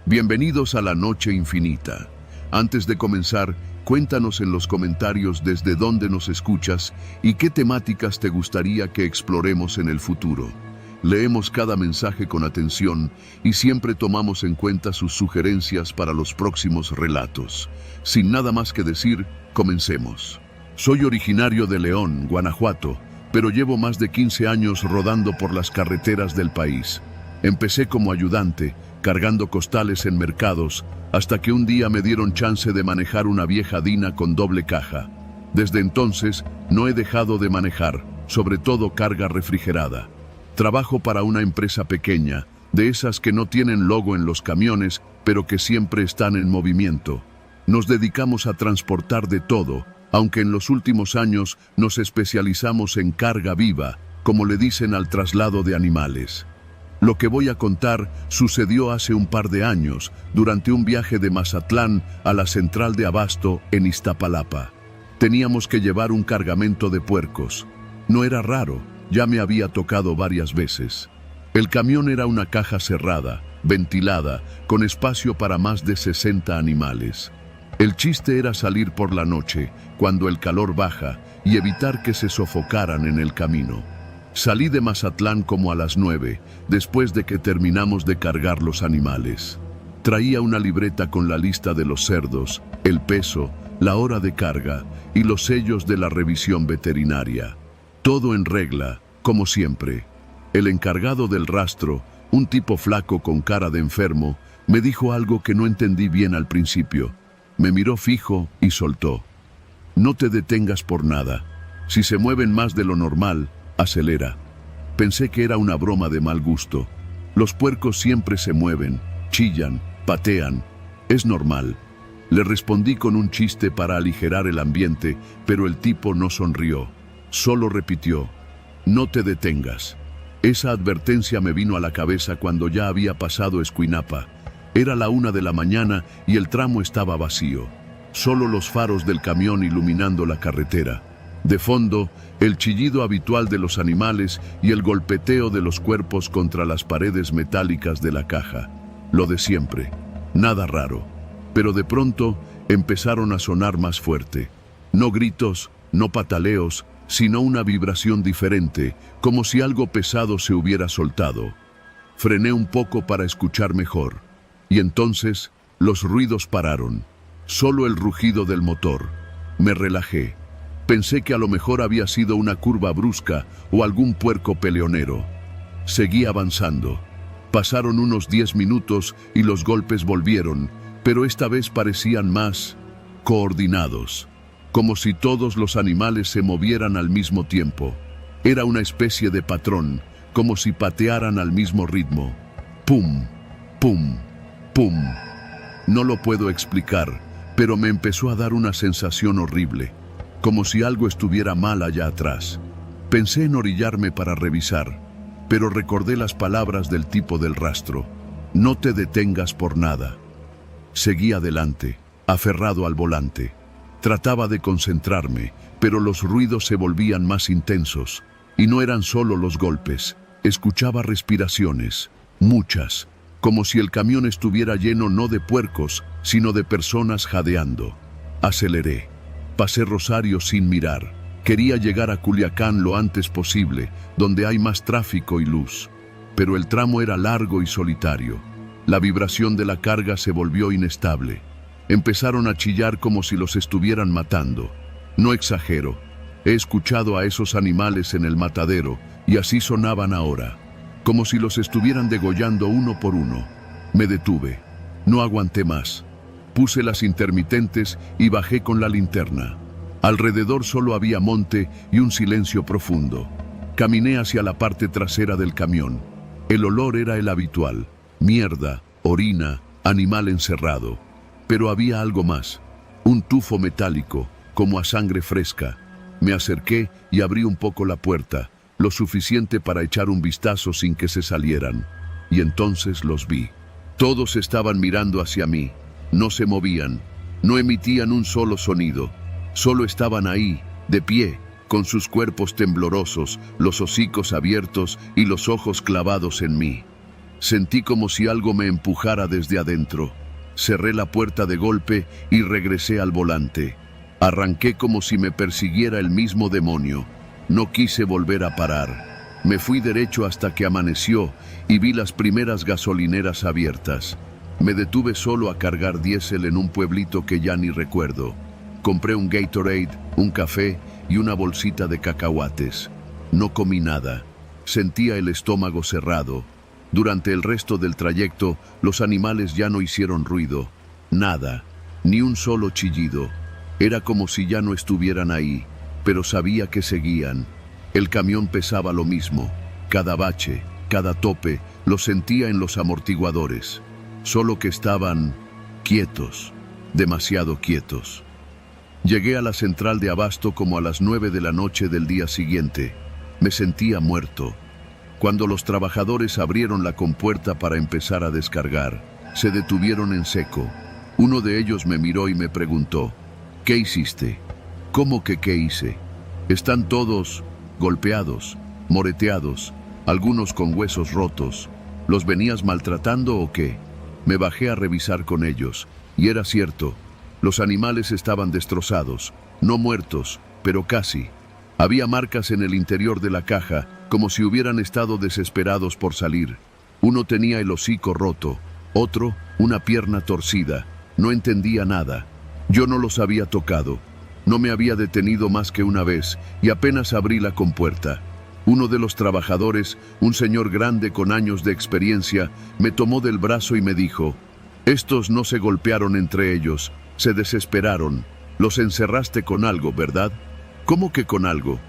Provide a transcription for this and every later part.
Bienvenidos a la Noche Infinita. Antes de comenzar, cuéntanos en los comentarios desde dónde nos escuchas y qué temáticas te gustaría que exploremos en el futuro. Leemos cada mensaje con atención y siempre tomamos en cuenta sus sugerencias para los próximos relatos. Sin nada más que decir, comencemos. Soy originario de León, Guanajuato, pero llevo más de 15 años rodando por las carreteras del país. Empecé como ayudante, cargando costales en mercados, hasta que un día me dieron chance de manejar una vieja Dina con doble caja. Desde entonces, no he dejado de manejar, sobre todo carga refrigerada. Trabajo para una empresa pequeña, de esas que no tienen logo en los camiones, pero que siempre están en movimiento. Nos dedicamos a transportar de todo, aunque en los últimos años nos especializamos en carga viva, como le dicen al traslado de animales. Lo que voy a contar sucedió hace un par de años, durante un viaje de Mazatlán a la central de abasto en Iztapalapa. Teníamos que llevar un cargamento de puercos. No era raro, ya me había tocado varias veces. El camión era una caja cerrada, ventilada, con espacio para más de 60 animales. El chiste era salir por la noche, cuando el calor baja, y evitar que se sofocaran en el camino. Salí de Mazatlán como a las 9, después de que terminamos de cargar los animales. Traía una libreta con la lista de los cerdos, el peso, la hora de carga y los sellos de la revisión veterinaria. Todo en regla, como siempre. El encargado del rastro, un tipo flaco con cara de enfermo, me dijo algo que no entendí bien al principio. Me miró fijo y soltó. No te detengas por nada. Si se mueven más de lo normal, acelera. Pensé que era una broma de mal gusto. Los puercos siempre se mueven, chillan, patean. Es normal. Le respondí con un chiste para aligerar el ambiente, pero el tipo no sonrió. Solo repitió, no te detengas. Esa advertencia me vino a la cabeza cuando ya había pasado Escuinapa. Era la 1 de la mañana y el tramo estaba vacío. Solo los faros del camión iluminando la carretera. De fondo, el chillido habitual de los animales y el golpeteo de los cuerpos contra las paredes metálicas de la caja. Lo de siempre. Nada raro. Pero de pronto empezaron a sonar más fuerte. No gritos, no pataleos, sino una vibración diferente, como si algo pesado se hubiera soltado. Frené un poco para escuchar mejor. Y entonces, los ruidos pararon. Solo el rugido del motor. Me relajé. Pensé que a lo mejor había sido una curva brusca o algún puerco peleonero. Seguí avanzando. Pasaron unos 10 minutos y los golpes volvieron, pero esta vez parecían más coordinados, como si todos los animales se movieran al mismo tiempo. Era una especie de patrón, como si patearan al mismo ritmo. Pum, pum, pum. No lo puedo explicar, pero me empezó a dar una sensación horrible, como si algo estuviera mal allá atrás. Pensé en orillarme para revisar, pero recordé las palabras del tipo del rastro. No te detengas por nada. Seguí adelante, aferrado al volante. Trataba de concentrarme, pero los ruidos se volvían más intensos. Y no eran solo los golpes. Escuchaba respiraciones, muchas, como si el camión estuviera lleno no de puercos, sino de personas jadeando. Aceleré. Pasé Rosario sin mirar. Quería llegar a Culiacán lo antes posible, donde hay más tráfico y luz. Pero el tramo era largo y solitario. La vibración de la carga se volvió inestable. Empezaron a chillar como si los estuvieran matando. No exagero. He escuchado a esos animales en el matadero, y así sonaban ahora, como si los estuvieran degollando uno por uno. Me detuve. No aguanté más. Puse las intermitentes y bajé con la linterna. Alrededor solo había monte y un silencio profundo. Caminé hacia la parte trasera del camión. El olor era el habitual. Mierda, orina, animal encerrado. Pero había algo más. Un tufo metálico, como a sangre fresca. Me acerqué y abrí un poco la puerta, lo suficiente para echar un vistazo sin que se salieran. Y entonces los vi. Todos estaban mirando hacia mí. No se movían. No emitían un solo sonido. Solo estaban ahí, de pie, con sus cuerpos temblorosos, los hocicos abiertos y los ojos clavados en mí. Sentí como si algo me empujara desde adentro. Cerré la puerta de golpe y regresé al volante. Arranqué como si me persiguiera el mismo demonio. No quise volver a parar. Me fui derecho hasta que amaneció y vi las primeras gasolineras abiertas. Me detuve solo a cargar diésel en un pueblito que ya ni recuerdo. Compré un Gatorade, un café y una bolsita de cacahuates. No comí nada. Sentía el estómago cerrado. Durante el resto del trayecto, los animales ya no hicieron ruido. Nada, ni un solo chillido. Era como si ya no estuvieran ahí, pero sabía que seguían. El camión pesaba lo mismo. Cada bache, cada tope, lo sentía en los amortiguadores. Solo que estaban quietos, demasiado quietos. Llegué a la central de abasto como a las 9 de la noche del día siguiente. Me sentía muerto. Cuando los trabajadores abrieron la compuerta para empezar a descargar, se detuvieron en seco. Uno de ellos me miró y me preguntó, ¿qué hiciste? ¿Cómo que qué hice? Están todos golpeados, moreteados, algunos con huesos rotos. ¿Los venías maltratando o qué? Me bajé a revisar con ellos, y era cierto. Los animales estaban destrozados, no muertos, pero casi. Había marcas en el interior de la caja, como si hubieran estado desesperados por salir. Uno tenía el hocico roto, otro una pierna torcida. No entendía nada. Yo no los había tocado. No me había detenido más que una vez, y apenas abrí la compuerta. Uno de los trabajadores, un señor grande con años de experiencia, me tomó del brazo y me dijo, «Estos no se golpearon entre ellos, se desesperaron. Los encerraste con algo, ¿verdad?» «¿Cómo que con algo?»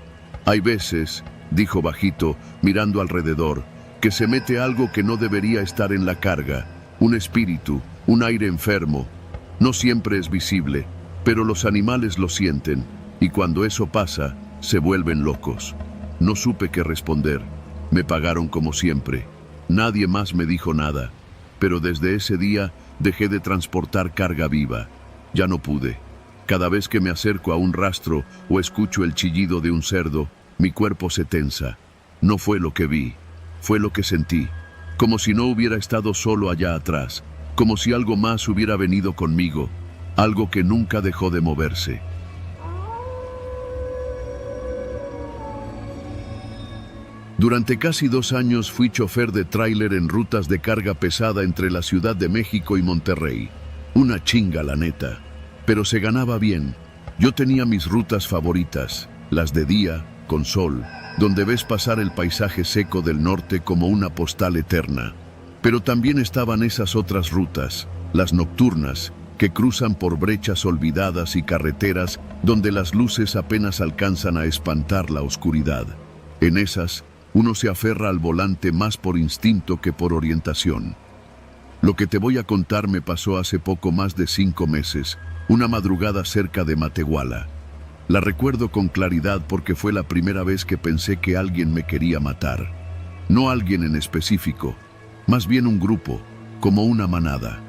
«Hay veces», dijo bajito, mirando alrededor, «que se mete algo que no debería estar en la carga, un espíritu, un aire enfermo. No siempre es visible, pero los animales lo sienten, y cuando eso pasa, se vuelven locos». No supe qué responder. Me pagaron como siempre. Nadie más me dijo nada, pero desde ese día dejé de transportar carga viva. Ya no pude. Cada vez que me acerco a un rastro o escucho el chillido de un cerdo, mi cuerpo se tensa. No fue lo que vi, fue lo que sentí. Como si no hubiera estado solo allá atrás, como si algo más hubiera venido conmigo, algo que nunca dejó de moverse. Durante casi 2 años fui chofer de tráiler en rutas de carga pesada entre la Ciudad de México y Monterrey. Una chinga, la neta. Pero se ganaba bien. Yo tenía mis rutas favoritas, las de día, con sol, donde ves pasar el paisaje seco del norte como una postal eterna. Pero también estaban esas otras rutas, las nocturnas, que cruzan por brechas olvidadas y carreteras donde las luces apenas alcanzan a espantar la oscuridad. En esas, uno se aferra al volante más por instinto que por orientación. Lo que te voy a contar me pasó hace poco más de 5 meses, una madrugada cerca de Matehuala. La recuerdo con claridad porque fue la primera vez que pensé que alguien me quería matar. No alguien en específico, más bien un grupo, como una manada.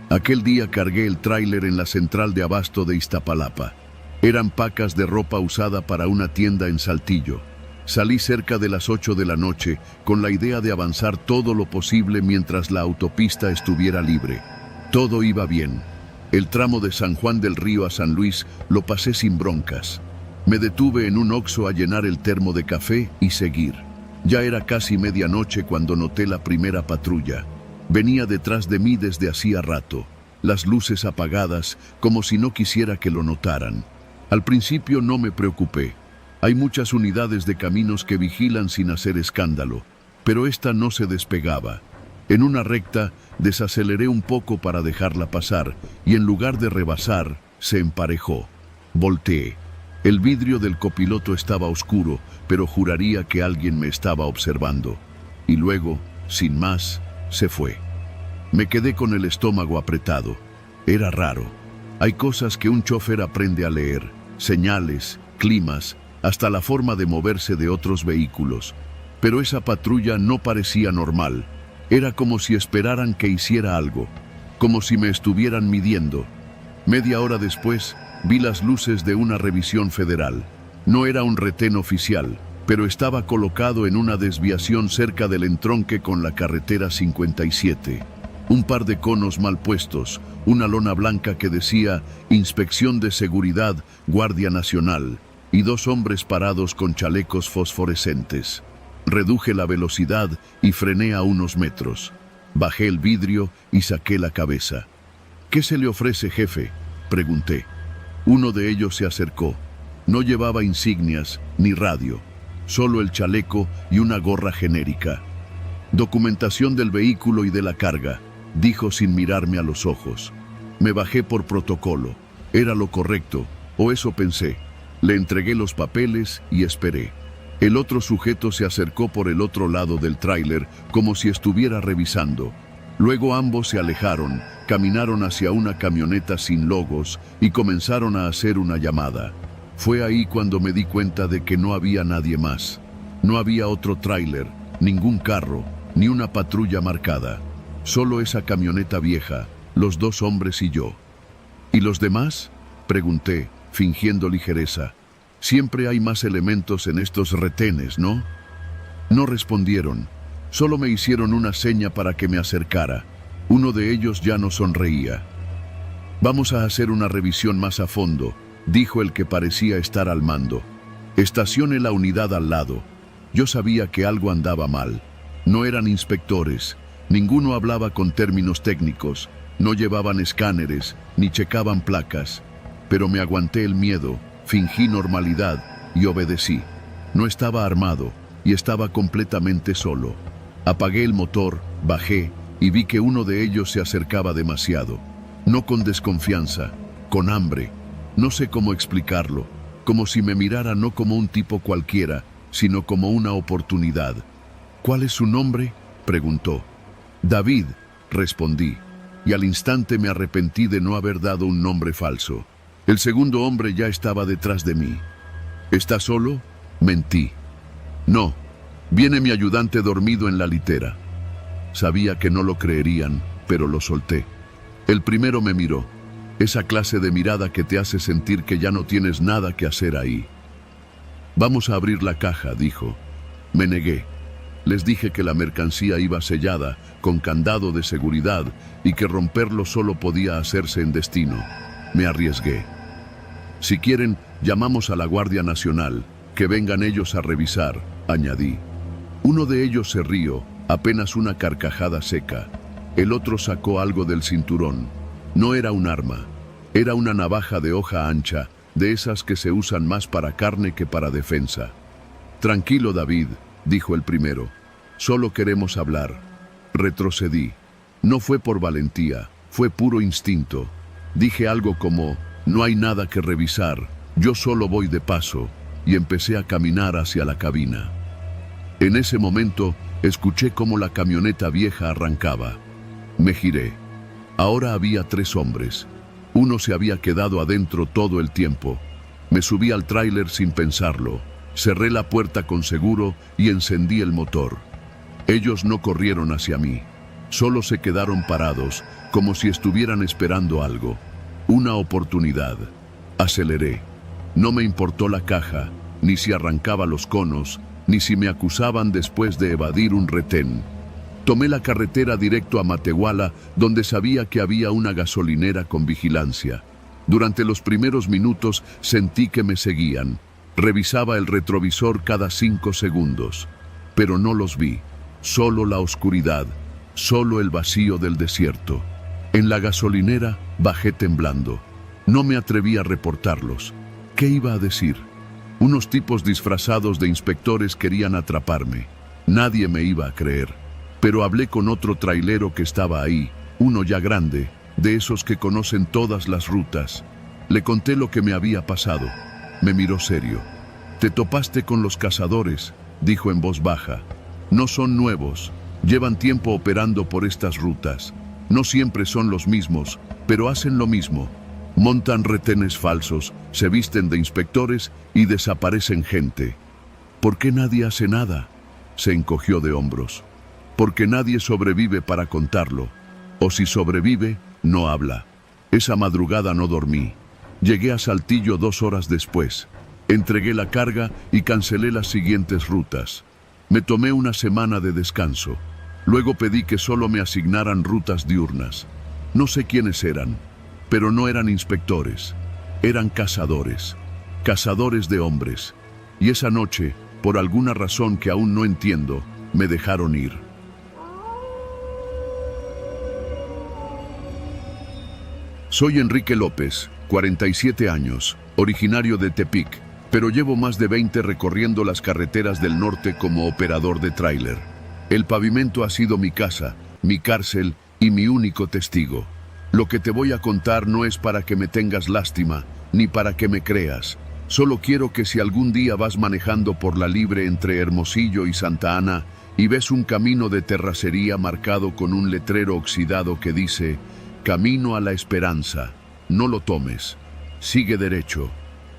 Aquel día cargué el tráiler en la central de abasto de Iztapalapa. Eran pacas de ropa usada para una tienda en Saltillo. Salí cerca de las 8 de la noche con la idea de avanzar todo lo posible mientras la autopista estuviera libre. Todo iba bien. El tramo de San Juan del Río a San Luis lo pasé sin broncas. Me detuve en un Oxxo a llenar el termo de café y seguir. Ya era casi medianoche cuando noté la primera patrulla. Venía detrás de mí desde hacía rato, las luces apagadas, como si no quisiera que lo notaran. Al principio no me preocupé. Hay muchas unidades de caminos que vigilan sin hacer escándalo, pero esta no se despegaba. En una recta, desaceleré un poco para dejarla pasar, y en lugar de rebasar, se emparejó. Volteé. El vidrio del copiloto estaba oscuro, pero juraría que alguien me estaba observando. Y luego, sin más, se fue. Me quedé con el estómago apretado. Era raro. Hay cosas que un chofer aprende a leer, señales, climas, hasta la forma de moverse de otros vehículos. Pero esa patrulla no parecía normal. Era como si esperaran que hiciera algo, como si me estuvieran midiendo. Media hora después, vi las luces de una revisión federal. No era un retén oficial, pero estaba colocado en una desviación cerca del entronque con la carretera 57. Un par de conos mal puestos, una lona blanca que decía Inspección de Seguridad, Guardia Nacional, y dos hombres parados con chalecos fosforescentes. Reduje la velocidad y frené a unos metros. Bajé el vidrio y saqué la cabeza. «¿Qué se le ofrece, jefe?», pregunté. Uno de ellos se acercó. No llevaba insignias ni radio, solo el chaleco y una gorra genérica. «Documentación del vehículo y de la carga», dijo sin mirarme a los ojos. Me bajé por protocolo. Era lo correcto, o eso pensé. Le entregué los papeles y esperé. El otro sujeto se acercó por el otro lado del tráiler como si estuviera revisando. Luego ambos se alejaron, caminaron hacia una camioneta sin logos y comenzaron a hacer una llamada. Fue ahí cuando me di cuenta de que no había nadie más. No había otro tráiler, ningún carro, ni una patrulla marcada. Solo esa camioneta vieja, los dos hombres y yo. ¿Y los demás?, pregunté, fingiendo ligereza. Siempre hay más elementos en estos retenes, ¿no? No respondieron. Solo me hicieron una seña para que me acercara. Uno de ellos ya no sonreía. «Vamos a hacer una revisión más a fondo», dijo el que parecía estar al mando. «Estacione la unidad al lado». Yo sabía que algo andaba mal. No eran inspectores. Ninguno hablaba con términos técnicos. No llevaban escáneres, ni checaban placas. Pero me aguanté el miedo, fingí normalidad y obedecí. No estaba armado y estaba completamente solo. Apagué el motor, bajé y vi que uno de ellos se acercaba demasiado. No con desconfianza, con hambre. No sé cómo explicarlo, como si me mirara no como un tipo cualquiera, sino como una oportunidad. «¿Cuál es su nombre?», preguntó. «David», respondí, y al instante me arrepentí de no haber dado un nombre falso. El segundo hombre ya estaba detrás de mí. «¿Está solo?», mentí. «No, viene mi ayudante dormido en la litera». Sabía que no lo creerían, pero lo solté. El primero me miró, esa clase de mirada que te hace sentir que ya no tienes nada que hacer ahí. «Vamos a abrir la caja», dijo. Me negué. Les dije que la mercancía iba sellada, con candado de seguridad, y que romperlo solo podía hacerse en destino. Me arriesgué. «Si quieren, llamamos a la Guardia Nacional, que vengan ellos a revisar», añadí. Uno de ellos se rió, apenas una carcajada seca. El otro sacó algo del cinturón. No era un arma, era una navaja de hoja ancha, de esas que se usan más para carne que para defensa. «Tranquilo, David», dijo el primero. «Solo queremos hablar». Retrocedí. No fue por valentía, fue puro instinto. Dije algo como, «No hay nada que revisar, yo solo voy de paso», y empecé a caminar hacia la cabina. En ese momento, escuché cómo la camioneta vieja arrancaba. Me giré. Ahora había 3 hombres. Uno se había quedado adentro todo el tiempo. Me subí al tráiler sin pensarlo. Cerré la puerta con seguro y encendí el motor. Ellos no corrieron hacia mí. Solo se quedaron parados, como si estuvieran esperando algo. Una oportunidad. Aceleré. No me importó la caja, ni si arrancaba los conos, ni si me acusaban después de evadir un retén. Tomé la carretera directo a Matehuala, donde sabía que había una gasolinera con vigilancia. Durante los primeros minutos sentí que me seguían. Revisaba el retrovisor cada 5 segundos. Pero no los vi. Solo la oscuridad, solo el vacío del desierto. En la gasolinera bajé temblando. No me atreví a reportarlos. ¿Qué iba a decir? Unos tipos disfrazados de inspectores querían atraparme. Nadie me iba a creer. Pero hablé con otro trailero que estaba ahí, uno ya grande, de esos que conocen todas las rutas. Le conté lo que me había pasado. Me miró serio. «Te topaste con los cazadores», dijo en voz baja. «No son nuevos, llevan tiempo operando por estas rutas. No siempre son los mismos, pero hacen lo mismo. Montan retenes falsos, se visten de inspectores y desaparecen gente». «¿Por qué nadie hace nada?», se encogió de hombros. «Porque nadie sobrevive para contarlo. O si sobrevive, no habla». Esa madrugada no dormí. Llegué a Saltillo 2 horas después. Entregué la carga y cancelé las siguientes rutas. Me tomé una semana de descanso. Luego pedí que solo me asignaran rutas diurnas. No sé quiénes eran, pero no eran inspectores. Eran cazadores. Cazadores de hombres. Y esa noche, por alguna razón que aún no entiendo, me dejaron ir. Soy Enrique López, 47 años, originario de Tepic, pero llevo más de 20 recorriendo las carreteras del norte como operador de tráiler. El pavimento ha sido mi casa, mi cárcel y mi único testigo. Lo que te voy a contar no es para que me tengas lástima, ni para que me creas. Solo quiero que si algún día vas manejando por la Libre entre Hermosillo y Santa Ana y ves un camino de terracería marcado con un letrero oxidado que dice Camino a la Esperanza, no lo tomes. Sigue derecho.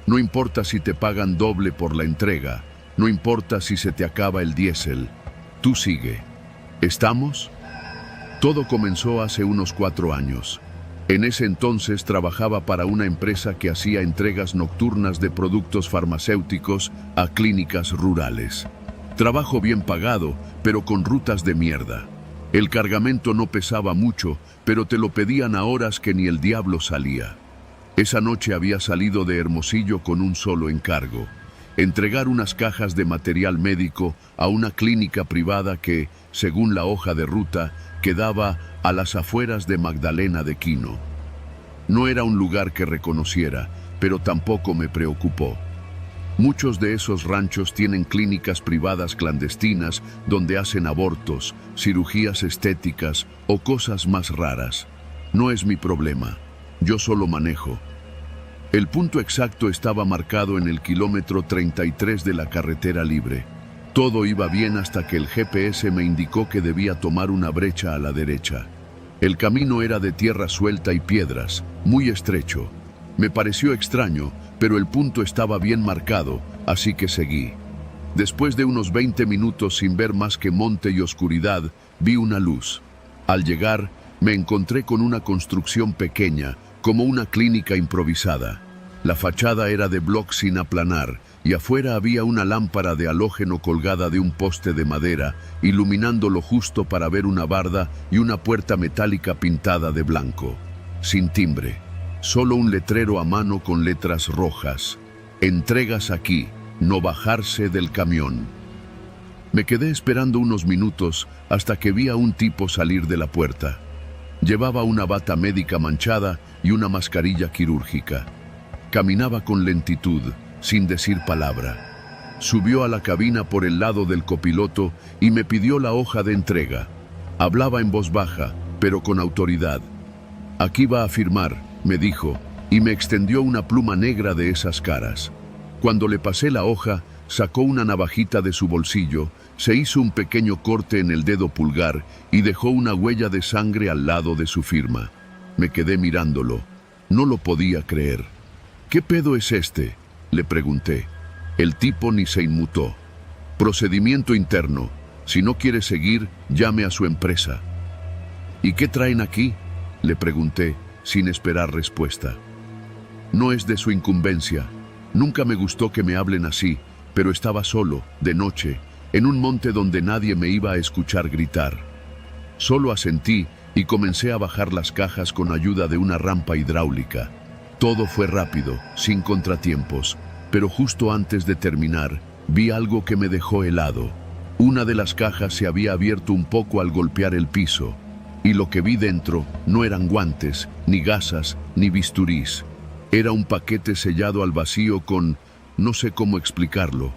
No importa si te pagan doble por la entrega, no importa si se te acaba el diésel. Tú sigue. ¿Estamos? Todo comenzó hace unos 4 años. En ese entonces trabajaba para una empresa que hacía entregas nocturnas de productos farmacéuticos a clínicas rurales. Trabajo bien pagado, pero con rutas de mierda. El cargamento no pesaba mucho, pero te lo pedían a horas que ni el diablo salía. Esa noche había salido de Hermosillo con un solo encargo: entregar unas cajas de material médico a una clínica privada que, según la hoja de ruta, quedaba a las afueras de Magdalena de Quino. No era un lugar que reconociera, pero tampoco me preocupó. Muchos de esos ranchos tienen clínicas privadas clandestinas donde hacen abortos, cirugías estéticas o cosas más raras. No es mi problema. Yo solo manejo. El punto exacto estaba marcado en el kilómetro 33 de la carretera libre. Todo iba bien hasta que el GPS me indicó que debía tomar una brecha a la derecha. El camino era de tierra suelta y piedras, muy estrecho. Me pareció extraño, pero el punto estaba bien marcado, así que seguí. Después de unos 20 minutos sin ver más que monte y oscuridad, vi una luz. Al llegar, me encontré con una construcción pequeña, como una clínica improvisada. La fachada era de bloc sin aplanar y afuera había una lámpara de halógeno colgada de un poste de madera, iluminando lo justo para ver una barda y una puerta metálica pintada de blanco. Sin timbre, solo un letrero a mano con letras rojas: entregas aquí, no bajarse del camión. Me quedé esperando unos minutos hasta que vi a un tipo salir de la puerta. Llevaba una bata médica manchada y una mascarilla quirúrgica. Caminaba con lentitud, sin decir palabra. Subió a la cabina por el lado del copiloto y me pidió la hoja de entrega. Hablaba en voz baja, pero con autoridad. Aquí va a firmar, me dijo, y me extendió una pluma negra de esas caras. Cuando le pasé la hoja, sacó una navajita de su bolsillo, se hizo un pequeño corte en el dedo pulgar y dejó una huella de sangre al lado de su firma. Me quedé mirándolo. No lo podía creer. ¿Qué pedo es este?, le pregunté. El tipo ni se inmutó. Procedimiento interno. Si no quiere seguir, llame a su empresa. ¿Y qué traen aquí?, le pregunté, sin esperar respuesta. No es de su incumbencia. Nunca me gustó que me hablen así, pero estaba solo, de noche, en un monte donde nadie me iba a escuchar gritar. Solo asentí y comencé a bajar las cajas con ayuda de una rampa hidráulica. Todo fue rápido, sin contratiempos, pero justo antes de terminar, vi algo que me dejó helado. Una de las cajas se había abierto un poco al golpear el piso, y lo que vi dentro no eran guantes, ni gasas, ni bisturís. Era un paquete sellado al vacío con, no sé cómo explicarlo,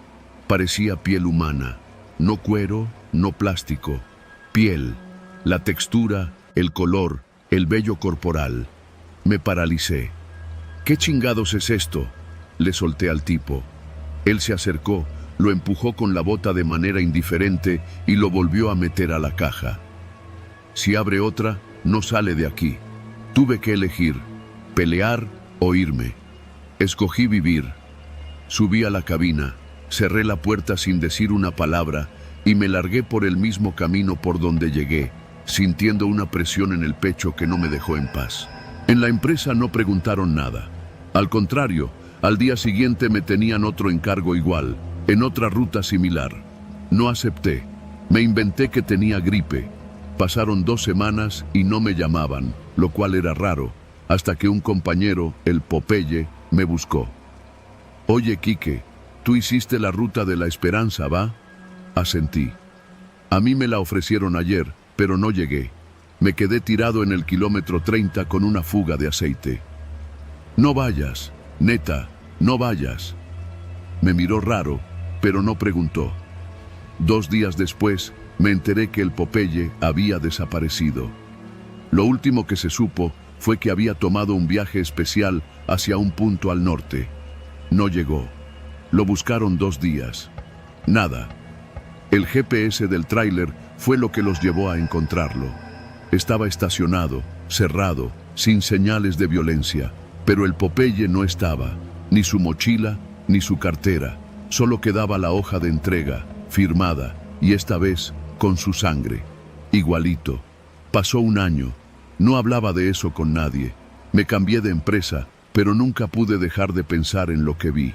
parecía piel humana. No cuero, no plástico. Piel. La textura, el color, el vello corporal. Me paralicé. ¿Qué chingados es esto?, le solté al tipo. Él se acercó, lo empujó con la bota de manera indiferente y lo volvió a meter a la caja. Si abre otra, no sale de aquí. Tuve que elegir, pelear o irme. Escogí vivir. Subí a la cabina, cerré la puerta sin decir una palabra y me largué por el mismo camino por donde llegué, sintiendo una presión en el pecho que no me dejó en paz. En la empresa no preguntaron nada. Al contrario, Al día siguiente me tenían otro encargo igual, en otra ruta similar. No acepté. Me inventé que tenía gripe. Pasaron 2 semanas y no me llamaban, lo cual era raro, hasta que un compañero, el Popeye, me buscó. «Oye, Quique, tú hiciste la ruta de la Esperanza, ¿va?» Asentí. A mí me la ofrecieron ayer, pero no llegué. Me quedé tirado en el kilómetro 30 con una fuga de aceite. «No vayas, neta, no vayas». Me miró raro, pero no preguntó. 2 días después, me enteré que el Popeye había desaparecido. Lo último que se supo fue que había tomado un viaje especial hacia un punto al norte. No llegó. Lo buscaron 2 días. Nada. El GPS del tráiler fue lo que los llevó a encontrarlo. Estaba estacionado, cerrado, sin señales de violencia, pero el Popeye no estaba, ni su mochila, ni su cartera. Solo quedaba la hoja de entrega, firmada, y esta vez con su sangre. Igualito. Pasó 1 año. No hablaba de eso con nadie. Me cambié de empresa, pero nunca pude dejar de pensar en lo que vi.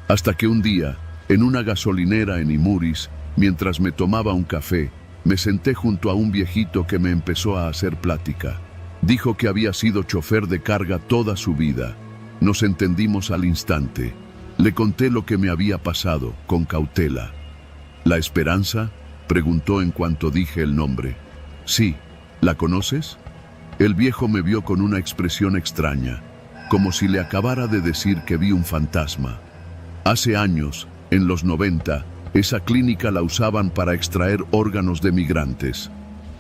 Hasta que un día, en una gasolinera en Imuris, mientras me tomaba un café, me senté junto a un viejito que me empezó a hacer plática. Dijo que había sido chofer de carga toda su vida. Nos entendimos al instante. Le conté lo que me había pasado, con cautela. ¿La Esperanza?, preguntó en cuanto dije el nombre. Sí, ¿la conoces? El viejo me vio con una expresión extraña, como si le acabara de decir que vi un fantasma. Hace años, en los 90, esa clínica la usaban para extraer órganos de migrantes.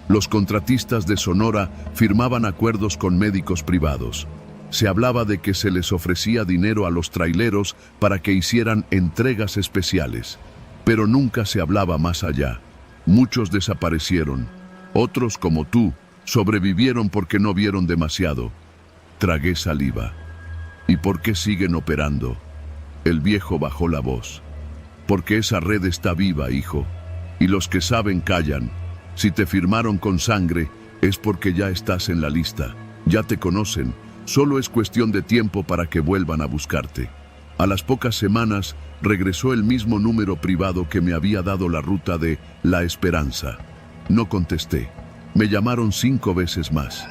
Los contratistas de Sonora firmaban acuerdos con médicos privados. Se hablaba de que se les ofrecía dinero a los traileros para que hicieran entregas especiales, pero nunca se hablaba más allá. Muchos desaparecieron. Otros, como tú, sobrevivieron porque no vieron demasiado. Tragué saliva. ¿Y por qué siguen operando? El viejo bajó la voz. Porque esa red está viva, hijo. Y los que saben callan. Si te firmaron con sangre, es porque ya estás en la lista. Ya te conocen. Solo es cuestión de tiempo para que vuelvan a buscarte. A las pocas semanas, regresó el mismo número privado que me había dado la ruta de La Esperanza. No contesté. Me llamaron 5 veces más.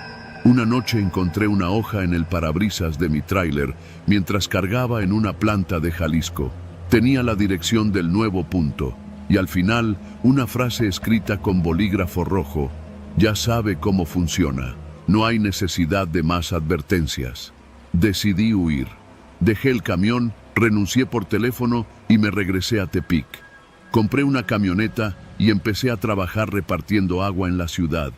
Una noche encontré una hoja en el parabrisas de mi tráiler mientras cargaba en una planta de Jalisco. Tenía la dirección del nuevo punto y al final una frase escrita con bolígrafo rojo. Ya sabe cómo funciona. No hay necesidad de más advertencias. Decidí huir. Dejé el camión, renuncié por teléfono y me regresé a Tepic. Compré una camioneta y empecé a trabajar repartiendo agua en la ciudad.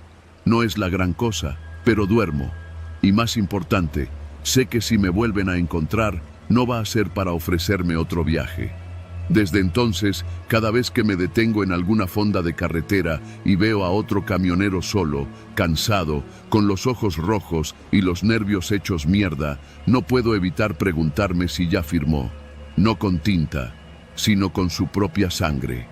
No es la gran cosa, pero duermo. Y más importante, sé que si me vuelven a encontrar, no va a ser para ofrecerme otro viaje. Desde entonces, cada vez que me detengo en alguna fonda de carretera y veo a otro camionero solo, cansado, con los ojos rojos y los nervios hechos mierda, no puedo evitar preguntarme si ya firmó, no con tinta, sino con su propia sangre.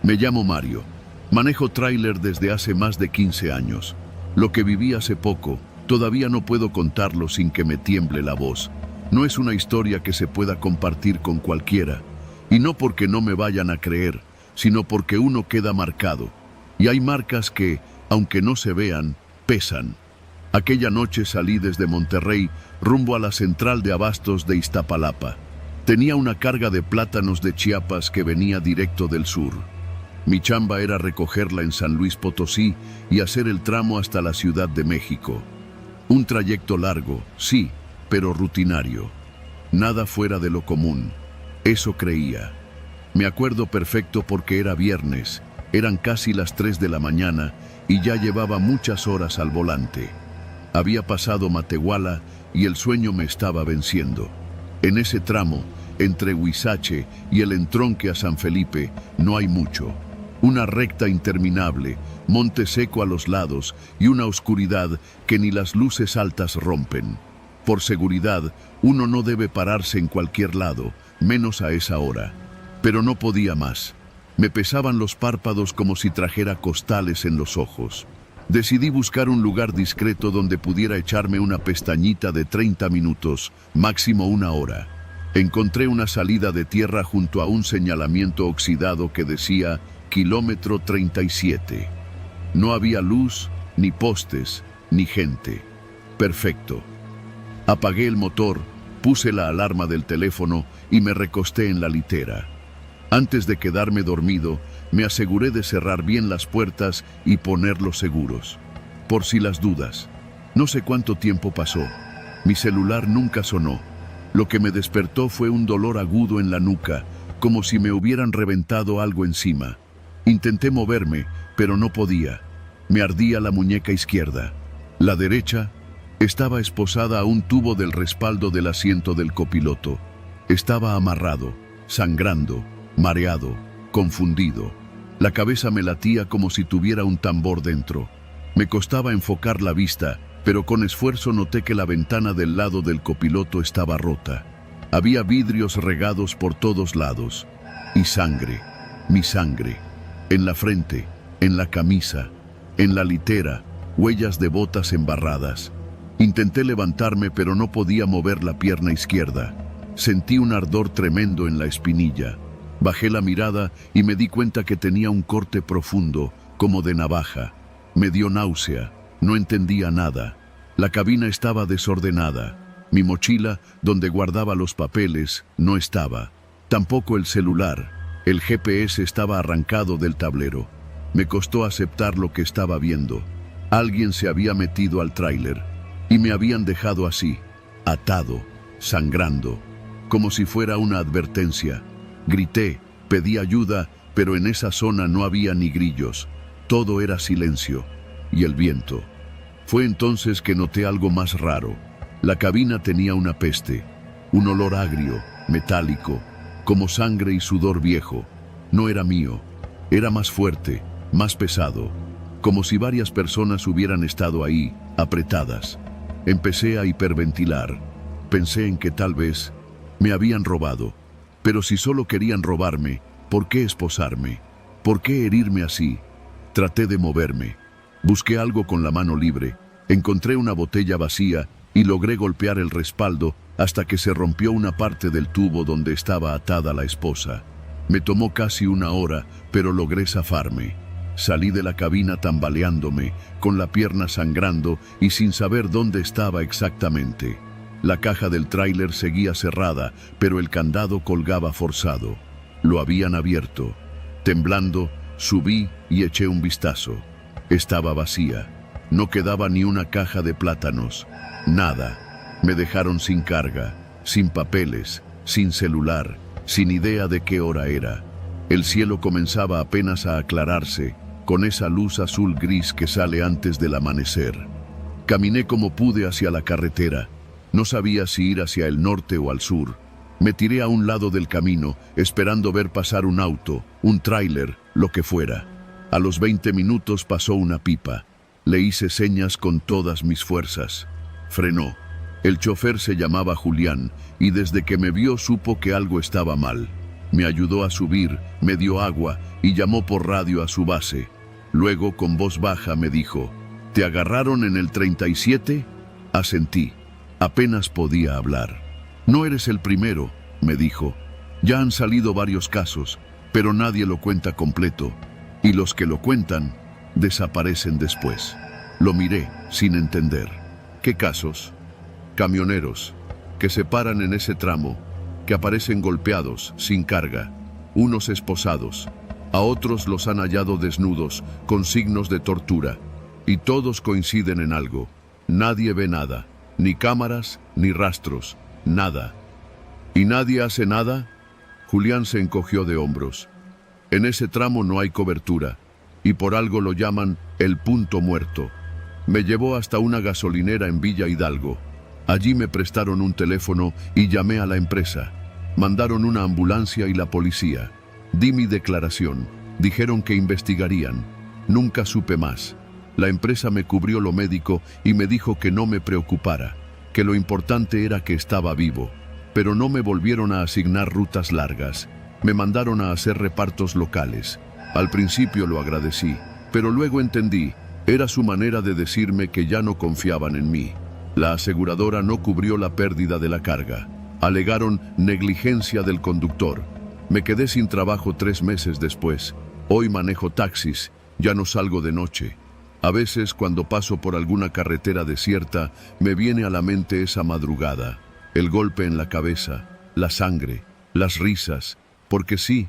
Me llamo Mario. Manejo tráiler desde hace más de 15 años. Lo que viví hace poco, todavía no puedo contarlo sin que me tiemble la voz. No es una historia que se pueda compartir con cualquiera. Y no porque no me vayan a creer, sino porque uno queda marcado. Y hay marcas que, aunque no se vean, pesan. Aquella noche salí desde Monterrey rumbo a la central de abastos de Iztapalapa. Tenía una carga de plátanos de Chiapas que venía directo del sur. Mi chamba era recogerla en San Luis Potosí y hacer el tramo hasta la Ciudad de México. Un trayecto largo, sí, pero rutinario. Nada fuera de lo común. Eso creía. Me acuerdo perfecto porque era viernes, eran casi las 3 de la mañana y ya llevaba muchas horas al volante. Había pasado Matehuala y el sueño me estaba venciendo. En ese tramo, entre Huizache y el entronque a San Felipe, no hay mucho. Una recta interminable, monte seco a los lados y una oscuridad que ni las luces altas rompen. Por seguridad, uno no debe pararse en cualquier lado, menos a esa hora. Pero no podía más. Me pesaban los párpados como si trajera costales en los ojos. Decidí buscar un lugar discreto donde pudiera echarme una pestañita de 30 minutos, máximo 1 hora. Encontré una salida de tierra junto a un señalamiento oxidado que decía kilómetro 37. No había luz, ni postes, ni gente. Perfecto. Apagué el motor, puse la alarma del teléfono y me recosté en la litera. Antes de quedarme dormido, me aseguré de cerrar bien las puertas y ponerlos seguros. Por si las dudas. No sé cuánto tiempo pasó. Mi celular nunca sonó. Lo que me despertó fue un dolor agudo en la nuca, como si me hubieran reventado algo encima. Intenté moverme, pero no podía. Me ardía la muñeca izquierda. La derecha estaba esposada a un tubo del respaldo del asiento del copiloto. Estaba amarrado, sangrando, mareado, confundido. La cabeza me latía como si tuviera un tambor dentro. Me costaba enfocar la vista, pero con esfuerzo noté que la ventana del lado del copiloto estaba rota. Había vidrios regados por todos lados. Y sangre, mi sangre. En la frente, en la camisa, en la litera, huellas de botas embarradas. Intenté levantarme, pero no podía mover la pierna izquierda. Sentí un ardor tremendo en la espinilla. Bajé la mirada y me di cuenta que tenía un corte profundo, como de navaja. Me dio náusea. No entendía nada. La cabina estaba desordenada. Mi mochila, donde guardaba los papeles, no estaba. Tampoco el celular. El GPS estaba arrancado del tablero. Me costó aceptar lo que estaba viendo. Alguien se había metido al tráiler y me habían dejado así, atado, sangrando, como si fuera una advertencia. Grité, pedí ayuda, pero en esa zona no había ni grillos. Todo era silencio y el viento. Fue entonces que noté algo más raro. La cabina tenía una peste, un olor agrio, metálico, como sangre y sudor viejo. No era mío, era más fuerte, más pesado, como si varias personas hubieran estado ahí, apretadas. Empecé a hiperventilar. Pensé en que tal vez me habían robado. Pero si solo querían robarme, ¿por qué esposarme? ¿Por qué herirme así? Traté de moverme. Busqué algo con la mano libre. Encontré una botella vacía y logré golpear el respaldo hasta que se rompió una parte del tubo donde estaba atada la esposa. Me tomó casi 1 hora, pero logré zafarme. Salí de la cabina tambaleándome, con la pierna sangrando y sin saber dónde estaba exactamente. La caja del tráiler seguía cerrada, pero el candado colgaba forzado. Lo habían abierto. Temblando, subí y eché un vistazo. Estaba vacía. No quedaba ni una caja de plátanos. Nada. Me dejaron sin carga, sin papeles, sin celular, sin idea de qué hora era. El cielo comenzaba apenas a aclararse, con esa luz azul gris que sale antes del amanecer. Caminé como pude hacia la carretera. No sabía si ir hacia el norte o al sur. Me tiré a un lado del camino, esperando ver pasar un auto, un tráiler, lo que fuera. A los 20 minutos pasó una pipa. Le hice señas con todas mis fuerzas. Frenó. El chofer se llamaba Julián, y desde que me vio supo que algo estaba mal. Me ayudó a subir, me dio agua y llamó por radio a su base. Luego, con voz baja, me dijo: ¿te agarraron en el 37? Asentí. Apenas podía hablar. No eres el primero, me dijo. Ya han salido varios casos, pero nadie lo cuenta completo. Y los que lo cuentan, desaparecen después. Lo miré, sin entender. ¿Qué casos? Camioneros, que se paran en ese tramo, que aparecen golpeados, sin carga, unos esposados. A otros los han hallado desnudos, con signos de tortura. Y todos coinciden en algo. Nadie ve nada. Ni cámaras, ni rastros, nada. ¿Y nadie hace nada? Julián se encogió de hombros. En ese tramo no hay cobertura, y por algo lo llaman el punto muerto. Me llevó hasta una gasolinera en Villa Hidalgo. Allí me prestaron un teléfono y llamé a la empresa. Mandaron una ambulancia y la policía. Di mi declaración. Dijeron que investigarían. Nunca supe más. La empresa me cubrió lo médico y me dijo que no me preocupara, que lo importante era que estaba vivo. Pero no me volvieron a asignar rutas largas. Me mandaron a hacer repartos locales. Al principio lo agradecí, pero luego entendí. Era su manera de decirme que ya no confiaban en mí. La aseguradora no cubrió la pérdida de la carga. Alegaron negligencia del conductor. Me quedé sin trabajo 3 meses después. Hoy manejo taxis, ya no salgo de noche. A veces, cuando paso por alguna carretera desierta, me viene a la mente esa madrugada, el golpe en la cabeza, la sangre, las risas, porque sí,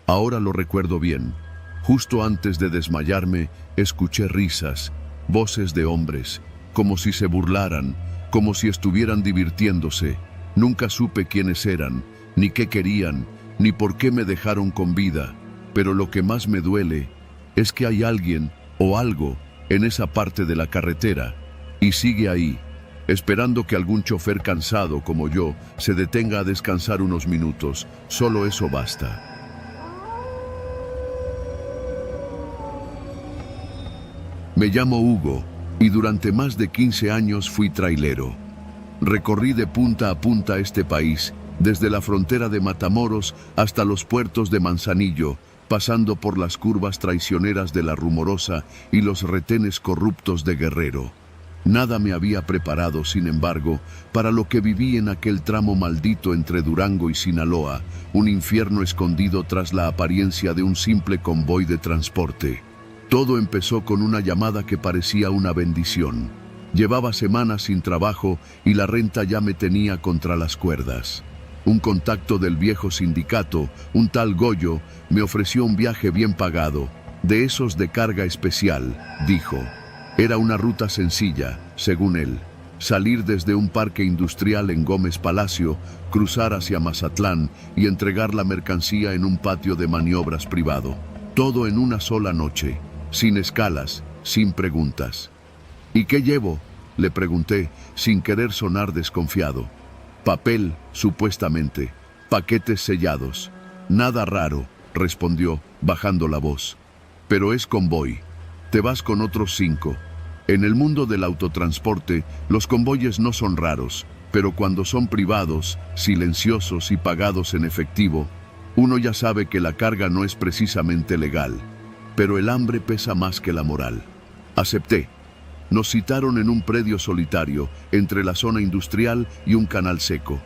ahora lo recuerdo bien. Justo antes de desmayarme, escuché risas, voces de hombres, como si se burlaran, como si estuvieran divirtiéndose. Nunca supe quiénes eran, ni qué querían, ni por qué me dejaron con vida, pero lo que más me duele es que hay alguien o algo en esa parte de la carretera y sigue ahí, esperando que algún chofer cansado como yo se detenga a descansar unos minutos. Solo eso basta. Me llamo Hugo y durante más de 15 años fui trailero. Recorrí de punta a punta este país, desde la frontera de Matamoros hasta los puertos de Manzanillo, pasando por las curvas traicioneras de La Rumorosa y los retenes corruptos de Guerrero. Nada me había preparado, sin embargo, para lo que viví en aquel tramo maldito entre Durango y Sinaloa, un infierno escondido tras la apariencia de un simple convoy de transporte. Todo empezó con una llamada que parecía una bendición. Llevaba semanas sin trabajo y la renta ya me tenía contra las cuerdas. Un contacto del viejo sindicato, un tal Goyo, me ofreció un viaje bien pagado, de esos de carga especial, dijo. Era una ruta sencilla, según él. Salir desde un parque industrial en Gómez Palacio, cruzar hacia Mazatlán y entregar la mercancía en un patio de maniobras privado. Todo en una sola noche, sin escalas, sin preguntas. ¿Y qué llevo?, le pregunté, sin querer sonar desconfiado. Papel, supuestamente, paquetes sellados. Nada raro, respondió, bajando la voz. Pero es convoy. Te vas con otros 5. En el mundo del autotransporte, los convoyes no son raros, pero cuando son privados, silenciosos y pagados en efectivo, uno ya sabe que la carga no es precisamente legal. Pero el hambre pesa más que la moral. Acepté. Nos citaron en un predio solitario, entre la zona industrial y un canal seco.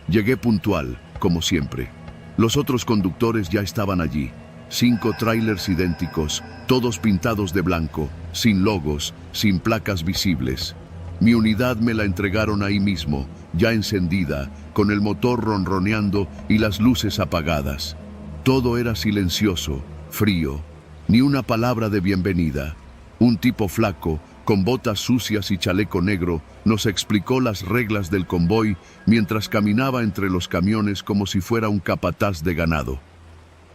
Llegué puntual, como siempre. Los otros conductores ya estaban allí. 5 trailers idénticos, todos pintados de blanco, sin logos, sin placas visibles. Mi unidad me la entregaron ahí mismo, ya encendida, con el motor ronroneando y las luces apagadas. Todo era silencioso, frío, ni una palabra de bienvenida. Un tipo flaco, con botas sucias y chaleco negro, nos explicó las reglas del convoy mientras caminaba entre los camiones como si fuera un capataz de ganado.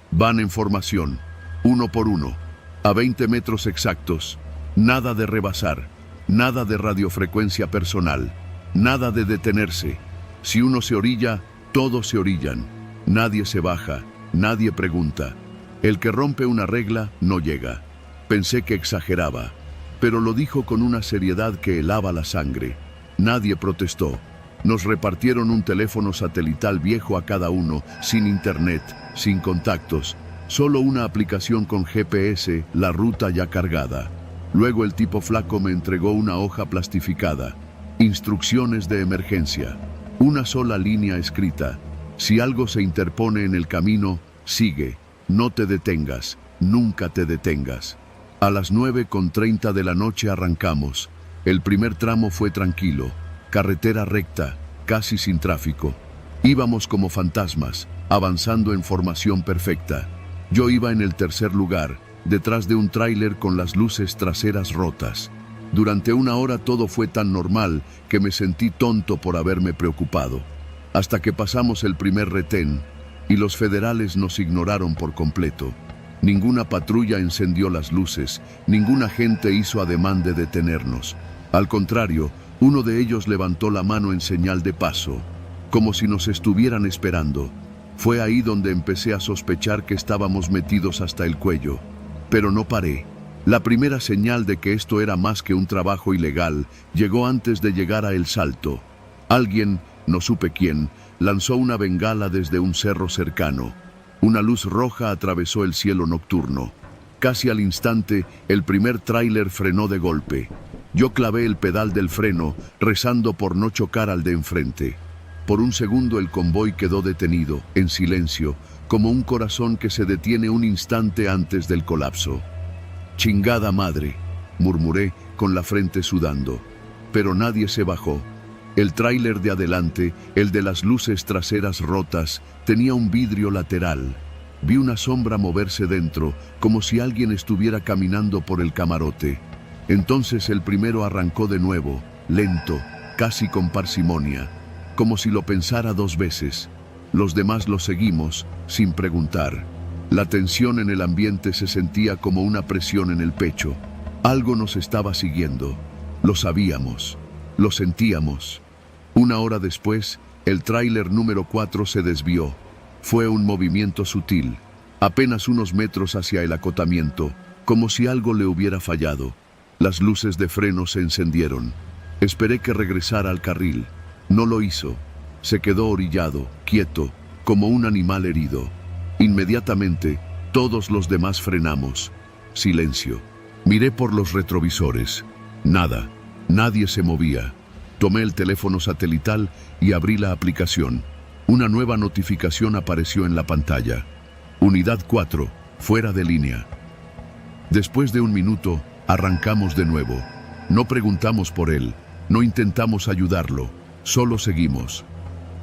Van en formación, 1 por 1, a 20 metros exactos, nada de rebasar, nada de radiofrecuencia personal, nada de detenerse. Si uno se orilla, todos se orillan, nadie se baja, nadie pregunta. El que rompe una regla no llega. Pensé que exageraba, pero lo dijo con una seriedad que helaba la sangre. Nadie protestó. Nos repartieron un teléfono satelital viejo a cada uno, sin internet, sin contactos, solo una aplicación con GPS, la ruta ya cargada. Luego el tipo flaco me entregó una hoja plastificada. Instrucciones de emergencia. Una sola línea escrita. Si algo se interpone en el camino, sigue. No te detengas. Nunca te detengas. A las 9:30 de la noche arrancamos. El primer tramo fue tranquilo, carretera recta, casi sin tráfico. Íbamos como fantasmas, avanzando en formación perfecta. Yo iba en el tercer lugar, detrás de un tráiler con las luces traseras rotas. Durante 1 hora todo fue tan normal que me sentí tonto por haberme preocupado. Hasta que pasamos el primer retén y los federales nos ignoraron por completo. Ninguna patrulla encendió las luces, ningún agente hizo ademán de detenernos. Al contrario, uno de ellos levantó la mano en señal de paso, como si nos estuvieran esperando. Fue ahí donde empecé a sospechar que estábamos metidos hasta el cuello. Pero no paré. La primera señal de que esto era más que un trabajo ilegal llegó antes de llegar a El Salto. Alguien, no supe quién, lanzó una bengala desde un cerro cercano. Una luz roja atravesó el cielo nocturno. Casi al instante, el primer tráiler frenó de golpe. Yo clavé el pedal del freno, rezando por no chocar al de enfrente. Por un segundo el convoy quedó detenido, en silencio, como un corazón que se detiene un instante antes del colapso. «Chingada madre», murmuré con la frente sudando. Pero nadie se bajó. El tráiler de adelante, el de las luces traseras rotas, tenía un vidrio lateral. Vi una sombra moverse dentro, como si alguien estuviera caminando por el camarote. Entonces el primero arrancó de nuevo, lento, casi con parsimonia, como si lo pensara 2 veces. Los demás lo seguimos, sin preguntar. La tensión en el ambiente se sentía como una presión en el pecho. Algo nos estaba siguiendo. Lo sabíamos, lo sentíamos. 1 hora después, el tráiler número 4 se desvió. Fue un movimiento sutil, apenas unos metros hacia el acotamiento, como si algo le hubiera fallado. Las luces de freno se encendieron. Esperé que regresara al carril. No lo hizo. Se quedó orillado, quieto, como un animal herido. Inmediatamente, todos los demás frenamos. Silencio. Miré por los retrovisores. Nada. Nadie se movía. Tomé el teléfono satelital y abrí la aplicación. Una nueva notificación apareció en la pantalla. Unidad 4, fuera de línea. Después de 1 minuto, arrancamos de nuevo. No preguntamos por él, no intentamos ayudarlo, solo seguimos.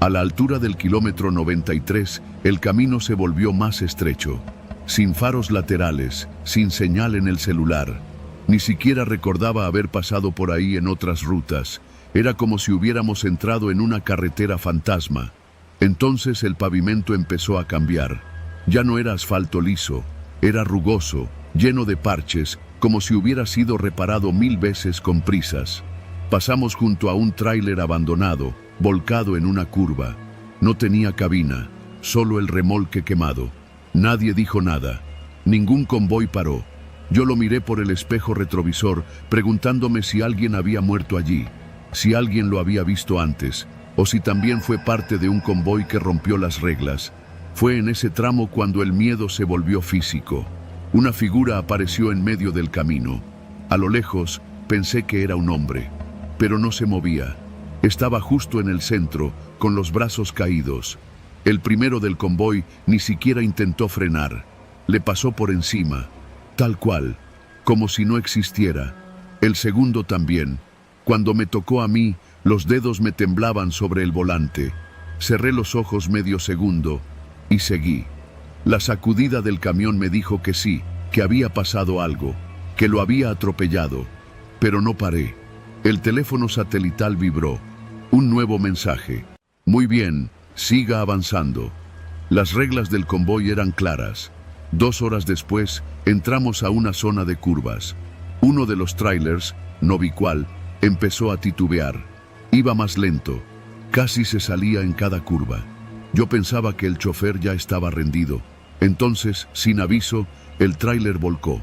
A la altura del kilómetro 93, el camino se volvió más estrecho. Sin faros laterales, sin señal en el celular. Ni siquiera recordaba haber pasado por ahí en otras rutas. Era como si hubiéramos entrado en una carretera fantasma. Entonces el pavimento empezó a cambiar. Ya no era asfalto liso, era rugoso, lleno de parches, como si hubiera sido reparado 1000 veces con prisas. Pasamos junto a un tráiler abandonado, volcado en una curva. No tenía cabina, solo el remolque quemado. Nadie dijo nada. Ningún convoy paró. Yo lo miré por el espejo retrovisor, preguntándome si alguien había muerto allí, si alguien lo había visto antes, o si también fue parte de un convoy que rompió las reglas. Fue en ese tramo cuando el miedo se volvió físico. Una figura apareció en medio del camino. A lo lejos, pensé que era un hombre, pero no se movía. Estaba justo en el centro, con los brazos caídos. El primero del convoy ni siquiera intentó frenar. Le pasó por encima, tal cual, como si no existiera. El segundo también. Cuando me tocó a mí, los dedos me temblaban sobre el volante. Cerré los ojos medio segundo y seguí. La sacudida del camión me dijo que sí, que había pasado algo, que lo había atropellado, pero no paré. El teléfono satelital vibró. Un nuevo mensaje. Muy bien, siga avanzando. Las reglas del convoy eran claras. 2 horas después, entramos a una zona de curvas. Uno de los trailers, no vi cuál, empezó a titubear. Iba más lento. Casi se salía en cada curva. Yo pensaba que el chofer ya estaba rendido. Entonces, sin aviso, el tráiler volcó.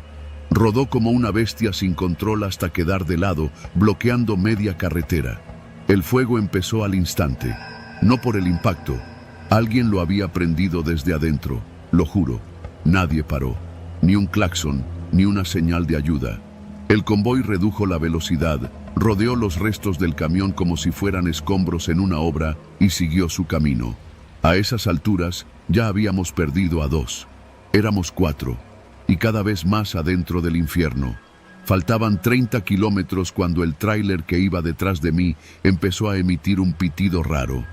Rodó como una bestia sin control hasta quedar de lado, bloqueando media carretera. El fuego empezó al instante. No por el impacto. Alguien lo había prendido desde adentro, lo juro. Nadie paró. Ni un claxon, ni una señal de ayuda. El convoy redujo la velocidad, rodeó los restos del camión como si fueran escombros en una obra y siguió su camino. A esas alturas, ya habíamos perdido a 2. Éramos 4, y cada vez más adentro del infierno. Faltaban 30 kilómetros cuando el tráiler que iba detrás de mí empezó a emitir un pitido raro.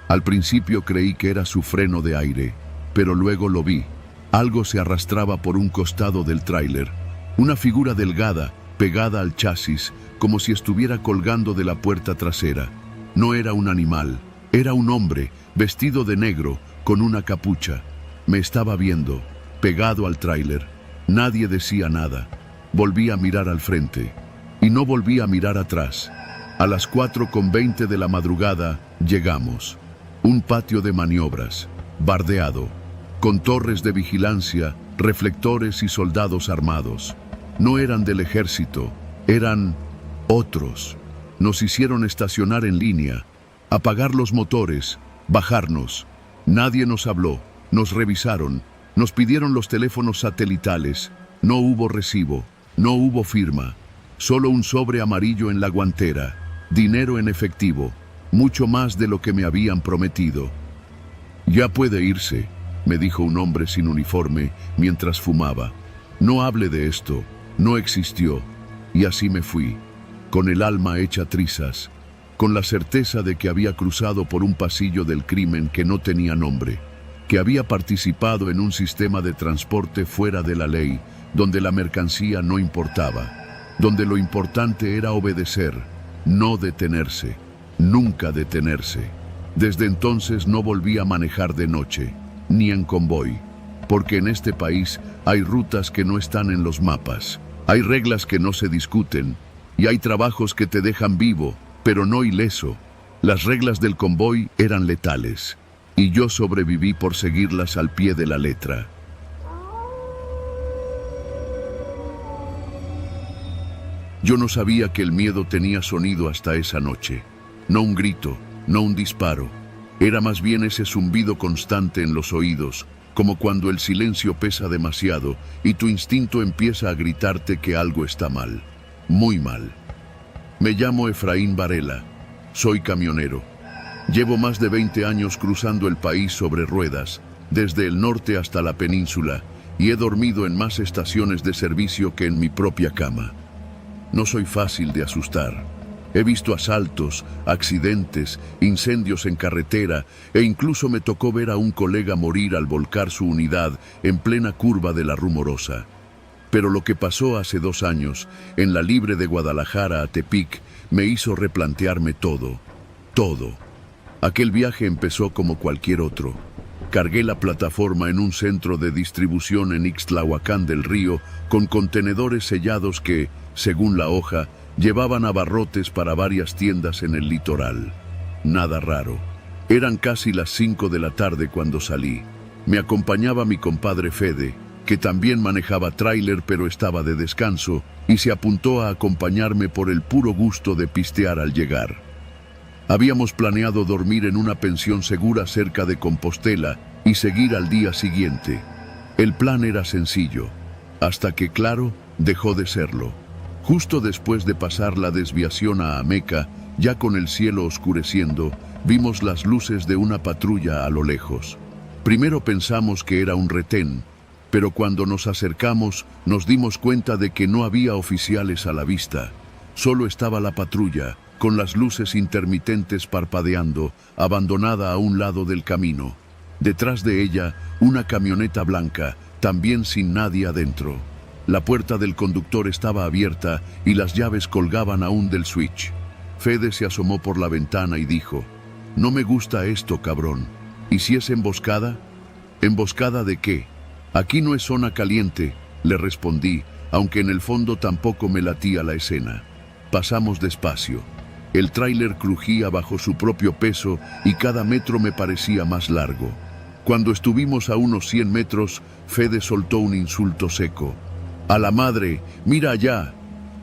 Al principio creí que era su freno de aire, pero luego lo vi. Algo se arrastraba por un costado del tráiler. Una figura delgada, pegada al chasis, como si estuviera colgando de la puerta trasera. No era un animal, era un hombre, vestido de negro, con una capucha. Me estaba viendo, pegado al tráiler. Nadie decía nada. Volví a mirar al frente, y no volví a mirar atrás. A las 4:20 de la madrugada, llegamos. Un patio de maniobras, bardeado, con torres de vigilancia, reflectores y soldados armados. No eran del ejército, eran otros. Nos hicieron estacionar en línea, apagar los motores, bajarnos. Nadie nos habló, nos revisaron, nos pidieron los teléfonos satelitales. No hubo recibo, no hubo firma, solo un sobre amarillo en la guantera, dinero en efectivo, mucho más de lo que me habían prometido. «Ya puede irse», me dijo un hombre sin uniforme mientras fumaba. «No hable de esto, no existió». Y así me fui, con el alma hecha trizas, con la certeza de que había cruzado por un pasillo del crimen que no tenía nombre, que había participado en un sistema de transporte fuera de la ley, donde la mercancía no importaba, donde lo importante era obedecer, no detenerse, nunca detenerse. Desde entonces no volví a manejar de noche, ni en convoy, porque en este país hay rutas que no están en los mapas, hay reglas que no se discuten, y hay trabajos que te dejan vivo, pero no ileso. Las reglas del convoy eran letales, y yo sobreviví por seguirlas al pie de la letra. Yo no sabía que el miedo tenía sonido hasta esa noche. No un grito, no un disparo. Era más bien ese zumbido constante en los oídos, como cuando el silencio pesa demasiado y tu instinto empieza a gritarte que algo está mal, muy mal. Me llamo Efraín Varela, soy camionero. Llevo más de 20 años cruzando el país sobre ruedas, desde el norte hasta la península, y he dormido en más estaciones de servicio que en mi propia cama. No soy fácil de asustar. He visto asaltos, accidentes, incendios en carretera e incluso me tocó ver a un colega morir al volcar su unidad en plena curva de la Rumorosa. Pero lo que pasó hace 2 años, en la Libre de Guadalajara a Tepic, me hizo replantearme todo, todo. Aquel viaje empezó como cualquier otro. Cargué la plataforma en un centro de distribución en Ixtlahuacán del Río con contenedores sellados que, según la hoja, llevaban abarrotes para varias tiendas en el litoral. Nada raro. Eran casi las 5 de la tarde cuando salí. Me acompañaba mi compadre Fede, que también manejaba tráiler pero estaba de descanso, y se apuntó a acompañarme por el puro gusto de pistear al llegar. Habíamos planeado dormir en una pensión segura cerca de Compostela y seguir al día siguiente. El plan era sencillo, hasta que, claro, dejó de serlo. Justo después de pasar la desviación a Ameca, ya con el cielo oscureciendo, vimos las luces de una patrulla a lo lejos. Primero pensamos que era un retén, pero cuando nos acercamos nos dimos cuenta de que no había oficiales a la vista. Solo estaba la patrulla, con las luces intermitentes parpadeando, abandonada a un lado del camino. Detrás de ella, una camioneta blanca, también sin nadie adentro. La puerta del conductor estaba abierta y las llaves colgaban aún del switch. Fede se asomó por la ventana y dijo: «No me gusta esto, cabrón. ¿Y si es emboscada?» «¿Emboscada de qué? Aquí no es zona caliente», le respondí, aunque en el fondo tampoco me latía la escena. Pasamos despacio. El tráiler crujía bajo su propio peso y cada metro me parecía más largo. Cuando estuvimos a unos 100 metros, Fede soltó un insulto seco. «¡A la madre! ¡Mira allá!».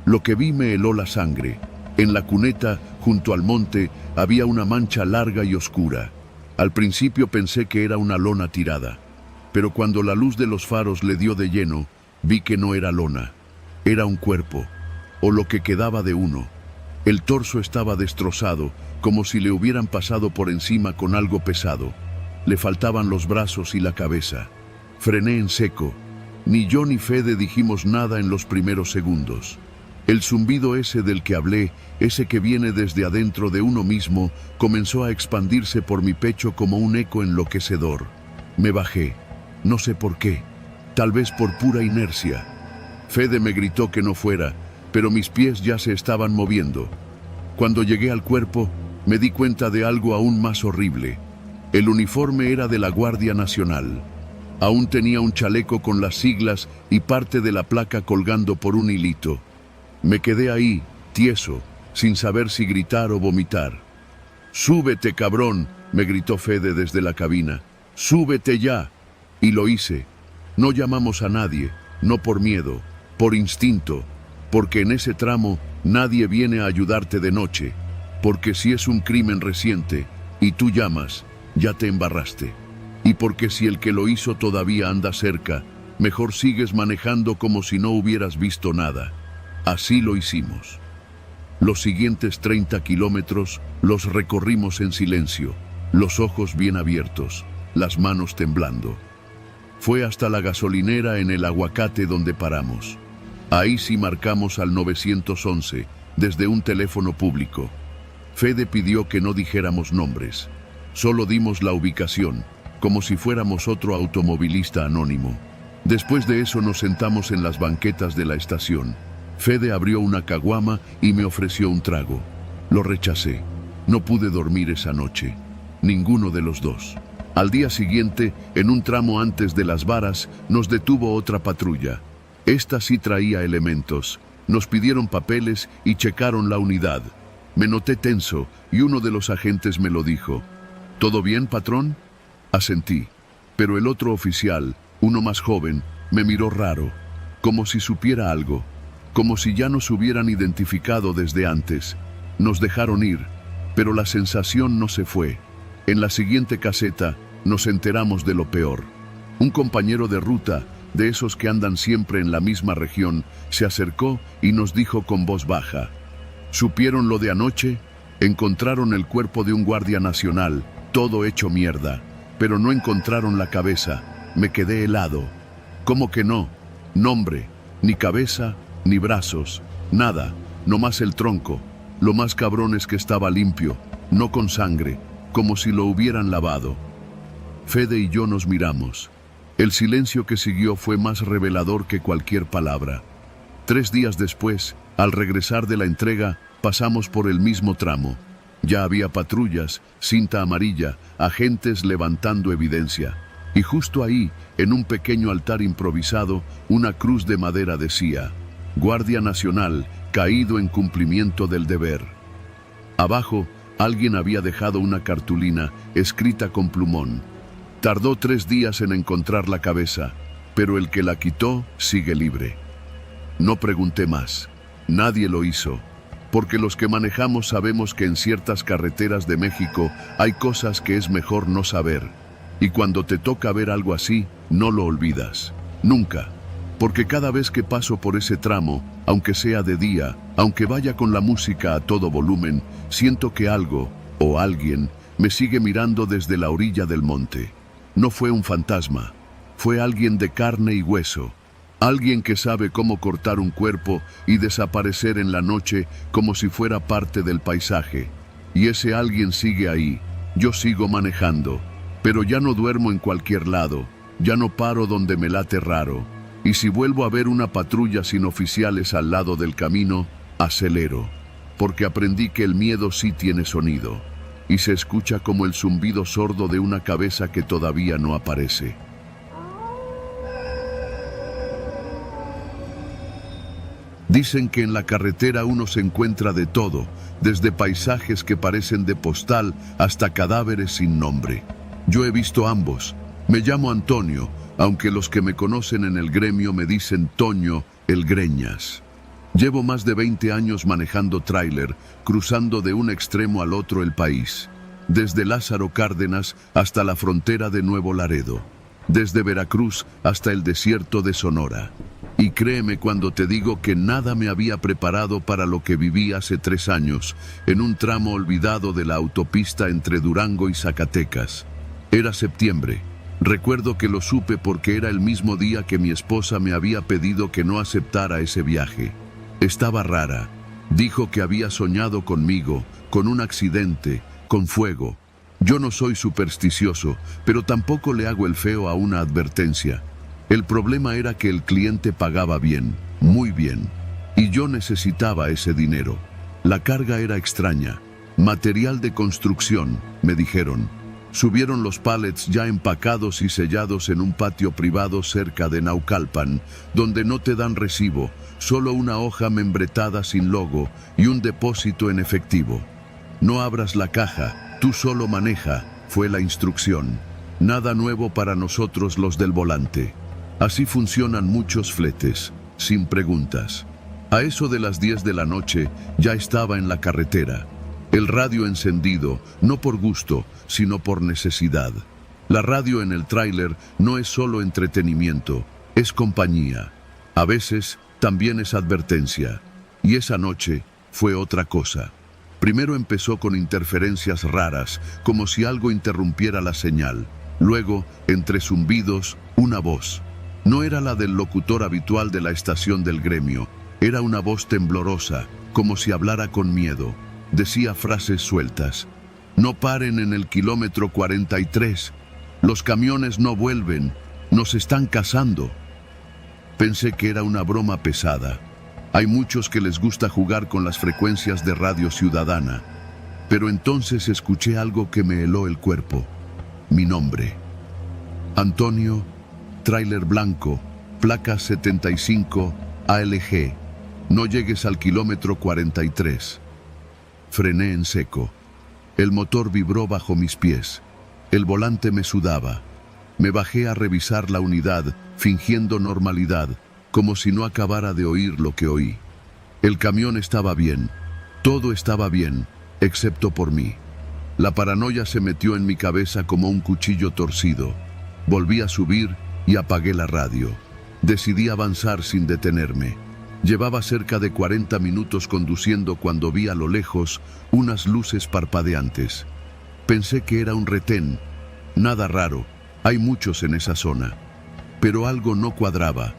Lo que vi me heló la sangre. En la cuneta, junto al monte, había una mancha larga y oscura. Al principio pensé que era una lona tirada, pero cuando la luz de los faros le dio de lleno, vi que no era lona. Era un cuerpo, o lo que quedaba de uno. El torso estaba destrozado, como si le hubieran pasado por encima con algo pesado. Le faltaban los brazos y la cabeza. Frené en seco. Ni yo ni Fede dijimos nada en los primeros segundos. El zumbido ese del que hablé, ese que viene desde adentro de uno mismo, comenzó a expandirse por mi pecho como un eco enloquecedor. Me bajé. No sé por qué. Tal vez por pura inercia. Fede me gritó que no fuera, pero mis pies ya se estaban moviendo. Cuando llegué al cuerpo, me di cuenta de algo aún más horrible. El uniforme era de la Guardia Nacional. Aún tenía un chaleco con las siglas y parte de la placa colgando por un hilito. Me quedé ahí, tieso, sin saber si gritar o vomitar. «¡Súbete, cabrón!», me gritó Fede desde la cabina. «¡Súbete ya!». Y lo hice. No llamamos a nadie, no por miedo, por instinto, porque en ese tramo nadie viene a ayudarte de noche, porque si es un crimen reciente y tú llamas, ya te embarraste. Y porque si el que lo hizo todavía anda cerca, Mejor sigues manejando como si no hubieras visto nada. Así lo hicimos. Los siguientes 30 kilómetros los recorrimos en silencio, los ojos bien abiertos, las manos temblando. Fue hasta la gasolinera en el Aguacate donde paramos. Ahí sí marcamos al 911 desde un teléfono público. Fede pidió que no dijéramos nombres. Solo dimos la ubicación, como si fuéramos otro automovilista anónimo. Después de eso nos sentamos en las banquetas de la estación. Fede abrió una caguama y me ofreció un trago. Lo rechacé. No pude dormir esa noche. Ninguno de los dos. Al día siguiente, en un tramo antes de Las Varas, nos detuvo otra patrulla. Esta sí traía elementos. Nos pidieron papeles y checaron la unidad. Me noté tenso y uno de los agentes me lo dijo. ¿Todo bien, patrón? Asentí. Pero el otro oficial, uno más joven, me miró raro, como si supiera algo, como si ya nos hubieran identificado desde antes. Nos dejaron ir, pero la sensación no se fue. En la siguiente caseta nos enteramos de lo peor. Un compañero de ruta, de esos que andan siempre en la misma región, se acercó y nos dijo con voz baja. ¿Supieron lo de anoche? Encontraron el cuerpo de un guardia nacional, todo hecho mierda, pero no encontraron la cabeza. Me quedé helado. ¿Cómo que no? Nombre, ni cabeza, ni brazos, nada, nomás el tronco. Lo más cabrón es que estaba limpio, no con sangre, como si lo hubieran lavado. Fede y yo nos miramos. El silencio que siguió fue más revelador que cualquier palabra. 3 días después, al regresar de la entrega, pasamos por el mismo tramo. Ya había patrullas, cinta amarilla, agentes levantando evidencia. Y justo ahí, en un pequeño altar improvisado, una cruz de madera decía: Guardia Nacional, caído en cumplimiento del deber. Abajo, alguien había dejado una cartulina escrita con plumón. Tardó 3 días en encontrar la cabeza, pero el que la quitó sigue libre. No pregunté más. Nadie lo hizo, porque los que manejamos sabemos que en ciertas carreteras de México hay cosas que es mejor no saber. Y cuando te toca ver algo así, no lo olvidas. Nunca. Porque cada vez que paso por ese tramo, aunque sea de día, aunque vaya con la música a todo volumen, siento que algo, o alguien, me sigue mirando desde la orilla del monte. No fue un fantasma. Fue alguien de carne y hueso. Alguien que sabe cómo cortar un cuerpo y desaparecer en la noche como si fuera parte del paisaje. Y ese alguien sigue ahí. Yo sigo manejando. Pero ya no duermo en cualquier lado. Ya no paro donde me late raro. Y si vuelvo a ver una patrulla sin oficiales al lado del camino, acelero. Porque aprendí que el miedo sí tiene sonido. Y se escucha como el zumbido sordo de una cabeza que todavía no aparece. Dicen que en la carretera uno se encuentra de todo, desde paisajes que parecen de postal hasta cadáveres sin nombre. Yo he visto ambos. Me llamo Antonio, aunque los que me conocen en el gremio me dicen Toño, el Greñas. Llevo más de 20 años manejando tráiler, cruzando de un extremo al otro el país. Desde Lázaro Cárdenas hasta la frontera de Nuevo Laredo. Desde Veracruz hasta el desierto de Sonora. Y créeme cuando te digo que nada me había preparado para lo que viví hace 3 años, en un tramo olvidado de la autopista entre Durango y Zacatecas. Era septiembre. Recuerdo que lo supe porque era el mismo día que mi esposa me había pedido que no aceptara ese viaje. Estaba rara. Dijo que había soñado conmigo, con un accidente, con fuego. Yo no soy supersticioso, pero tampoco le hago el feo a una advertencia. El problema era que el cliente pagaba bien, muy bien, y yo necesitaba ese dinero. La carga era extraña. Material de construcción, me dijeron. Subieron los pallets ya empacados y sellados en un patio privado cerca de Naucalpan, donde no te dan recibo, solo una hoja membretada sin logo y un depósito en efectivo. No abras la caja, tú solo maneja, fue la instrucción. Nada nuevo para nosotros los del volante. Así funcionan muchos fletes, sin preguntas. A eso de las 10 de la noche ya estaba en la carretera. El radio encendido, no por gusto, sino por necesidad. La radio en el tráiler no es solo entretenimiento, Es compañía. A veces también es advertencia. Y esa noche fue otra cosa. Primero empezó con interferencias raras, como si algo interrumpiera la señal. Luego, entre zumbidos, una voz. No era la del locutor habitual de la estación del gremio. Era una voz temblorosa, como si hablara con miedo. Decía frases sueltas. No paren en el kilómetro 43. Los camiones no vuelven. Nos están cazando. Pensé que era una broma pesada. Hay muchos que les gusta jugar con las frecuencias de Radio Ciudadana. Pero entonces escuché algo que me heló el cuerpo. Mi nombre. Antonio, tráiler blanco, placa 75 ALG. No llegues al kilómetro 43. Frené en seco. El motor vibró bajo mis pies. El volante me sudaba. Me bajé a revisar la unidad, fingiendo normalidad, como si no acabara de oír lo que oí. El camión estaba bien. Todo estaba bien, excepto por mí. La paranoia se metió en mi cabeza como un cuchillo torcido. Volví a subir y apagué la radio. Decidí avanzar sin detenerme. Llevaba cerca de 40 minutos conduciendo cuando vi a lo lejos unas luces parpadeantes. Pensé que era un retén. Nada raro, hay muchos en esa zona. Pero algo no cuadraba.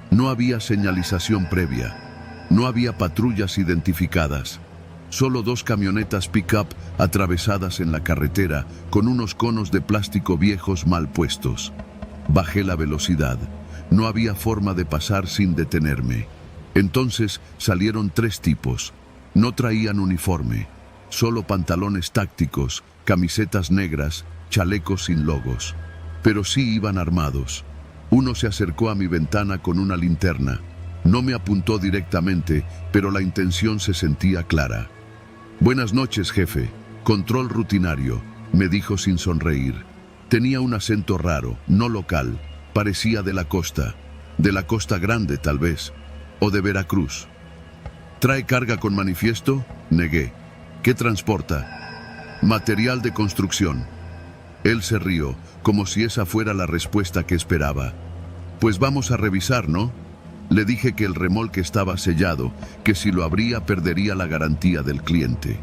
No había señalización previa. No había patrullas identificadas. Solo 2 camionetas pick-up atravesadas en la carretera con unos conos de plástico viejos mal puestos. Bajé la velocidad. No había forma de pasar sin detenerme. Entonces salieron 3 tipos. No traían uniforme, solo pantalones tácticos, camisetas negras, chalecos sin logos. Pero sí iban armados. Uno se acercó a mi ventana con una linterna. No me apuntó directamente, pero la intención se sentía clara. Buenas noches, jefe. Control rutinario, me dijo sin sonreír. Tenía un acento raro, no local. Parecía de la Costa Grande tal vez, o de Veracruz. ¿Trae carga con manifiesto? Negué. ¿Qué transporta? Material de construcción. Él se rió, como si esa fuera la respuesta que esperaba. Pues vamos a revisar, ¿no? Le dije que el remolque estaba sellado, que si lo abría perdería la garantía del cliente.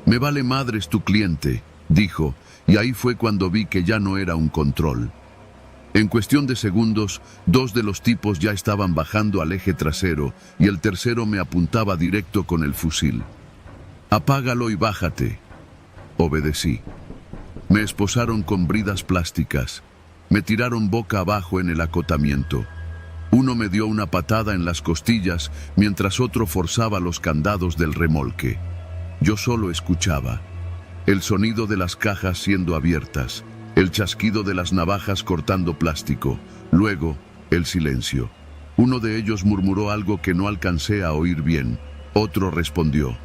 Me vale madres tu cliente, dijo, y ahí fue cuando vi que ya no era un control. En cuestión de segundos, 2 de los tipos ya estaban bajando al eje trasero y el tercero me apuntaba directo con el fusil. Apágalo y bájate. Obedecí. Me esposaron con bridas plásticas. Me tiraron boca abajo en el acotamiento. Uno me dio una patada en las costillas mientras otro forzaba los candados del remolque. Yo solo escuchaba. El sonido de las cajas siendo abiertas. El chasquido de las navajas cortando plástico. Luego, el silencio. Uno de ellos murmuró algo que no alcancé a oír bien. Otro respondió.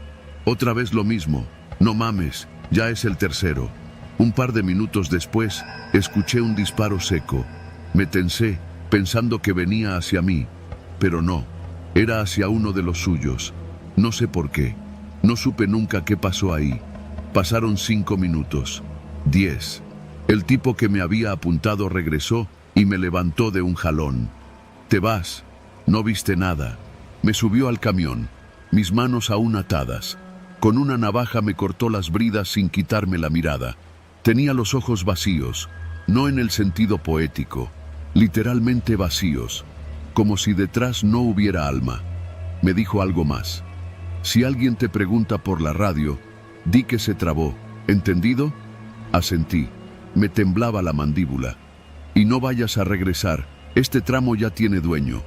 Otra vez lo mismo. No mames, ya es el tercero. Un par de minutos después, escuché un disparo seco. Me tensé, pensando que venía hacia mí. Pero no, era hacia uno de los suyos. No sé por qué. No supe nunca qué pasó ahí. Pasaron 5 minutos. 10. El tipo que me había apuntado regresó y me levantó de un jalón. «Te vas. No viste nada». Me subió al camión, mis manos aún atadas. Con una navaja me cortó las bridas sin quitarme la mirada. Tenía los ojos vacíos, no en el sentido poético, literalmente vacíos, como si detrás no hubiera alma. Me dijo algo más. «Si alguien te pregunta por la radio, di que se trabó. ¿Entendido?» Asentí. Me temblaba la mandíbula. «Y no vayas a regresar, este tramo ya tiene dueño».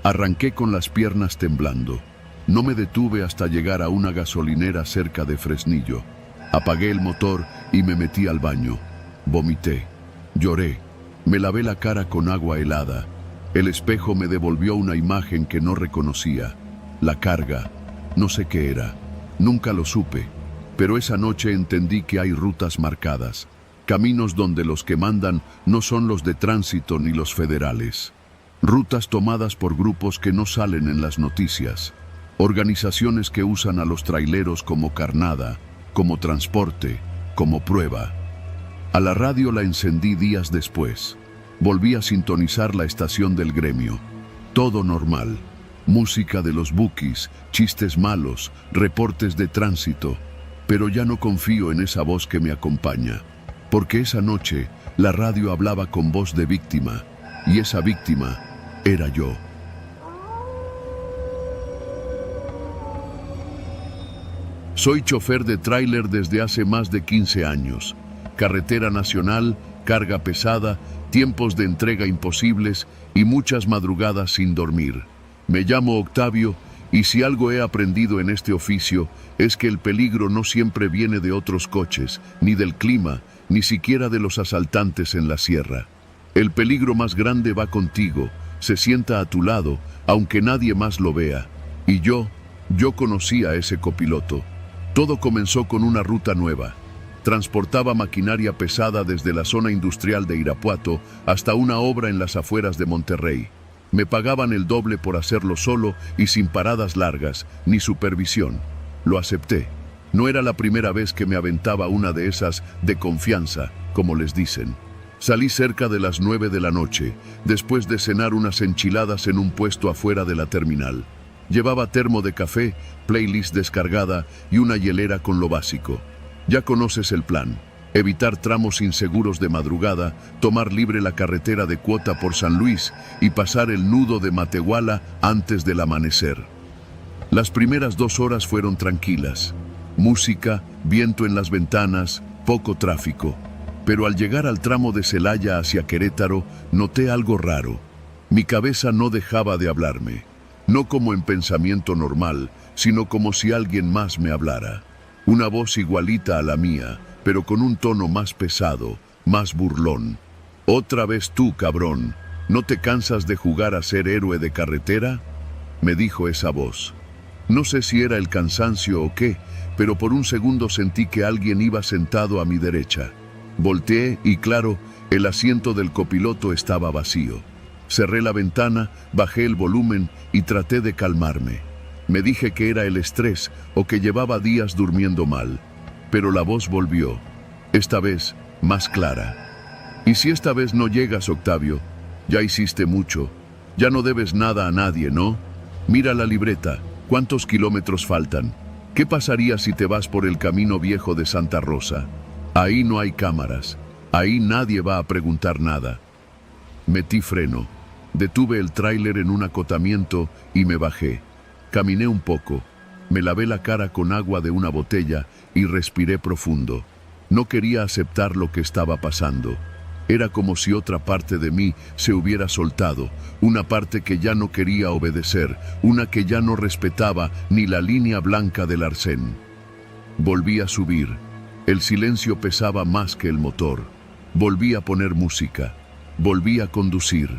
Arranqué con las piernas temblando. No me detuve hasta llegar a una gasolinera cerca de Fresnillo. Apagué el motor y me metí al baño. Vomité. Lloré. Me lavé la cara con agua helada. El espejo me devolvió una imagen que no reconocía. La carga. No sé qué era. Nunca lo supe. Pero esa noche entendí que hay rutas marcadas. Caminos donde los que mandan no son los de tránsito ni los federales. Rutas tomadas por grupos que no salen en las noticias. Organizaciones que usan a los traileros como carnada, como transporte, como prueba. A la radio la encendí días después. Volví a sintonizar la estación del gremio. Todo normal. Música de los bookies, chistes malos, reportes de tránsito. Pero ya no confío en esa voz que me acompaña. Porque esa noche la radio hablaba con voz de víctima. Y esa víctima era yo. Soy chofer de tráiler desde hace más de 15 años. Carretera nacional, carga pesada, tiempos de entrega imposibles y muchas madrugadas sin dormir. Me llamo Octavio y si algo he aprendido en este oficio es que el peligro no siempre viene de otros coches, ni del clima, ni siquiera de los asaltantes en la sierra. El peligro más grande va contigo, se sienta a tu lado, aunque nadie más lo vea. Y yo conocí a ese copiloto. Todo comenzó con una ruta nueva. Transportaba maquinaria pesada desde la zona industrial de Irapuato hasta una obra en las afueras de Monterrey. Me pagaban el doble por hacerlo solo y sin paradas largas, ni supervisión. Lo acepté. No era la primera vez que me aventaba una de esas de confianza, como les dicen. Salí cerca de las 9 de la noche, después de cenar unas enchiladas en un puesto afuera de la terminal. Llevaba termo de café, playlist descargada y una hielera con lo básico. Ya conoces el plan. Evitar tramos inseguros de madrugada, tomar libre la carretera de Cuota por San Luis y pasar el nudo de Matehuala antes del amanecer. Las primeras 2 horas fueron tranquilas. Música, viento en las ventanas, poco tráfico. Pero al llegar al tramo de Celaya hacia Querétaro, noté algo raro. Mi cabeza no dejaba de hablarme. No como en pensamiento normal, sino como si alguien más me hablara. Una voz igualita a la mía, pero con un tono más pesado, más burlón. «Otra vez tú, cabrón, ¿no te cansas de jugar a ser héroe de carretera?», me dijo esa voz. No sé si era el cansancio o qué, pero por un segundo sentí que alguien iba sentado a mi derecha. Volteé y claro, el asiento del copiloto estaba vacío. Cerré la ventana, bajé el volumen y traté de calmarme. Me dije que era el estrés o que llevaba días durmiendo mal. Pero la voz volvió, esta vez más clara. «¿Y si esta vez no llegas, Octavio? Ya hiciste mucho. Ya no debes nada a nadie, ¿no? Mira la libreta. ¿Cuántos kilómetros faltan? ¿Qué pasaría si te vas por el camino viejo de Santa Rosa? Ahí no hay cámaras. Ahí nadie va a preguntar nada». Metí freno. Detuve el tráiler en un acotamiento y me bajé. Caminé un poco. Me lavé la cara con agua de una botella y respiré profundo. No quería aceptar lo que estaba pasando. Era como si otra parte de mí se hubiera soltado, una parte que ya no quería obedecer, una que ya no respetaba ni la línea blanca del arcén. Volví a subir. El silencio pesaba más que el motor. Volví a poner música. Volví a conducir.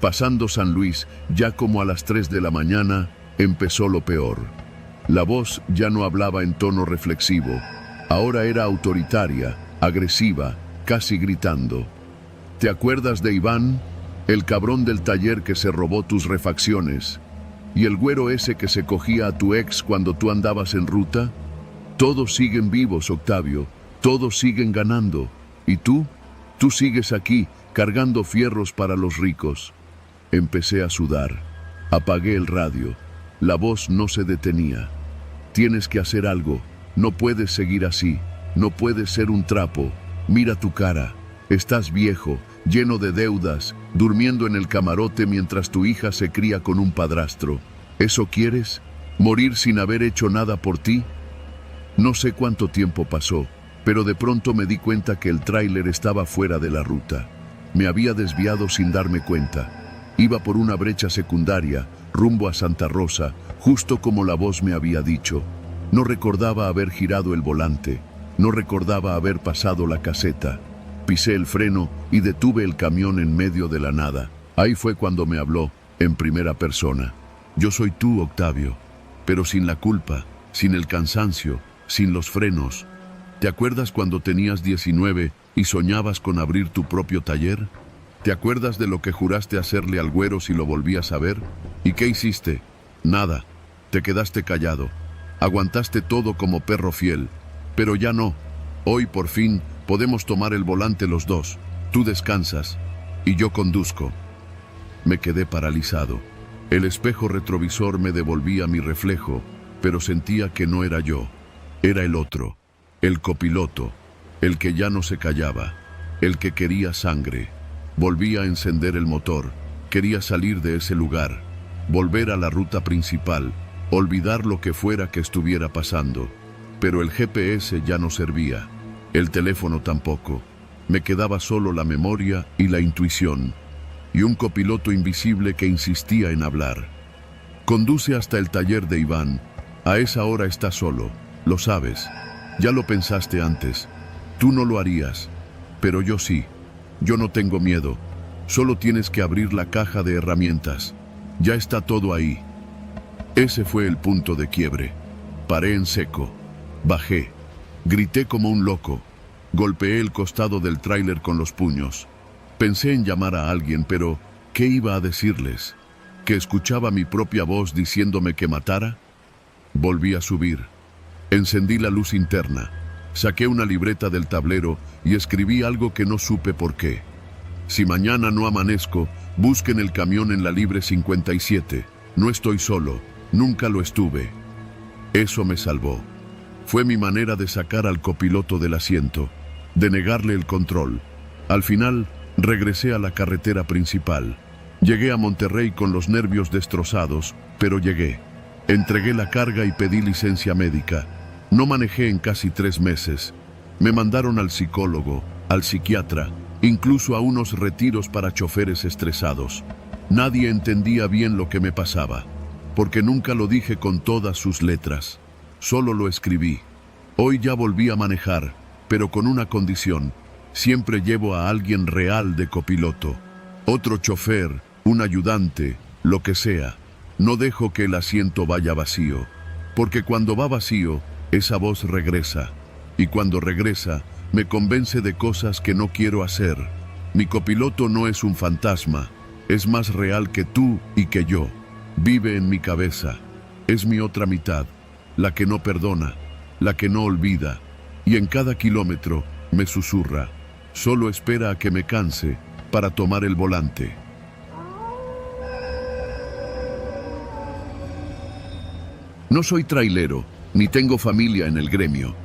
Pasando San Luis, ya como a las 3 de la mañana, empezó lo peor. La voz ya no hablaba en tono reflexivo. Ahora era autoritaria, agresiva, casi gritando. ¿Te acuerdas de Iván? El cabrón del taller que se robó tus refacciones. ¿Y el güero ese que se cogía a tu ex cuando tú andabas en ruta? Todos siguen vivos, Octavio. Todos siguen ganando. ¿Y tú? Tú sigues aquí, cargando fierros para los ricos. Empecé a sudar. Apagué el radio. La voz no se detenía. Tienes que hacer algo. No puedes seguir así. No puedes ser un trapo. Mira tu cara. Estás viejo, lleno de deudas, durmiendo en el camarote mientras tu hija se cría con un padrastro. ¿Eso quieres? ¿Morir sin haber hecho nada por ti? No sé cuánto tiempo pasó, pero de pronto me di cuenta que el tráiler estaba fuera de la ruta. Me había desviado sin darme cuenta. Iba por una brecha secundaria, rumbo a Santa Rosa, justo como la voz me había dicho. No recordaba haber girado el volante, no recordaba haber pasado la caseta. Pisé el freno y detuve el camión en medio de la nada. Ahí fue cuando me habló, en primera persona. Yo soy tú, Octavio, pero sin la culpa, sin el cansancio, sin los frenos. ¿Te acuerdas cuando tenías 19 y soñabas con abrir tu propio taller? ¿Te acuerdas de lo que juraste hacerle al güero si lo volvías a ver? ¿Y qué hiciste? Nada. Te quedaste callado. Aguantaste todo como perro fiel. Pero ya no. Hoy, por fin, podemos tomar el volante los dos. Tú descansas. Y yo conduzco. Me quedé paralizado. El espejo retrovisor me devolvía mi reflejo, pero sentía que no era yo. Era el otro, el copiloto, el que ya no se callaba, el que quería sangre. Volvía a encender el motor, quería salir de ese lugar, volver a la ruta principal, olvidar lo que fuera que estuviera pasando. Pero el GPS ya no servía, el teléfono tampoco. Me quedaba solo la memoria y la intuición, y un copiloto invisible que insistía en hablar. Conduce hasta el taller de Iván. A esa hora está solo, lo sabes. Ya lo pensaste antes. Tú no lo harías, pero yo sí. Yo no tengo miedo. Solo tienes que abrir la caja de herramientas. Ya está todo ahí. Ese fue el punto de quiebre. Paré en seco. Bajé. Grité como un loco. Golpeé el costado del tráiler con los puños. Pensé en llamar a alguien, pero ¿qué iba a decirles? ¿Que escuchaba mi propia voz diciéndome que matara? Volví a subir. Encendí la luz interna. Saqué una libreta del tablero y escribí algo que no supe por qué. Si mañana no amanezco, busquen el camión en la Libre 57. No estoy solo, nunca lo estuve. Eso me salvó. Fue mi manera de sacar al copiloto del asiento, de negarle el control. Al final, regresé a la carretera principal. Llegué a Monterrey con los nervios destrozados, pero llegué. Entregué la carga y pedí licencia médica. No manejé en casi 3 meses. Me mandaron al psicólogo, al psiquiatra, incluso a unos retiros para choferes estresados. Nadie entendía bien lo que me pasaba, porque nunca lo dije con todas sus letras. Solo lo escribí. Hoy ya volví a manejar, pero con una condición. Siempre llevo a alguien real de copiloto. Otro chofer, un ayudante, lo que sea. No dejo que el asiento vaya vacío, porque cuando va vacío, esa voz regresa. Y cuando regresa, me convence de cosas que no quiero hacer. Mi copiloto no es un fantasma, es más real que tú y que yo. Vive en mi cabeza. Es mi otra mitad, la que no perdona, la que no olvida. Y en cada kilómetro me susurra. Solo espera a que me canse para tomar el volante. No soy trailero, ni tengo familia en el gremio,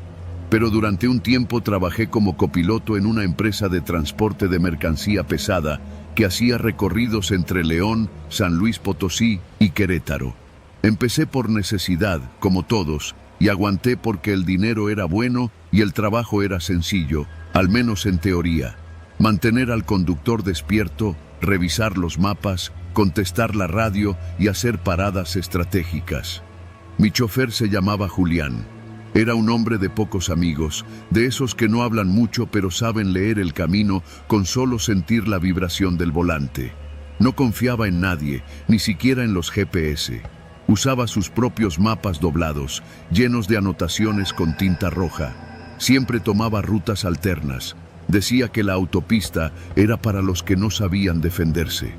pero durante un tiempo trabajé como copiloto en una empresa de transporte de mercancía pesada que hacía recorridos entre León, San Luis Potosí y Querétaro. Empecé por necesidad, como todos, y aguanté porque el dinero era bueno y el trabajo era sencillo, al menos en teoría. Mantener al conductor despierto, revisar los mapas, contestar la radio y hacer paradas estratégicas. Mi chofer se llamaba Julián. Era un hombre de pocos amigos, de esos que no hablan mucho pero saben leer el camino con solo sentir la vibración del volante. No confiaba en nadie, ni siquiera en los GPS. Usaba sus propios mapas doblados, llenos de anotaciones con tinta roja. Siempre tomaba rutas alternas. Decía que la autopista era para los que no sabían defenderse.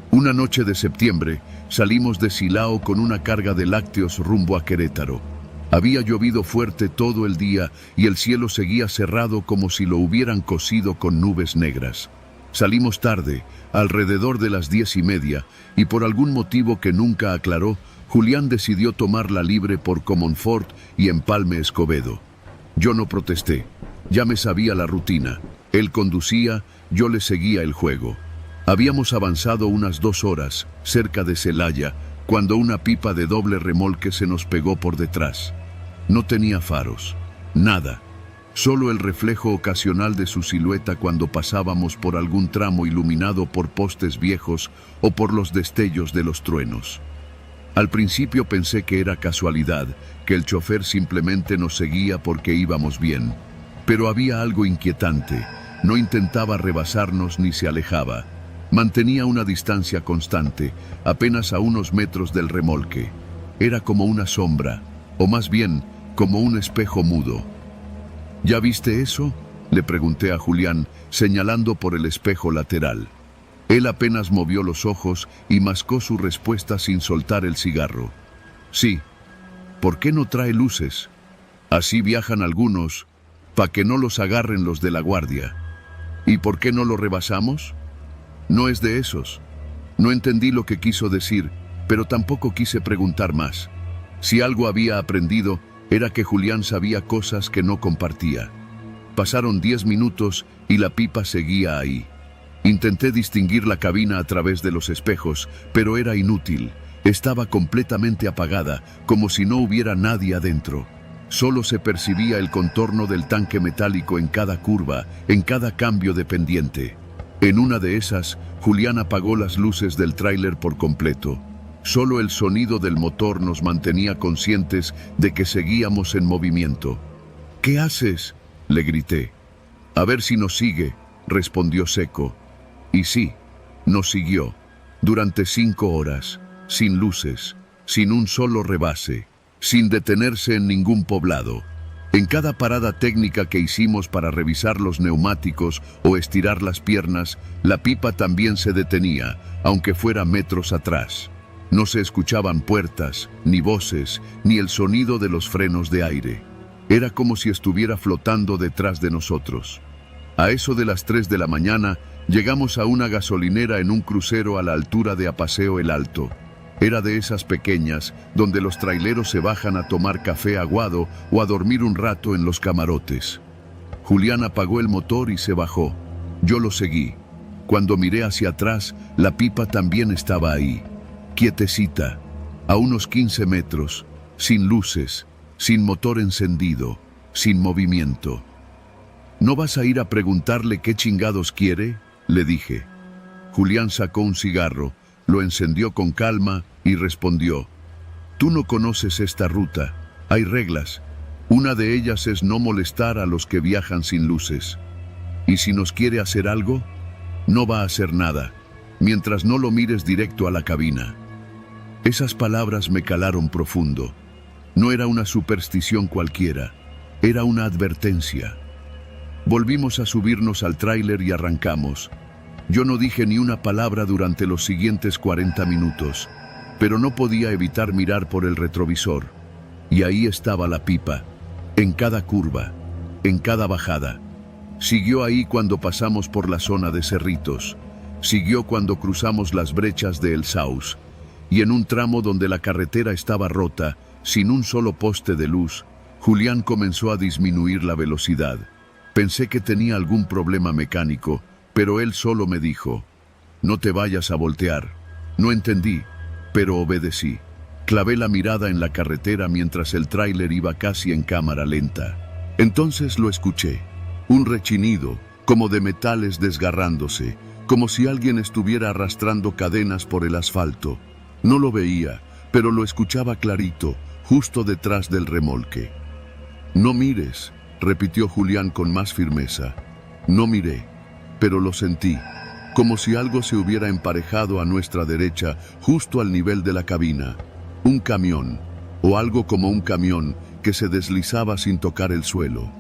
Una noche de septiembre, salimos de Silao con una carga de lácteos rumbo a Querétaro. Había llovido fuerte todo el día y el cielo seguía cerrado como si lo hubieran cosido con nubes negras. Salimos tarde, alrededor de las 10:30, y por algún motivo que nunca aclaró, Julián decidió tomar la Libre por Comonfort y Empalme Escobedo. Yo no protesté, ya me sabía la rutina. Él conducía, yo le seguía el juego. Habíamos avanzado unas 2 horas, cerca de Celaya, cuando una pipa de doble remolque se nos pegó por detrás. No tenía faros, nada, solo el reflejo ocasional de su silueta cuando pasábamos por algún tramo iluminado por postes viejos o por los destellos de los truenos. Al principio pensé que era casualidad, que el chofer simplemente nos seguía porque íbamos bien. Pero había algo inquietante, no intentaba rebasarnos ni se alejaba. Mantenía una distancia constante, apenas a unos metros del remolque. Era como una sombra, o más bien, como un espejo mudo. ¿Ya viste eso?, le pregunté a Julián, señalando por el espejo lateral. Él apenas movió los ojos y mascó su respuesta sin soltar el cigarro. Sí. ¿Por qué no trae luces? Así viajan algunos, pa' que no los agarren los de la guardia. ¿Y por qué no lo rebasamos? No es de esos. No entendí lo que quiso decir, pero tampoco quise preguntar más. Si algo había aprendido, era que Julián sabía cosas que no compartía. Pasaron 10 minutos y la pipa seguía ahí. Intenté distinguir la cabina a través de los espejos, pero era inútil. Estaba completamente apagada, como si no hubiera nadie adentro. Solo se percibía el contorno del tanque metálico en cada curva, en cada cambio de pendiente. En una de esas, Julián apagó las luces del tráiler por completo. Solo el sonido del motor nos mantenía conscientes de que seguíamos en movimiento. ¿Qué haces?, le grité. A ver si nos sigue, respondió seco. Y sí, nos siguió. Durante 5 horas, sin luces, sin un solo rebase, sin detenerse en ningún poblado. En cada parada técnica que hicimos para revisar los neumáticos o estirar las piernas, la pipa también se detenía, aunque fuera metros atrás. No se escuchaban puertas, ni voces, ni el sonido de los frenos de aire. Era como si estuviera flotando detrás de nosotros. A eso de las 3 de la mañana, llegamos a una gasolinera en un crucero a la altura de Apaseo el Alto. Era de esas pequeñas, donde los traileros se bajan a tomar café aguado o a dormir un rato en los camarotes. Julián apagó el motor y se bajó. Yo lo seguí. Cuando miré hacia atrás, la pipa también estaba ahí, quietecita, a unos 15 metros, sin luces, sin motor encendido, sin movimiento. ¿No vas a ir a preguntarle qué chingados quiere?, le dije. Julián sacó un cigarro, lo encendió con calma y respondió: Tú no conoces esta ruta, hay reglas. Una de ellas es no molestar a los que viajan sin luces. ¿Y si nos quiere hacer algo? No va a hacer nada, mientras no lo mires directo a la cabina. Esas palabras me calaron profundo. No era una superstición cualquiera, era una advertencia. Volvimos a subirnos al tráiler y arrancamos. Yo no dije ni una palabra durante los siguientes 40 minutos, pero no podía evitar mirar por el retrovisor. Y ahí estaba la pipa, en cada curva, en cada bajada. Siguió ahí cuando pasamos por la zona de Cerritos. Siguió cuando cruzamos las brechas de El Saus. Y en un tramo donde la carretera estaba rota, sin un solo poste de luz, Julián comenzó a disminuir la velocidad. Pensé que tenía algún problema mecánico, pero él solo me dijo: No te vayas a voltear. No entendí, pero obedecí. Clavé la mirada en la carretera mientras el tráiler iba casi en cámara lenta. Entonces lo escuché. Un rechinido, como de metales desgarrándose, como si alguien estuviera arrastrando cadenas por el asfalto. No lo veía, pero lo escuchaba clarito, justo detrás del remolque. No mires, repitió Julián con más firmeza. No miré, pero lo sentí, como si algo se hubiera emparejado a nuestra derecha, justo al nivel de la cabina. Un camión, o algo como un camión, que se deslizaba sin tocar el suelo.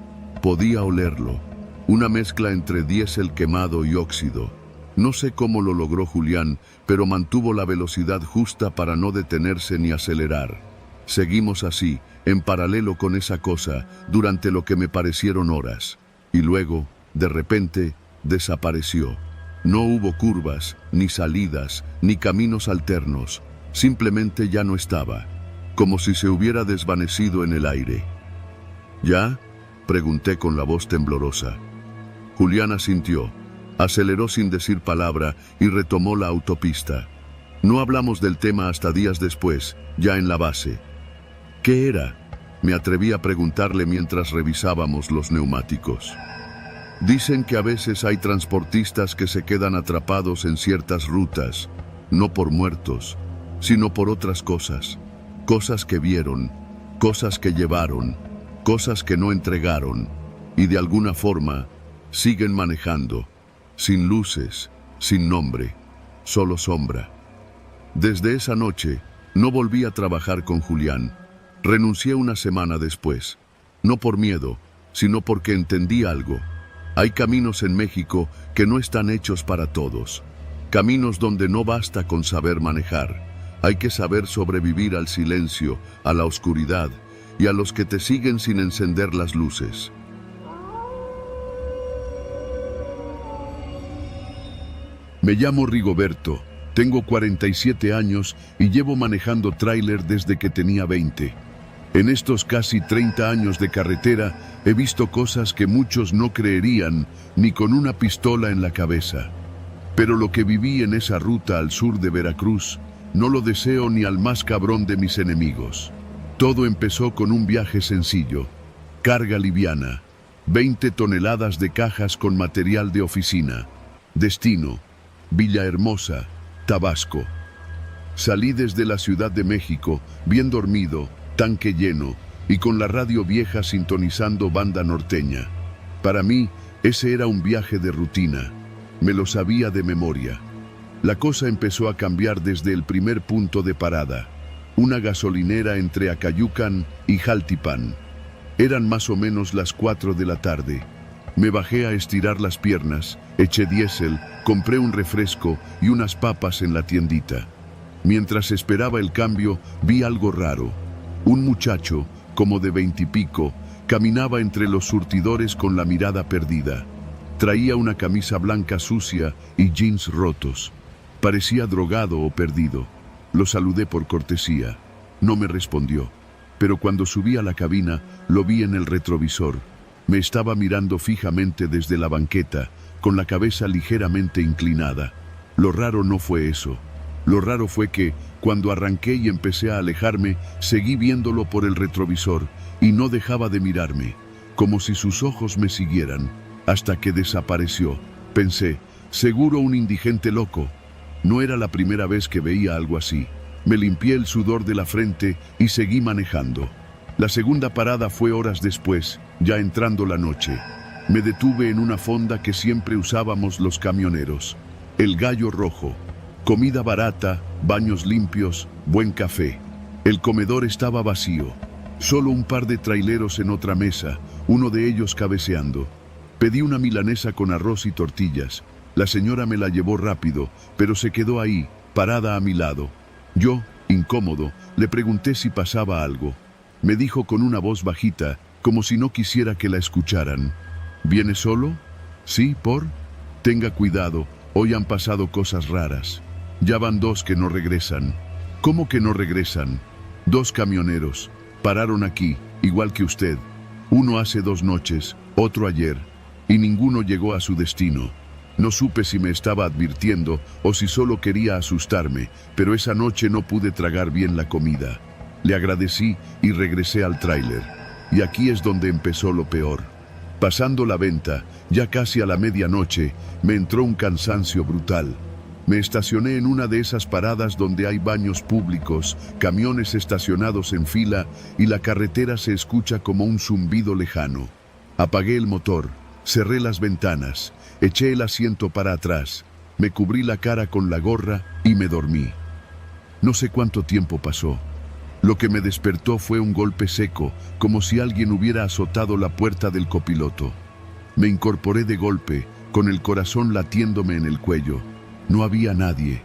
Podía olerlo, una mezcla entre diésel quemado y óxido. No sé cómo lo logró Julián, pero mantuvo la velocidad justa para no detenerse ni acelerar. Seguimos así, en paralelo con esa cosa, durante lo que me parecieron horas. Y luego, de repente, desapareció. No hubo curvas, ni salidas, ni caminos alternos. Simplemente ya no estaba, como si se hubiera desvanecido en el aire. ¿Ya?, pregunté con la voz temblorosa. Julián asintió, aceleró sin decir palabra y retomó la autopista. No hablamos del tema hasta días después, ya en la base. ¿Qué era?, me atreví a preguntarle mientras revisábamos los neumáticos. Dicen que a veces hay transportistas que se quedan atrapados en ciertas rutas, no por muertos, sino por otras cosas. Cosas que vieron, cosas que llevaron, cosas que no entregaron, y de alguna forma siguen manejando, sin luces, sin nombre, solo sombra. Desde esa noche, no volví a trabajar con Julián. Renuncié una semana después, no por miedo, sino porque entendí algo. Hay caminos en México que no están hechos para todos. Caminos donde no basta con saber manejar. Hay que saber sobrevivir al silencio, a la oscuridad y a los que te siguen sin encender las luces. Me llamo Rigoberto, tengo 47 años y llevo manejando tráiler desde que tenía 20. En estos casi 30 años de carretera he visto cosas que muchos no creerían ni con una pistola en la cabeza. Pero lo que viví en esa ruta al sur de Veracruz no lo deseo ni al más cabrón de mis enemigos. Todo empezó con un viaje sencillo, carga liviana, 20 toneladas de cajas con material de oficina. Destino, Villahermosa, Tabasco. Salí desde la Ciudad de México, bien dormido, tanque lleno y con la radio vieja sintonizando banda norteña. Para mí, ese era un viaje de rutina. Me lo sabía de memoria. La cosa empezó a cambiar desde el primer punto de parada, una gasolinera entre Acayucan y Jaltipan. Eran más o menos las 4 de la tarde. Me bajé a estirar las piernas, eché diésel, compré un refresco y unas papas en la tiendita. Mientras esperaba el cambio, vi algo raro. Un muchacho, como de 20 y pico, caminaba entre los surtidores con la mirada perdida. Traía una camisa blanca sucia y jeans rotos. Parecía drogado o perdido. Lo saludé por cortesía. No me respondió. Pero cuando subí a la cabina, lo vi en el retrovisor. Me estaba mirando fijamente desde la banqueta, con la cabeza ligeramente inclinada. Lo raro no fue eso. Lo raro fue que, cuando arranqué y empecé a alejarme, seguí viéndolo por el retrovisor y no dejaba de mirarme, como si sus ojos me siguieran, hasta que desapareció. Pensé, seguro un indigente loco. No era la primera vez que veía algo así. Me limpié el sudor de la frente y seguí manejando. La segunda parada fue horas después, ya entrando la noche. Me detuve en una fonda que siempre usábamos los camioneros, el Gallo Rojo. Comida barata, baños limpios, buen café. El comedor estaba vacío. Solo un par de traileros en otra mesa, uno de ellos cabeceando. Pedí una milanesa con arroz y tortillas. La señora me la llevó rápido, pero se quedó ahí, parada a mi lado. Yo, incómodo, le pregunté si pasaba algo. Me dijo con una voz bajita, como si no quisiera que la escucharan. ¿Viene solo? Sí, ¿por? Tenga cuidado, hoy han pasado cosas raras. Ya van 2 que no regresan. ¿Cómo que no regresan? 2 camioneros. Pararon aquí, igual que usted. Uno hace 2 noches, otro ayer, y ninguno llegó a su destino. No supe si me estaba advirtiendo o si solo quería asustarme, pero esa noche no pude tragar bien la comida. Le agradecí y regresé al tráiler. Y aquí es donde empezó lo peor. Pasando la venta, ya casi a la medianoche, me entró un cansancio brutal. Me estacioné en una de esas paradas donde hay baños públicos, camiones estacionados en fila y la carretera se escucha como un zumbido lejano. Apagué el motor, cerré las ventanas, eché el asiento para atrás, me cubrí la cara con la gorra y me dormí. No sé cuánto tiempo pasó. Lo que me despertó fue un golpe seco, como si alguien hubiera azotado la puerta del copiloto. Me incorporé de golpe, con el corazón latiéndome en el cuello. No había nadie.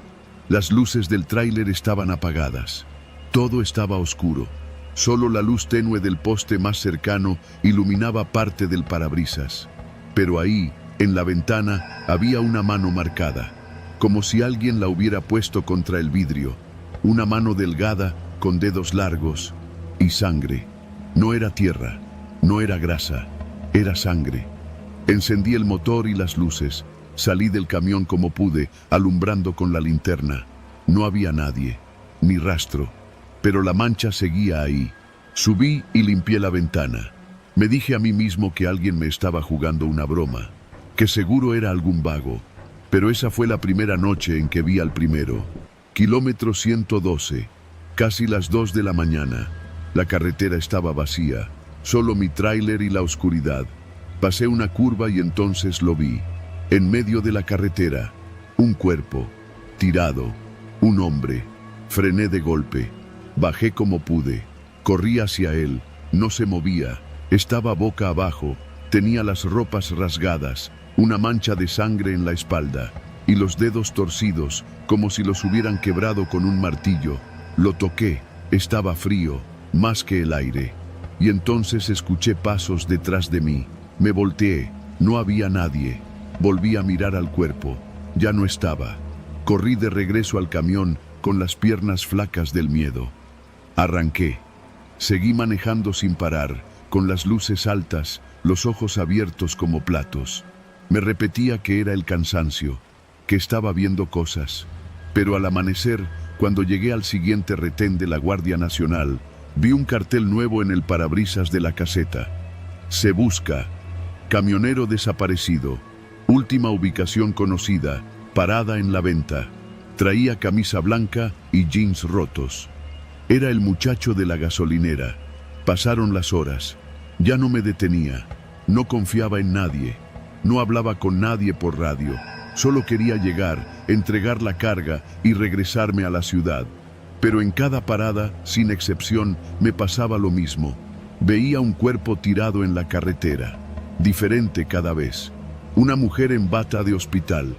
Las luces del tráiler estaban apagadas. Todo estaba oscuro. Solo la luz tenue del poste más cercano iluminaba parte del parabrisas. Pero ahí, en la ventana, había una mano marcada, como si alguien la hubiera puesto contra el vidrio. Una mano delgada, con dedos largos, y sangre. No era tierra, no era grasa, era sangre. Encendí el motor y las luces. Salí del camión como pude, alumbrando con la linterna. No había nadie, ni rastro, pero la mancha seguía ahí. Subí y limpié la ventana. Me dije a mí mismo que alguien me estaba jugando una broma, que seguro era algún vago. Pero esa fue la primera noche en que vi al primero. Kilómetro 112, casi las 2 de la mañana. La carretera estaba vacía, solo mi tráiler y la oscuridad. Pasé una curva y entonces lo vi. En medio de la carretera, un cuerpo, tirado, un hombre. Frené de golpe, bajé como pude, corrí hacia él, no se movía, estaba boca abajo, tenía las ropas rasgadas, una mancha de sangre en la espalda, y los dedos torcidos, como si los hubieran quebrado con un martillo. Lo toqué, estaba frío, más que el aire. Y entonces escuché pasos detrás de mí. Me volteé, no había nadie. Volví a mirar al cuerpo. Ya no estaba. Corrí de regreso al camión con las piernas flacas del miedo. Arranqué. Seguí manejando sin parar, con las luces altas, los ojos abiertos como platos. Me repetía que era el cansancio, que estaba viendo cosas. Pero al amanecer, cuando llegué al siguiente retén de la Guardia Nacional, vi un cartel nuevo en el parabrisas de la caseta. Se busca. Camionero desaparecido. Última ubicación conocida. Parada en la venta. Traía camisa blanca y jeans rotos. Era el muchacho de la gasolinera. Pasaron las horas. Ya no me detenía. No confiaba en nadie. No hablaba con nadie por radio. Solo quería llegar, entregar la carga y regresarme a la ciudad. Pero en cada parada, sin excepción, me pasaba lo mismo. Veía un cuerpo tirado en la carretera, diferente cada vez. Una mujer en bata de hospital,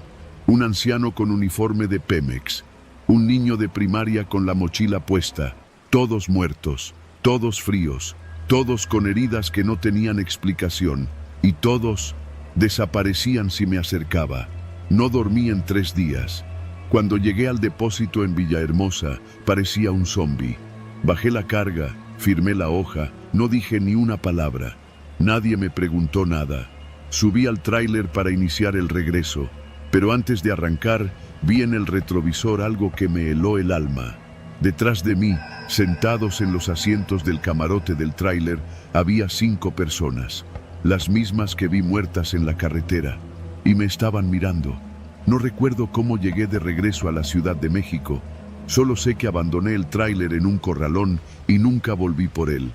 un anciano con uniforme de Pemex, un niño de primaria con la mochila puesta, todos muertos, todos fríos, todos con heridas que no tenían explicación, y todos desaparecían si me acercaba. No dormí en 3 días. Cuando llegué al depósito en Villahermosa, parecía un zombi. Bajé la carga, firmé la hoja, no dije ni una palabra. Nadie me preguntó nada. Subí al tráiler para iniciar el regreso, pero antes de arrancar, vi en el retrovisor algo que me heló el alma. Detrás de mí, sentados en los asientos del camarote del tráiler, había 5 personas, las mismas que vi muertas en la carretera. Y me estaban mirando. No recuerdo cómo llegué de regreso a la Ciudad de México. Solo sé que abandoné el tráiler en un corralón y nunca volví por él.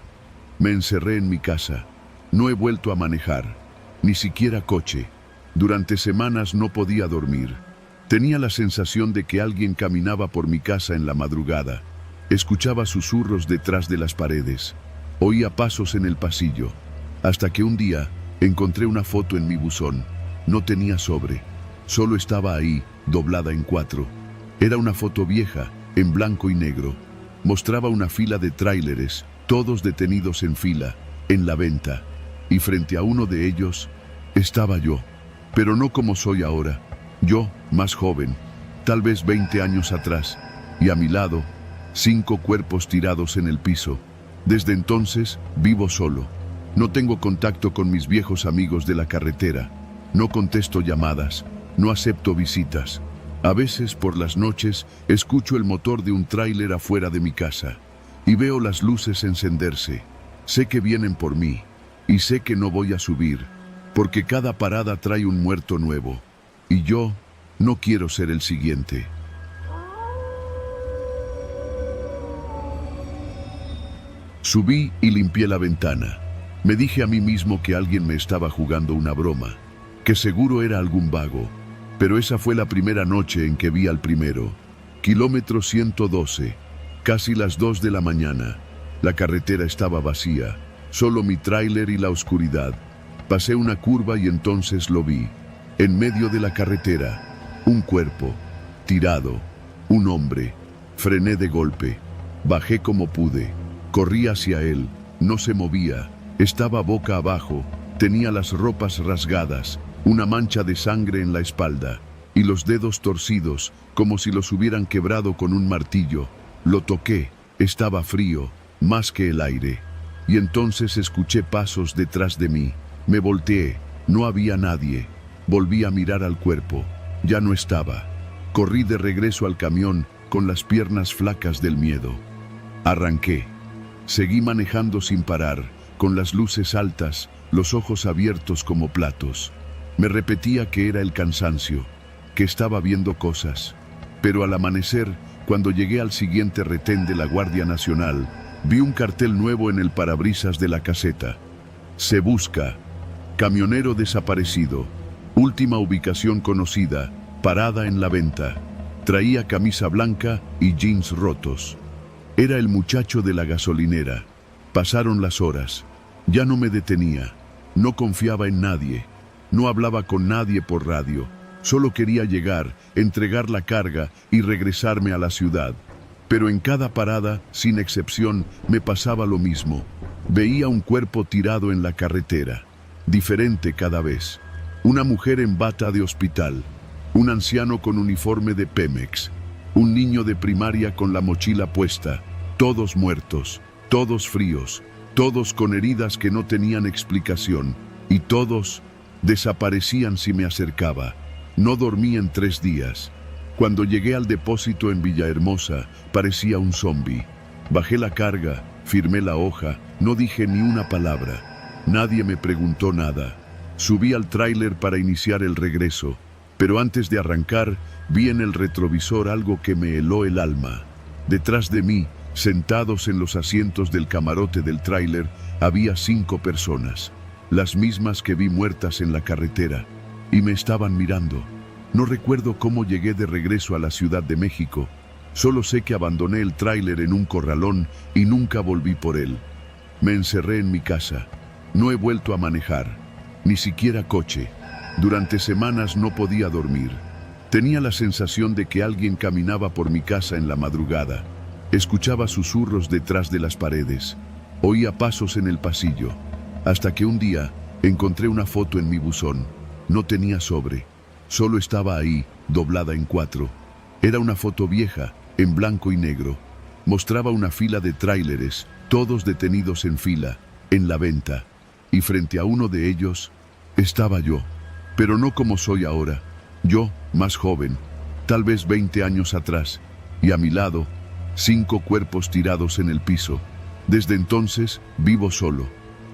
Me encerré en mi casa. No he vuelto a manejar, ni siquiera coche. Durante semanas no podía dormir. Tenía la sensación de que alguien caminaba por mi casa en la madrugada. Escuchaba susurros detrás de las paredes. Oía pasos en el pasillo. Hasta que un día encontré una foto en mi buzón. No tenía sobre, solo estaba ahí, doblada en 4. Era una foto vieja, en blanco y negro. Mostraba una fila de tráileres, todos detenidos en fila, en la venta. Y frente a uno de ellos, estaba yo. Pero no como soy ahora. Yo, más joven, tal vez 20 años atrás. Y a mi lado, 5 cuerpos tirados en el piso. Desde entonces, vivo solo. No tengo contacto con mis viejos amigos de la carretera. No contesto llamadas, no acepto visitas. A veces por las noches escucho el motor de un tráiler afuera de mi casa y veo las luces encenderse. Sé que vienen por mí y sé que no voy a subir porque cada parada trae un muerto nuevo y yo no quiero ser el siguiente. Subí y limpié la ventana. Me dije a mí mismo que alguien me estaba jugando una broma, que seguro era algún vago, pero esa fue la primera noche en que vi al primero. Kilómetro 112, casi las 2 de la mañana. La carretera estaba vacía, solo mi tráiler y la oscuridad. Pasé una curva y entonces lo vi. En medio de la carretera, un cuerpo, tirado, un hombre. Frené de golpe, bajé como pude, corrí hacia él, no se movía, estaba boca abajo, tenía las ropas rasgadas, una mancha de sangre en la espalda y los dedos torcidos como si los hubieran quebrado con un martillo. Lo toqué, estaba frío, más que el aire. Y entonces escuché pasos detrás de mí. Me volteé, no había nadie. Volví a mirar al cuerpo, ya no estaba. Corrí de regreso al camión con las piernas flacas del miedo. Arranqué. Seguí manejando sin parar, con las luces altas, los ojos abiertos como platos. Me repetía que era el cansancio, que estaba viendo cosas. Pero al amanecer, cuando llegué al siguiente retén de la Guardia Nacional, vi un cartel nuevo en el parabrisas de la caseta. Se busca. Camionero desaparecido. Última ubicación conocida. Parada en la venta. Traía camisa blanca y jeans rotos. Era el muchacho de la gasolinera. Pasaron las horas. Ya no me detenía. No confiaba en nadie. No hablaba con nadie por radio. Solo quería llegar, entregar la carga y regresarme a la ciudad. Pero en cada parada, sin excepción, me pasaba lo mismo. Veía un cuerpo tirado en la carretera, diferente cada vez. Una mujer en bata de hospital, un anciano con uniforme de Pemex, un niño de primaria con la mochila puesta, todos muertos, todos fríos, todos con heridas que no tenían explicación, y todos desaparecían si me acercaba. No dormí en 3 días. Cuando llegué al depósito en Villahermosa, parecía un zombi. Bajé la carga, firmé la hoja, no dije ni una palabra. Nadie me preguntó nada. Subí al tráiler para iniciar el regreso, pero antes de arrancar, vi en el retrovisor algo que me heló el alma. Detrás de mí, sentados en los asientos del camarote del tráiler, había 5 personas, las mismas que vi muertas en la carretera, y me estaban mirando. No recuerdo cómo llegué de regreso a la Ciudad de México. Solo sé que abandoné el tráiler en un corralón y nunca volví por él. Me encerré en mi casa. No he vuelto a manejar, ni siquiera coche. Durante semanas no podía dormir. Tenía la sensación de que alguien caminaba por mi casa en la madrugada. Escuchaba susurros detrás de las paredes. Oía pasos en el pasillo. Hasta que un día encontré una foto en mi buzón. No tenía sobre. Solo estaba ahí, doblada en 4. Era una foto vieja, en blanco y negro. Mostraba una fila de tráileres, todos detenidos en fila, en la venta. Y frente a uno de ellos, estaba yo. Pero no como soy ahora. Yo, más joven, tal vez 20 años atrás. Y a mi lado, 5 cuerpos tirados en el piso. Desde entonces, vivo solo.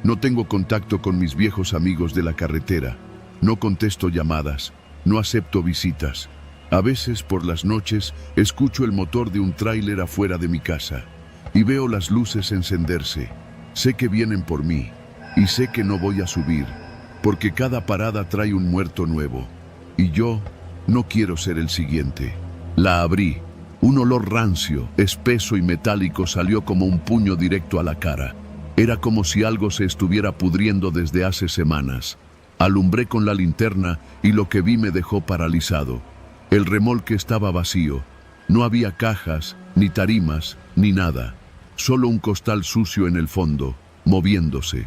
No tengo contacto con mis viejos amigos de la carretera. No contesto llamadas. No acepto visitas. A veces, por las noches, escucho el motor de un tráiler afuera de mi casa y veo las luces encenderse. Sé que vienen por mí y sé que no voy a subir, porque cada parada trae un muerto nuevo. Y yo no quiero ser el siguiente. La abrí. Un olor rancio, espeso y metálico salió como un puño directo a la cara. Era como si algo se estuviera pudriendo desde hace semanas. Alumbré con la linterna y lo que vi me dejó paralizado. El remolque estaba vacío. No había cajas, ni tarimas, ni nada. Solo un costal sucio en el fondo, moviéndose.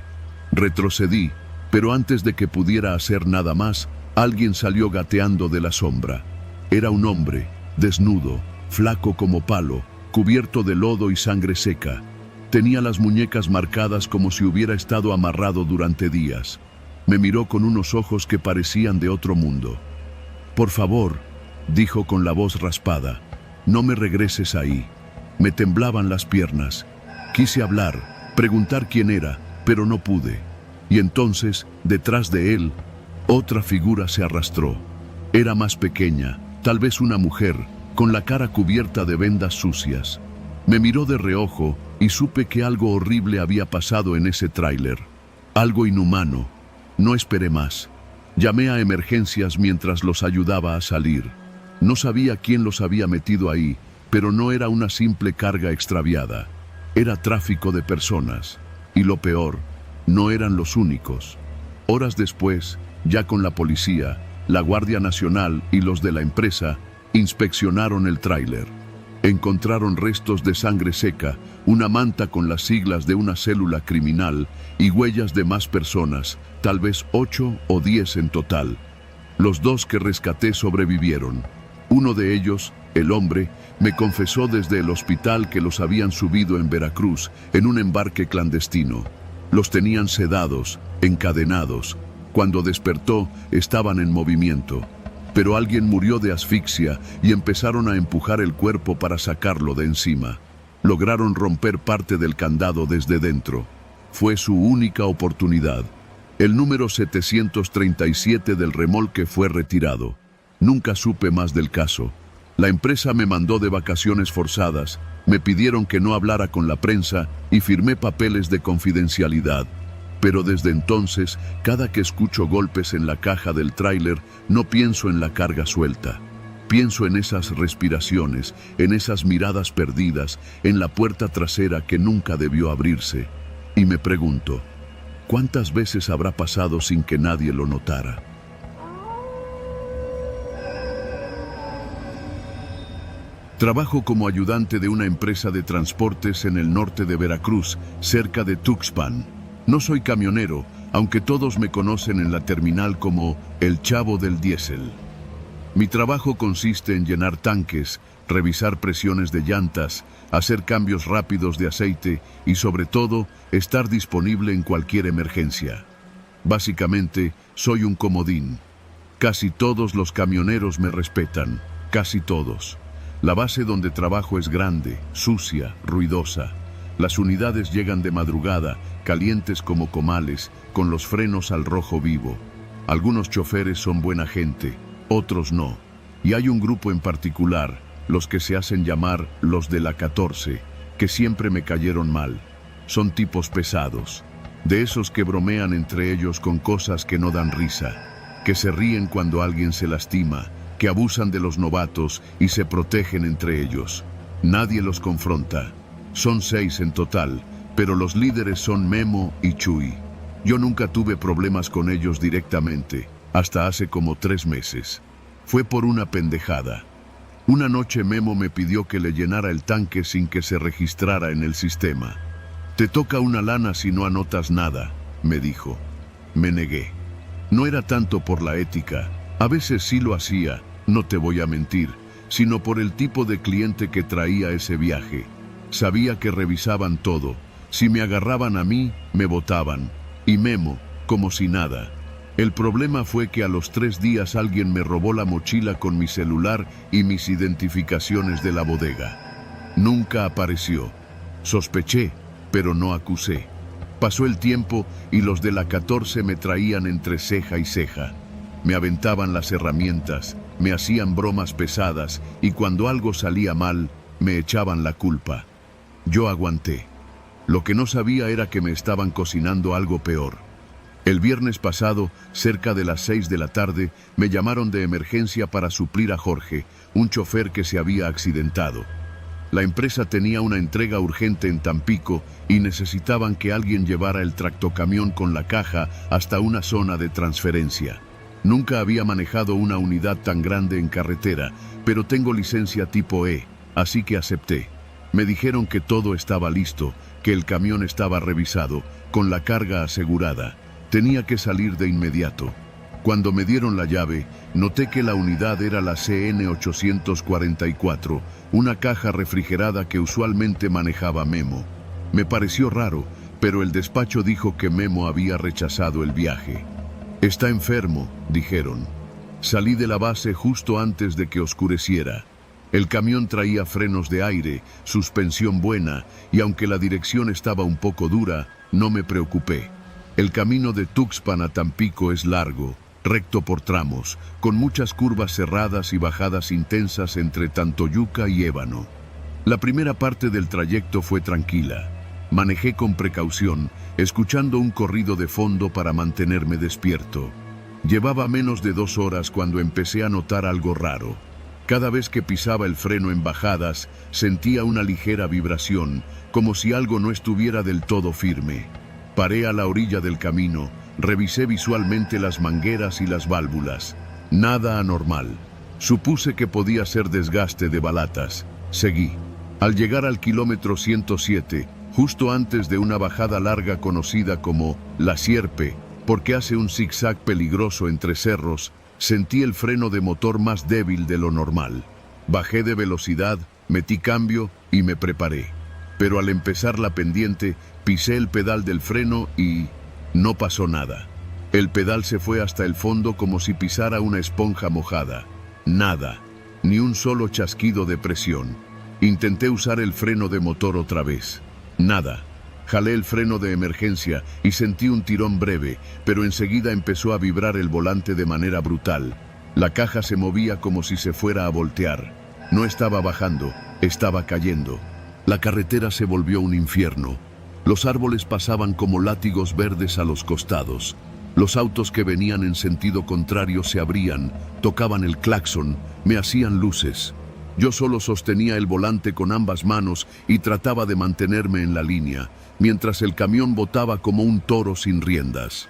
Retrocedí, pero antes de que pudiera hacer nada más, alguien salió gateando de la sombra. Era un hombre, desnudo, flaco como palo, cubierto de lodo y sangre seca. Tenía las muñecas marcadas como si hubiera estado amarrado durante días. Me miró con unos ojos que parecían de otro mundo. «Por favor», dijo con la voz raspada, «no me regreses ahí». Me temblaban las piernas. Quise hablar, preguntar quién era, pero no pude. Y entonces, detrás de él, otra figura se arrastró. Era más pequeña, tal vez una mujer, con la cara cubierta de vendas sucias. Me miró de reojo y supe que algo horrible había pasado en ese tráiler. Algo inhumano. No esperé más. Llamé a emergencias mientras los ayudaba a salir. No sabía quién los había metido ahí, pero no era una simple carga extraviada. Era tráfico de personas. Y lo peor, no eran los únicos. Horas después, ya con la policía, la Guardia Nacional y los de la empresa, inspeccionaron el tráiler. Encontraron restos de sangre seca, una manta con las siglas de una célula criminal y huellas de más personas, tal vez 8 o 10 en total. Los 2 que rescaté sobrevivieron. Uno de ellos, el hombre, me confesó desde el hospital que los habían subido en Veracruz, en un embarque clandestino. Los tenían sedados, encadenados. Cuando despertó, estaban en movimiento. Pero alguien murió de asfixia y empezaron a empujar el cuerpo para sacarlo de encima. Lograron romper parte del candado desde dentro. Fue su única oportunidad. El número 737 del remolque fue retirado. Nunca supe más del caso. La empresa me mandó de vacaciones forzadas, me pidieron que no hablara con la prensa y firmé papeles de confidencialidad. Pero desde entonces, cada que escucho golpes en la caja del tráiler, no pienso en la carga suelta. Pienso en esas respiraciones, en esas miradas perdidas, en la puerta trasera que nunca debió abrirse. Y me pregunto, ¿cuántas veces habrá pasado sin que nadie lo notara? Trabajo como ayudante de una empresa de transportes en el norte de Veracruz, cerca de Tuxpan. No soy camionero, aunque todos me conocen en la terminal como el Chavo del Diésel. Mi trabajo consiste en llenar tanques, revisar presiones de llantas, hacer cambios rápidos de aceite y sobre todo, estar disponible en cualquier emergencia. Básicamente, soy un comodín. Casi todos los camioneros me respetan, casi todos. La base donde trabajo es grande, sucia, ruidosa. Las unidades llegan de madrugada, calientes como comales, con los frenos al rojo vivo. Algunos choferes son buena gente, otros no. Y hay un grupo en particular, los que se hacen llamar los de la 14, que siempre me cayeron mal. Son tipos pesados, de esos que bromean entre ellos con cosas que no dan risa, que se ríen cuando alguien se lastima, que abusan de los novatos y se protegen entre ellos. Nadie los confronta. Son 6 en total, pero los líderes son Memo y Chuy. Yo nunca tuve problemas con ellos directamente, hasta hace como 3 meses. Fue por una pendejada. Una noche Memo me pidió que le llenara el tanque sin que se registrara en el sistema. «Te toca una lana si no anotas nada», me dijo. Me negué. No era tanto por la ética, a veces sí lo hacía, no te voy a mentir, sino por el tipo de cliente que traía ese viaje. Sabía que revisaban todo. Si me agarraban a mí, me botaban. Y Memo, como si nada. El problema fue que a los 3 días alguien me robó la mochila con mi celular y mis identificaciones de la bodega. Nunca apareció. Sospeché, pero no acusé. Pasó el tiempo y los de la 14 me traían entre ceja y ceja. Me aventaban las herramientas, me hacían bromas pesadas y cuando algo salía mal, me echaban la culpa. Yo aguanté. Lo que no sabía era que me estaban cocinando algo peor. El viernes pasado, cerca de las 6 de la tarde, me llamaron de emergencia para suplir a Jorge, un chofer que se había accidentado. La empresa tenía una entrega urgente en Tampico y necesitaban que alguien llevara el tractocamión con la caja hasta una zona de transferencia. Nunca había manejado una unidad tan grande en carretera, pero tengo licencia tipo E, así que acepté. Me dijeron que todo estaba listo, que el camión estaba revisado, con la carga asegurada. Tenía que salir de inmediato. Cuando me dieron la llave, noté que la unidad era la CN844, una caja refrigerada que usualmente manejaba Memo. Me pareció raro, pero el despacho dijo que Memo había rechazado el viaje. «Está enfermo», dijeron. Salí de la base justo antes de que oscureciera. El camión traía frenos de aire, suspensión buena, y aunque la dirección estaba un poco dura, no me preocupé. El camino de Tuxpan a Tampico es largo, recto por tramos, con muchas curvas cerradas y bajadas intensas entre Tantoyuca y Ébano. La primera parte del trayecto fue tranquila. Manejé con precaución, escuchando un corrido de fondo para mantenerme despierto. Llevaba menos de 2 horas cuando empecé a notar algo raro. Cada vez que pisaba el freno en bajadas, sentía una ligera vibración, como si algo no estuviera del todo firme. Paré a la orilla del camino, revisé visualmente las mangueras y las válvulas. Nada anormal. Supuse que podía ser desgaste de balatas. Seguí. Al llegar al kilómetro 107, justo antes de una bajada larga conocida como La Sierpe, porque hace un zigzag peligroso entre cerros, sentí el freno de motor más débil de lo normal. Bajé de velocidad, metí cambio y me preparé. Pero al empezar la pendiente, pisé el pedal del freno y no pasó nada. El pedal se fue hasta el fondo como si pisara una esponja mojada. Nada, ni un solo chasquido de presión. Intenté usar el freno de motor otra vez. Nada. Jalé el freno de emergencia y sentí un tirón breve, pero enseguida empezó a vibrar el volante de manera brutal. La caja se movía como si se fuera a voltear. No estaba bajando, estaba cayendo. La carretera se volvió un infierno. Los árboles pasaban como látigos verdes a los costados. Los autos que venían en sentido contrario se abrían, tocaban el claxon, me hacían luces. Yo solo sostenía el volante con ambas manos y trataba de mantenerme en la línea, mientras el camión botaba como un toro sin riendas.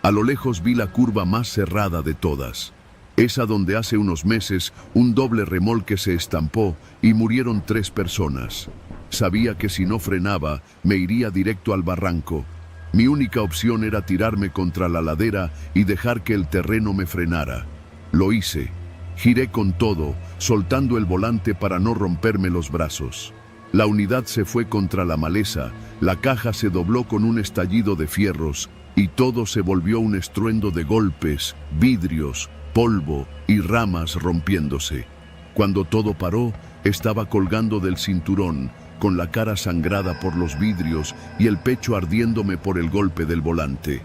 A lo lejos vi la curva más cerrada de todas, esa donde hace unos meses un doble remolque se estampó y murieron 3 personas. Sabía que si no frenaba, me iría directo al barranco. Mi única opción era tirarme contra la ladera y dejar que el terreno me frenara. Lo hice. Giré con todo, soltando el volante para no romperme los brazos. La unidad se fue contra la maleza, la caja se dobló con un estallido de fierros y todo se volvió un estruendo de golpes, vidrios, polvo y ramas rompiéndose. Cuando todo paró, estaba colgando del cinturón, con la cara sangrada por los vidrios y el pecho ardiéndome por el golpe del volante.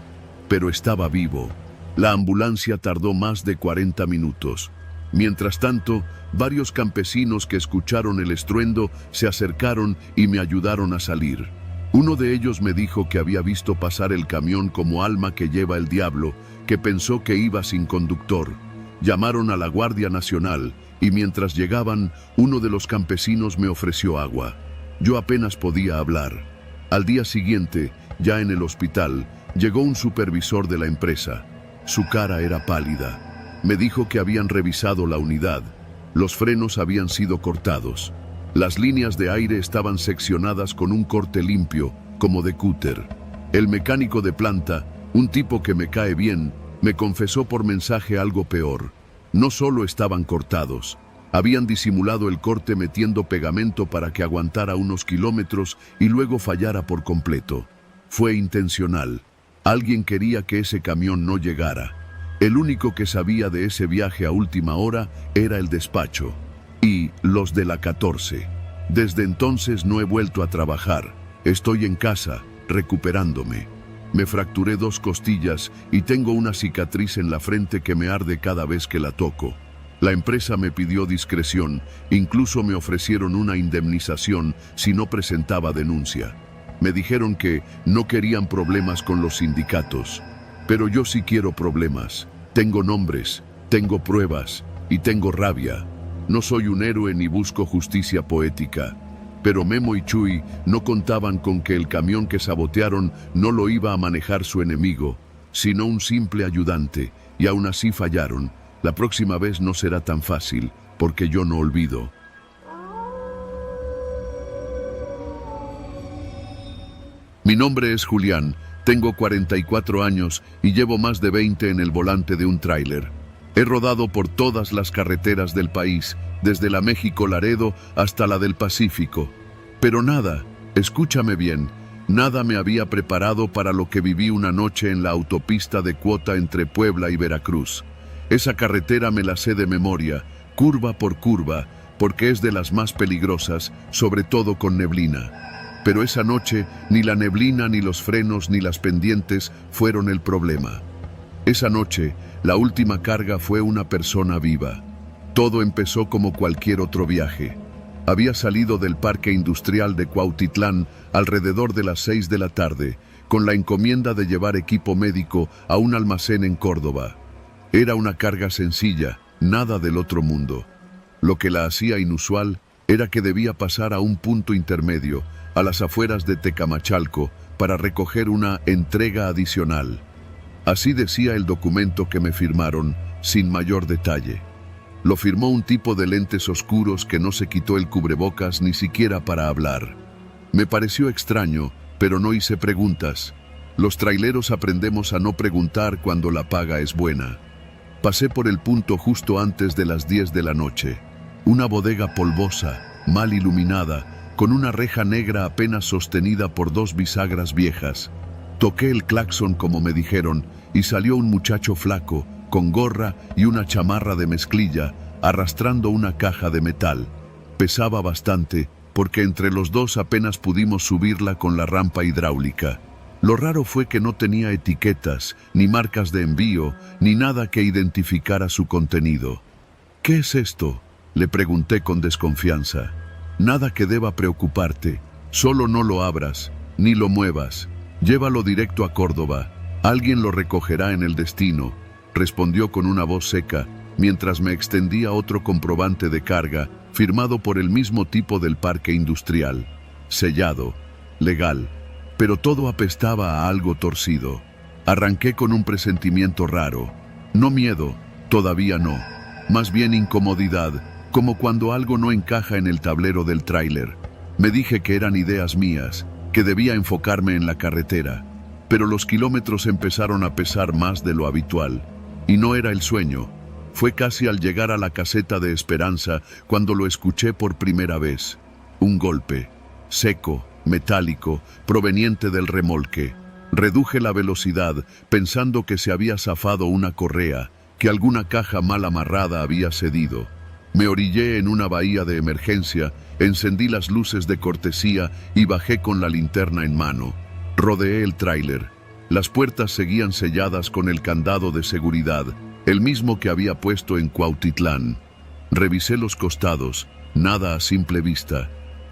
Pero estaba vivo. La ambulancia tardó más de 40 minutos. Mientras tanto, varios campesinos que escucharon el estruendo se acercaron y me ayudaron a salir. Uno de ellos me dijo que había visto pasar el camión como alma que lleva el diablo, que pensó que iba sin conductor. Llamaron a la Guardia Nacional y mientras llegaban, uno de los campesinos me ofreció agua. Yo apenas podía hablar. Al día siguiente, ya en el hospital, llegó un supervisor de la empresa. Su cara era pálida. Me dijo que habían revisado la unidad. Los frenos habían sido cortados. Las líneas de aire estaban seccionadas con un corte limpio, como de cúter. El mecánico de planta, un tipo que me cae bien, me confesó por mensaje algo peor. No solo estaban cortados, habían disimulado el corte metiendo pegamento para que aguantara unos kilómetros y luego fallara por completo. Fue intencional. Alguien quería que ese camión no llegara. El único que sabía de ese viaje a última hora era el despacho y los de la 14. Desde entonces no he vuelto a trabajar. Estoy en casa, recuperándome. Me fracturé 2 costillas y tengo una cicatriz en la frente que me arde cada vez que la toco. La empresa me pidió discreción, incluso me ofrecieron una indemnización si no presentaba denuncia. Me dijeron que no querían problemas con los sindicatos. Pero yo sí quiero problemas. Tengo nombres, tengo pruebas y tengo rabia. No soy un héroe ni busco justicia poética. Pero Memo y Chuy no contaban con que el camión que sabotearon no lo iba a manejar su enemigo, sino un simple ayudante, y aún así fallaron. La próxima vez no será tan fácil, porque yo no olvido. Mi nombre es Julián. Tengo 44 años y llevo más de 20 en el volante de un tráiler. He rodado por todas las carreteras del país, desde la México-Laredo hasta la del Pacífico. Pero nada, escúchame bien, nada me había preparado para lo que viví una noche en la autopista de Cuota entre Puebla y Veracruz. Esa carretera me la sé de memoria, curva por curva, porque es de las más peligrosas, sobre todo con neblina. Pero esa noche, ni la neblina, ni los frenos, ni las pendientes fueron el problema. Esa noche, la última carga fue una persona viva. Todo empezó como cualquier otro viaje. Había salido del parque industrial de Cuautitlán alrededor de las 6 de la tarde, con la encomienda de llevar equipo médico a un almacén en Córdoba. Era una carga sencilla, nada del otro mundo. Lo que la hacía inusual era que debía pasar a un punto intermedio, a las afueras de Tecamachalco, para recoger una entrega adicional. Así decía el documento que me firmaron, sin mayor detalle. Lo firmó un tipo de lentes oscuros que no se quitó el cubrebocas ni siquiera para hablar. Me pareció extraño, pero no hice preguntas. Los traileros aprendemos a no preguntar cuando la paga es buena. Pasé por el punto justo antes de las 10 de la noche. Una bodega polvosa, mal iluminada, con una reja negra apenas sostenida por 2 bisagras viejas. Toqué el claxon como me dijeron y salió un muchacho flaco, con gorra y una chamarra de mezclilla, arrastrando una caja de metal. Pesaba bastante, porque entre los dos apenas pudimos subirla con la rampa hidráulica. Lo raro fue que no tenía etiquetas, ni marcas de envío, ni nada que identificara su contenido. ¿Qué es esto?, le pregunté con desconfianza. Nada que deba preocuparte, solo no lo abras, ni lo muevas. Llévalo directo a Córdoba, alguien lo recogerá en el destino, respondió con una voz seca, mientras me extendía otro comprobante de carga, firmado por el mismo tipo del parque industrial. Sellado, legal, pero todo apestaba a algo torcido. Arranqué con un presentimiento raro. No miedo, todavía no, más bien incomodidad, como cuando algo no encaja en el tablero del tráiler. Me dije que eran ideas mías, que debía enfocarme en la carretera, pero los kilómetros empezaron a pesar más de lo habitual. Y no era el sueño, Fue casi al llegar a la caseta de Esperanza cuando lo escuché por primera vez. Un golpe, seco, metálico, proveniente del remolque. Reduje la velocidad, pensando que se había zafado una correa, que alguna caja mal amarrada había cedido. Me orillé en una bahía de emergencia, encendí las luces de cortesía y bajé con la linterna en mano. Rodeé el tráiler. Las puertas seguían selladas con el candado de seguridad, el mismo que había puesto en Cuautitlán. Revisé los costados, nada a simple vista.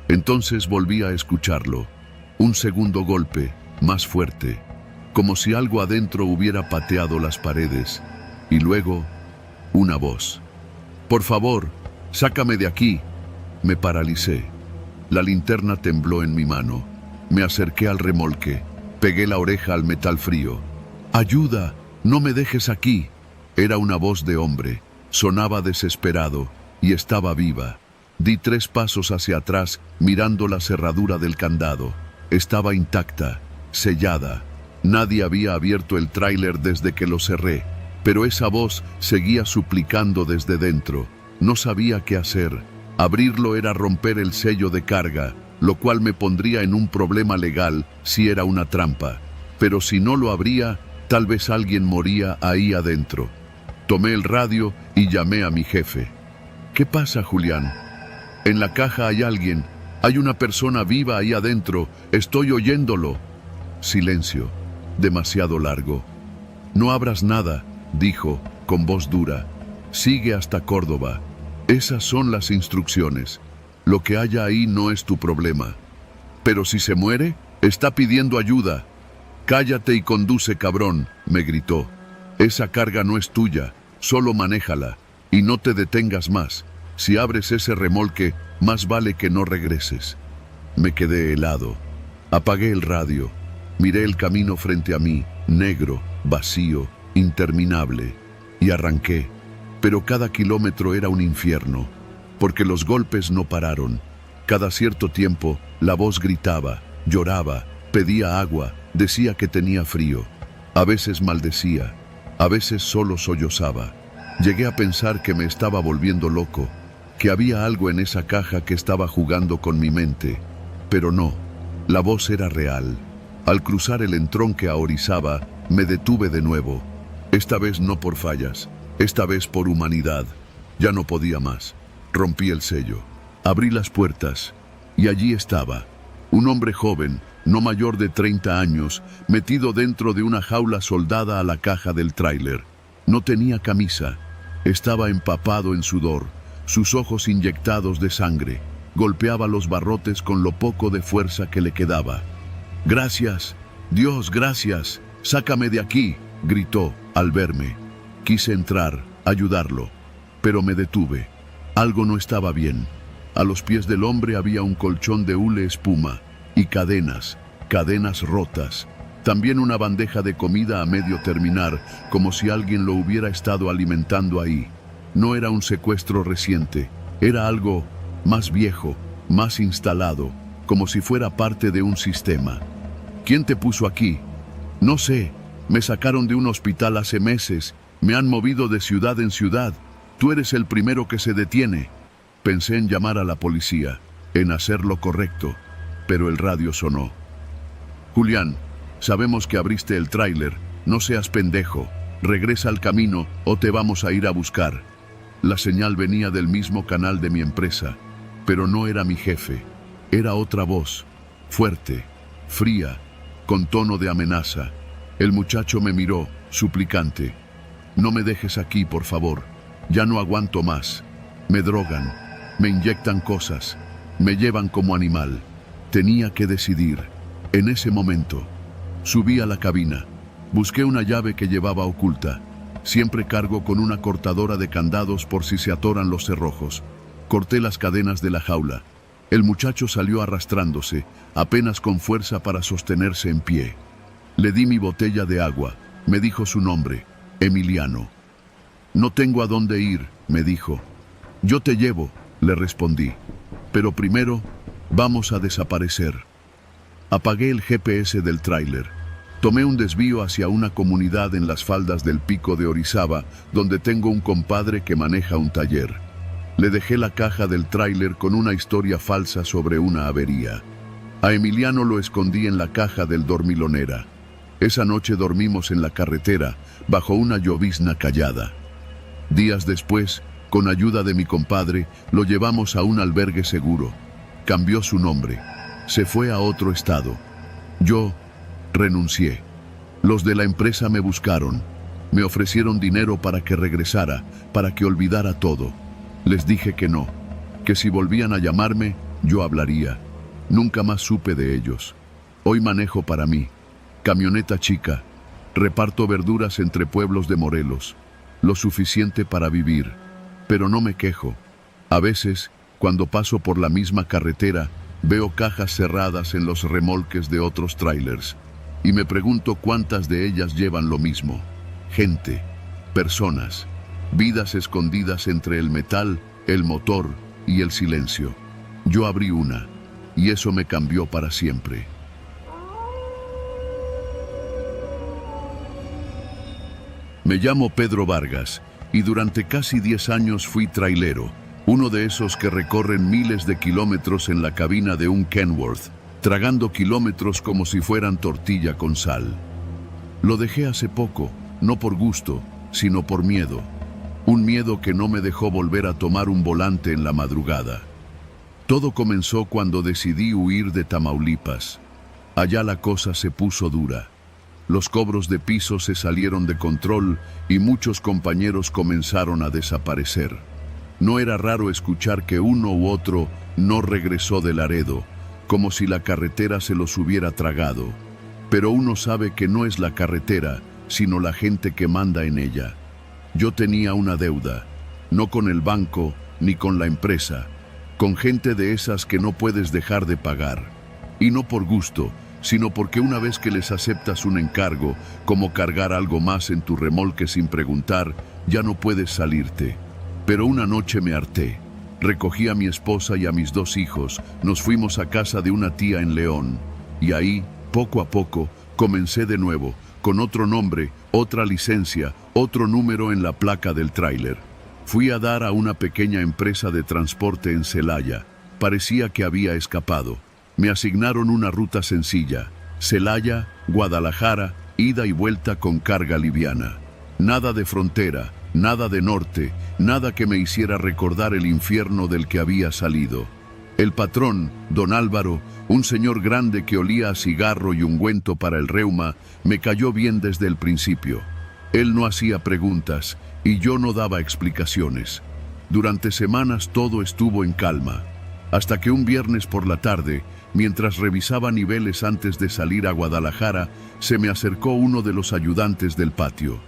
Entonces volví a escucharlo. Un segundo golpe, más fuerte, como si algo adentro hubiera pateado las paredes. Y luego, una voz. «Por favor, sácame de aquí». Me paralicé. La linterna tembló en mi mano. Me acerqué al remolque. Pegué la oreja al metal frío. «¡Ayuda! ¡No me dejes aquí!». Era una voz de hombre. Sonaba desesperado y estaba viva. Di 3 pasos hacia atrás, mirando la cerradura del candado. Estaba intacta, sellada. Nadie había abierto el tráiler desde que lo cerré, pero esa voz seguía suplicando desde dentro. No sabía qué hacer. Abrirlo era romper el sello de carga, lo cual me pondría en un problema legal si era una trampa. Pero si no lo abría, tal vez alguien moría ahí adentro. Tomé el radio y llamé a mi jefe. «¿Qué pasa, Julián? En la caja hay alguien. Hay una persona viva ahí adentro. Estoy oyéndolo». Silencio. Demasiado largo. «No abras nada», dijo, con voz dura. «Sigue hasta Córdoba. Esas son las instrucciones. Lo que haya ahí no es tu problema. Pero si se muere, está pidiendo ayuda». «Cállate y conduce, cabrón», me gritó. «Esa carga no es tuya, solo manéjala, y no te detengas más. Si abres ese remolque, más vale que no regreses». Me quedé helado. Apagué el radio. Miré el camino frente a mí, negro, vacío, interminable, y arranqué. Pero cada kilómetro era un infierno, porque los golpes no pararon. Cada cierto tiempo, la voz gritaba, lloraba, pedía agua, decía que tenía frío. A veces maldecía, a veces solo sollozaba. Llegué a pensar que me estaba volviendo loco, que había algo en esa caja que estaba jugando con mi mente. Pero no, la voz era real. Al cruzar el entronque a Orizaba, me detuve de nuevo. Esta vez no por fallas, esta vez por humanidad. Ya no podía más. Rompí el sello. Abrí las puertas, y allí estaba. Un hombre joven, no mayor de 30 años, metido dentro de una jaula soldada a la caja del tráiler. No tenía camisa. Estaba empapado en sudor, sus ojos inyectados de sangre. Golpeaba los barrotes con lo poco de fuerza que le quedaba. «Gracias, Dios, gracias. Sácame de aquí», gritó al verme. Quise entrar, ayudarlo, pero me detuve. Algo no estaba bien. A los pies del hombre había un colchón de hule espuma y cadenas rotas. También una bandeja de comida a medio terminar, como si alguien lo hubiera estado alimentando ahí. No era un secuestro reciente, era algo más viejo, más instalado, como si fuera parte de un sistema. «¿Quién te puso aquí?» «No sé, me sacaron de un hospital hace meses, me han movido de ciudad en ciudad. Tú eres el primero que se detiene». Pensé en llamar a la policía, en hacer lo correcto, pero el radio sonó. «Julián, sabemos que abriste el tráiler, no seas pendejo, regresa al camino o te vamos a ir a buscar». La señal venía del mismo canal de mi empresa, pero no era mi jefe, era otra voz, fuerte, fría, con tono de amenaza. El muchacho me miró, suplicante. «No me dejes aquí, por favor, ya no aguanto más. Me drogan, me inyectan cosas, me llevan como animal». Tenía que decidir. En ese momento, subí a la cabina. Busqué una llave que llevaba oculta. Siempre cargo con una cortadora de candados por si se atoran los cerrojos. Corté las cadenas de la jaula. El muchacho salió arrastrándose, apenas con fuerza para sostenerse en pie. Le di mi botella de agua. Me dijo su nombre, Emiliano. «No tengo a dónde ir», me dijo. «Yo te llevo», le respondí. «Pero primero, vamos a desaparecer». Apagué el GPS del tráiler. Tomé un desvío hacia una comunidad en las faldas del pico de Orizaba, donde tengo un compadre que maneja un taller. Le dejé la caja del tráiler con una historia falsa sobre una avería. A Emiliano lo escondí en la caja del dormilonera. Esa noche dormimos en la carretera, bajo una llovizna callada. Días después, con ayuda de mi compadre, lo llevamos a un albergue seguro. Cambió su nombre. Se fue a otro estado. Yo renuncié. Los de la empresa me buscaron. Me ofrecieron dinero para que regresara, para que olvidara todo. Les dije que no, que si volvían a llamarme, yo hablaría. Nunca más supe de ellos. Hoy manejo para mí. Camioneta chica. Reparto verduras entre pueblos de Morelos. Lo suficiente para vivir. Pero no me quejo. A veces, cuando paso por la misma carretera, veo cajas cerradas en los remolques de otros trailers. Y me pregunto cuántas de ellas llevan lo mismo. Gente, personas, vidas escondidas entre el metal, el motor y el silencio. Yo abrí una, y eso me cambió para siempre. Me llamo Pedro Vargas, y durante casi 10 años fui trailero, uno de esos que recorren miles de kilómetros en la cabina de un Kenworth, tragando kilómetros como si fueran tortilla con sal. Lo dejé hace poco, no por gusto, sino por miedo. Un miedo que no me dejó volver a tomar un volante en la madrugada. Todo comenzó cuando decidí huir de Tamaulipas. Allá la cosa se puso dura. Los cobros de piso se salieron de control y muchos compañeros comenzaron a desaparecer. No era raro escuchar que uno u otro no regresó de Laredo, como si la carretera se los hubiera tragado. Pero uno sabe que no es la carretera, sino la gente que manda en ella. Yo tenía una deuda, no con el banco ni con la empresa, con gente de esas que no puedes dejar de pagar. Y no por gusto, sino porque una vez que les aceptas un encargo, como cargar algo más en tu remolque sin preguntar, ya no puedes salirte. Pero una noche me harté. Recogí a mi esposa y a mis 2 hijos, nos fuimos a casa de una tía en León, y ahí, poco a poco, comencé de nuevo, con otro nombre, otra licencia, otro número en la placa del tráiler. Fui a dar a una pequeña empresa de transporte en Celaya. Parecía que había escapado. Me asignaron una ruta sencilla, Celaya, Guadalajara, ida y vuelta con carga liviana. Nada de frontera, nada de norte, nada que me hiciera recordar el infierno del que había salido. El patrón, don Álvaro, un señor grande que olía a cigarro y ungüento para el reuma, me cayó bien desde el principio. Él no hacía preguntas y yo no daba explicaciones. Durante semanas todo estuvo en calma, hasta que un viernes por la tarde, mientras revisaba niveles antes de salir a Guadalajara, se me acercó uno de los ayudantes del patio.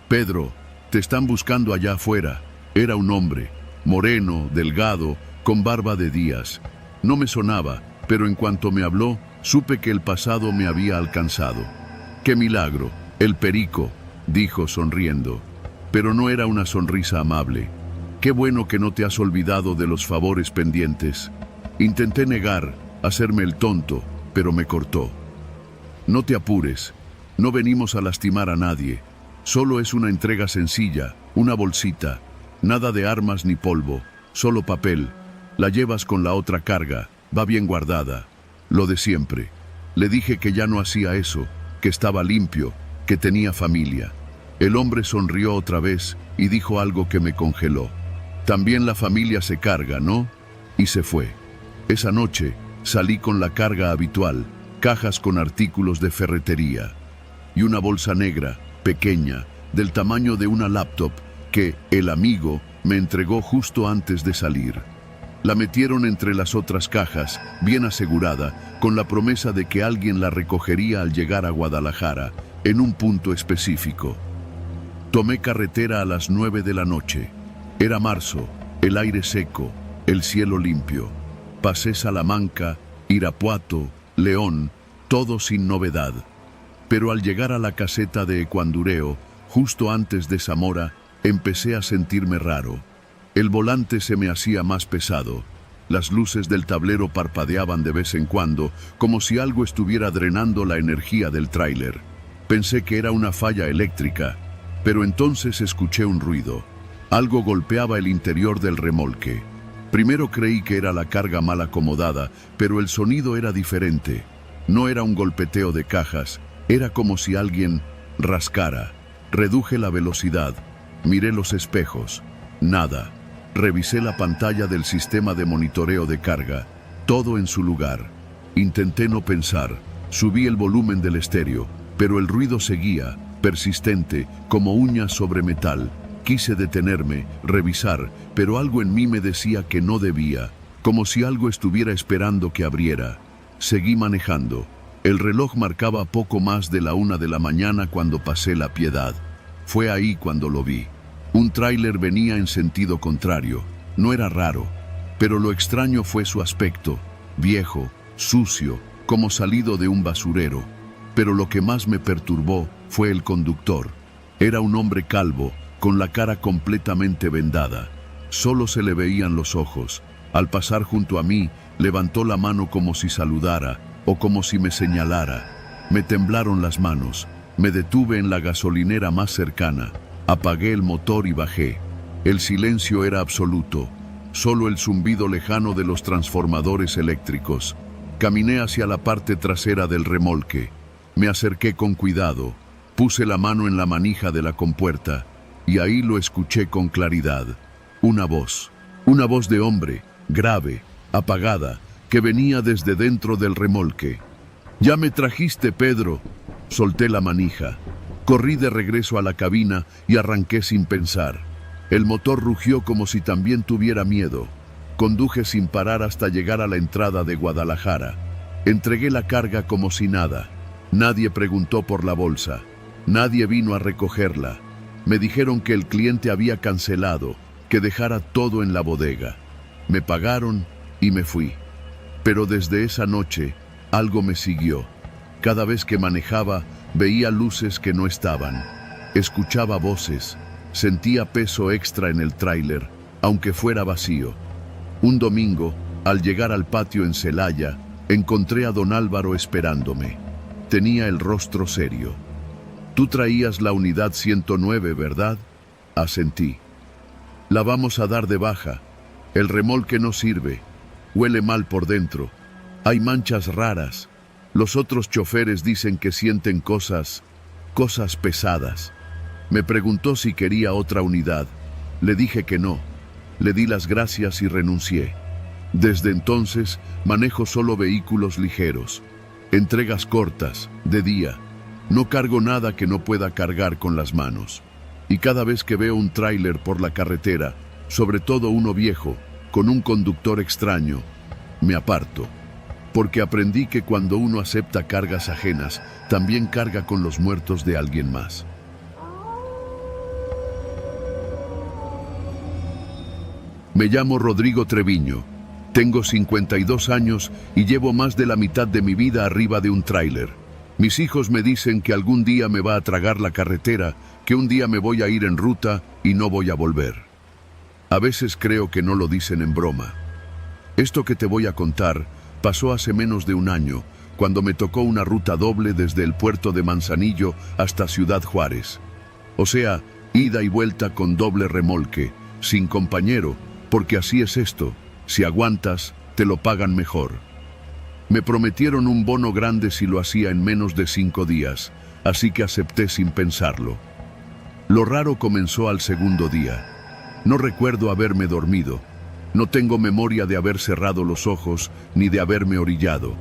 «Pedro, te están buscando allá afuera». Era un hombre, moreno, delgado, con barba de días. No me sonaba, pero en cuanto me habló, supe que el pasado me había alcanzado. «¡Qué milagro! El perico», dijo sonriendo. Pero no era una sonrisa amable. «Qué bueno que no te has olvidado de los favores pendientes». Intenté negar, hacerme el tonto, pero me cortó. «No te apures, no venimos a lastimar a nadie. Solo es una entrega sencilla, una bolsita, nada de armas ni polvo, solo papel. La llevas con la otra carga, va bien guardada». Lo de siempre. Le dije que ya no hacía eso, que estaba limpio, que tenía familia. El hombre sonrió otra vez y dijo algo que me congeló. «También la familia se carga, ¿no?». Y se fue. Esa noche salí con la carga habitual, cajas con artículos de ferretería y una bolsa negra, pequeña, del tamaño de una laptop, que el amigo me entregó justo antes de salir. La metieron entre las otras cajas, bien asegurada, con la promesa de que alguien la recogería al llegar a Guadalajara, en un punto específico. Tomé carretera a las 9 de la noche. Era marzo, el aire seco, el cielo limpio. Pasé Salamanca, Irapuato, León, todo sin novedad. Pero al llegar a la caseta de Ecuandureo, justo antes de Zamora, empecé a sentirme raro. El volante se me hacía más pesado. Las luces del tablero parpadeaban de vez en cuando, como si algo estuviera drenando la energía del tráiler. Pensé que era una falla eléctrica, pero entonces escuché un ruido. Algo golpeaba el interior del remolque. Primero creí que era la carga mal acomodada, pero el sonido era diferente. No era un golpeteo de cajas, era como si alguien rascara. Reduje la velocidad, miré los espejos. Nada. Revisé la pantalla del sistema de monitoreo de carga. Todo en su lugar. Intenté no pensar. Subí el volumen del estéreo, pero el ruido seguía, persistente, como uñas sobre metal. Quise detenerme, revisar, pero algo en mí me decía que no debía, como si algo estuviera esperando que abriera. Seguí manejando. El reloj marcaba poco más de la 1 de la mañana cuando pasé La Piedad. Fue ahí cuando lo vi. Un tráiler venía en sentido contrario. No era raro, pero lo extraño fue su aspecto, viejo, sucio, como salido de un basurero. Pero lo que más me perturbó fue el conductor. Era un hombre calvo, con la cara completamente vendada. Solo se le veían los ojos. Al pasar junto a mí, levantó la mano como si saludara o como si me señalara. Me temblaron las manos. Me detuve en la gasolinera más cercana. Apagué el motor y bajé. El silencio era absoluto. Solo el zumbido lejano de los transformadores eléctricos. Caminé hacia la parte trasera del remolque. Me acerqué con cuidado. Puse la mano en la manija de la compuerta. Y ahí lo escuché con claridad. Una voz de hombre, grave, apagada, que venía desde dentro del remolque. «Ya me trajiste, Pedro». Solté la manija. Corrí de regreso a la cabina y arranqué sin pensar. El motor rugió como si también tuviera miedo. Conduje sin parar hasta llegar a la entrada de Guadalajara. Entregué la carga como si nada. Nadie preguntó por la bolsa. Nadie vino a recogerla. Me dijeron que el cliente había cancelado, que dejara todo en la bodega. Me pagaron y me fui. Pero desde esa noche, algo me siguió. Cada vez que manejaba, veía luces que no estaban. Escuchaba voces. Sentía peso extra en el tráiler, aunque fuera vacío. Un domingo, al llegar al patio en Celaya, encontré a don Álvaro esperándome. Tenía el rostro serio. «Tú traías la unidad 109, ¿verdad?», asentí. «La vamos a dar de baja. El remolque no sirve. Huele mal por dentro. Hay manchas raras. Los otros choferes dicen que sienten cosas pesadas». Me preguntó si quería otra unidad. Le dije que no. Le di las gracias y renuncié. Desde entonces manejo solo vehículos ligeros. Entregas cortas, de día. No cargo nada que no pueda cargar con las manos. Y cada vez que veo un tráiler por la carretera, sobre todo uno viejo, con un conductor extraño, me aparto. Porque aprendí que cuando uno acepta cargas ajenas, también carga con los muertos de alguien más. Me llamo Rodrigo Treviño. Tengo 52 años y llevo más de la mitad de mi vida arriba de un tráiler. Mis hijos me dicen que algún día me va a tragar la carretera, que un día me voy a ir en ruta y no voy a volver. A veces creo que no lo dicen en broma. Esto que te voy a contar pasó hace menos de un año, cuando me tocó una ruta doble desde el puerto de Manzanillo hasta Ciudad Juárez. O sea, ida y vuelta con doble remolque, sin compañero, porque así es esto. Si aguantas, te lo pagan mejor. Me prometieron un bono grande si lo hacía en menos de 5 días, así que acepté sin pensarlo. Lo raro comenzó al segundo día. No recuerdo haberme dormido. No tengo memoria de haber cerrado los ojos ni de haberme orillado.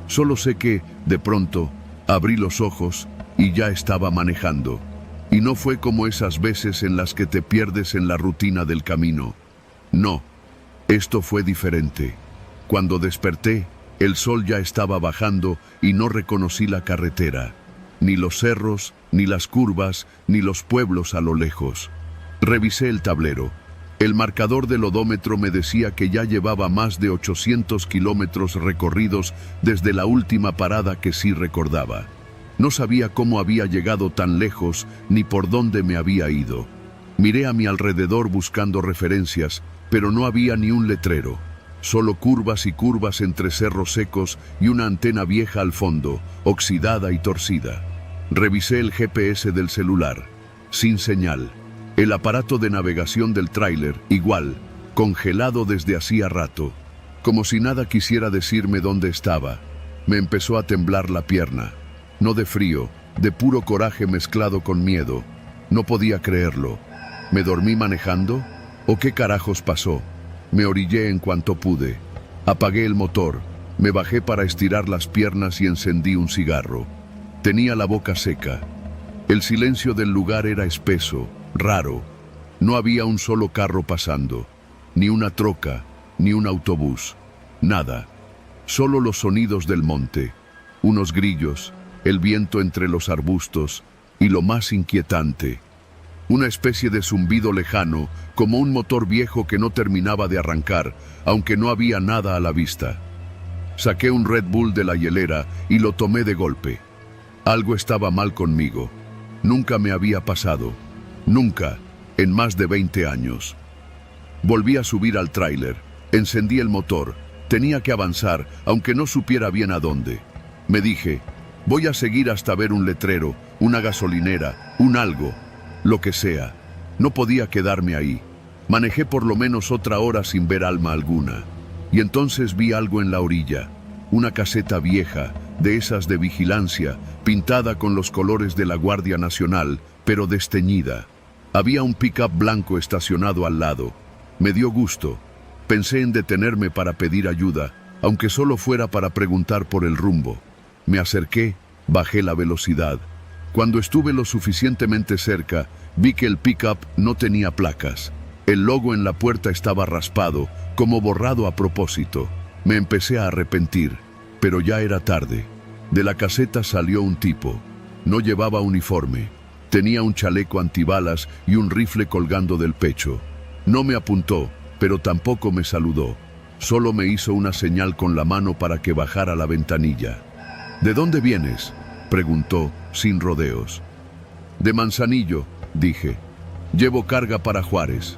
Solo sé que, de pronto, abrí los ojos y ya estaba manejando. Y no fue como esas veces en las que te pierdes en la rutina del camino. No, esto fue diferente. Cuando desperté, el sol ya estaba bajando y no reconocí la carretera, ni los cerros, ni las curvas, ni los pueblos a lo lejos. Revisé el tablero. El marcador del odómetro me decía que ya llevaba más de 800 kilómetros recorridos desde la última parada que sí recordaba. No sabía cómo había llegado tan lejos ni por dónde me había ido. Miré a mi alrededor buscando referencias, pero no había ni un letrero. Solo curvas y curvas entre cerros secos y una antena vieja al fondo, oxidada y torcida. Revisé el GPS del celular. Sin señal. El aparato de navegación del tráiler, igual, congelado desde hacía rato. Como si nada quisiera decirme dónde estaba. Me empezó a temblar la pierna. No de frío, de puro coraje mezclado con miedo. No podía creerlo. ¿Me dormí manejando? ¿O qué carajos pasó? Me orillé en cuanto pude. Apagué el motor, me bajé para estirar las piernas y encendí un cigarro. Tenía la boca seca. El silencio del lugar era espeso, raro. No había un solo carro pasando, ni una troca, ni un autobús. Nada. Solo los sonidos del monte, unos grillos, el viento entre los arbustos y lo más inquietante, una especie de zumbido lejano, como un motor viejo que no terminaba de arrancar, aunque no había nada a la vista. Saqué un Red Bull de la hielera y lo tomé de golpe. Algo estaba mal conmigo. Nunca me había pasado. Nunca, en más de 20 años. Volví a subir al tráiler. Encendí el motor. Tenía que avanzar, aunque no supiera bien a dónde. Me dije, voy a seguir hasta ver un letrero, una gasolinera, un algo. Lo que sea. No podía quedarme ahí. Manejé por lo menos otra hora sin ver alma alguna. Y entonces vi algo en la orilla. Una caseta vieja, de esas de vigilancia, pintada con los colores de la Guardia Nacional, pero desteñida. Había un pick-up blanco estacionado al lado. Me dio gusto. Pensé en detenerme para pedir ayuda, aunque solo fuera para preguntar por el rumbo. Me acerqué, bajé la velocidad. Cuando estuve lo suficientemente cerca, vi que el pick-up no tenía placas. El logo en la puerta estaba raspado, como borrado a propósito. Me empecé a arrepentir, pero ya era tarde. De la caseta salió un tipo. No llevaba uniforme. Tenía un chaleco antibalas y un rifle colgando del pecho. No me apuntó, pero tampoco me saludó. Solo me hizo una señal con la mano para que bajara la ventanilla. ¿De dónde vienes?, preguntó, sin rodeos. De Manzanillo, dije. Llevo carga para Juárez.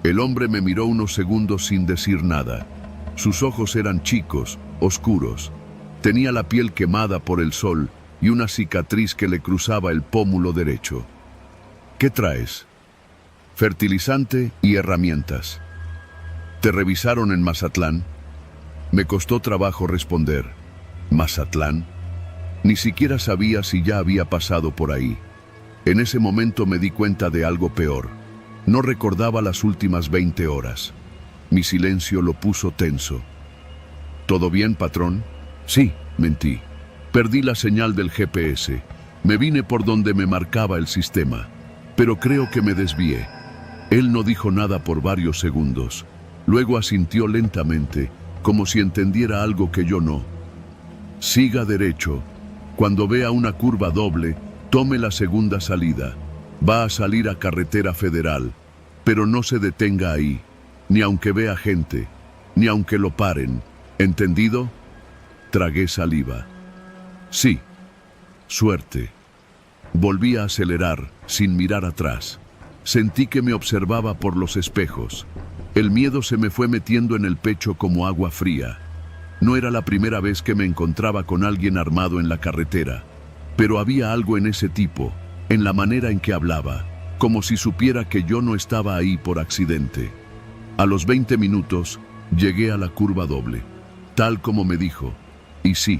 El hombre me miró unos segundos sin decir nada. Sus ojos eran chicos, oscuros. Tenía la piel quemada por el sol y una cicatriz que le cruzaba el pómulo derecho. ¿Qué traes? Fertilizante y herramientas. ¿Te revisaron en Mazatlán? Me costó trabajo responder. ¿Mazatlán? Ni siquiera sabía si ya había pasado por ahí. En ese momento me di cuenta de algo peor. No recordaba las últimas 20 horas. Mi silencio lo puso tenso. ¿Todo bien, patrón? Sí, mentí. Perdí la señal del GPS. Me vine por donde me marcaba el sistema. Pero creo que me desvié. Él no dijo nada por varios segundos. Luego asintió lentamente, como si entendiera algo que yo no. Siga derecho. Cuando vea una curva doble, tome la segunda salida. Va a salir a carretera federal, pero no se detenga ahí, ni aunque vea gente, ni aunque lo paren. ¿Entendido? Tragué saliva. Sí. Suerte. Volví a acelerar, sin mirar atrás. Sentí que me observaba por los espejos. El miedo se me fue metiendo en el pecho como agua fría. No era la primera vez que me encontraba con alguien armado en la carretera, pero había algo en ese tipo, en la manera en que hablaba, como si supiera que yo no estaba ahí por accidente. A los 20 minutos, llegué a la curva doble, tal como me dijo. Y sí,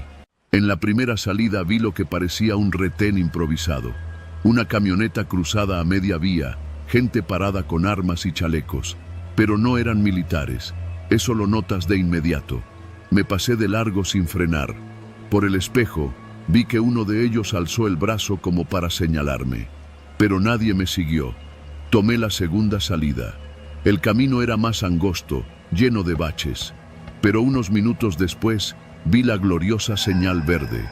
en la primera salida vi lo que parecía un retén improvisado. Una camioneta cruzada a media vía, gente parada con armas y chalecos, pero no eran militares. Eso lo notas de inmediato. Me pasé de largo sin frenar. Por el espejo, vi que uno de ellos alzó el brazo como para señalarme. Pero nadie me siguió. Tomé la segunda salida. El camino era más angosto, lleno de baches. Pero unos minutos después, vi la gloriosa señal verde.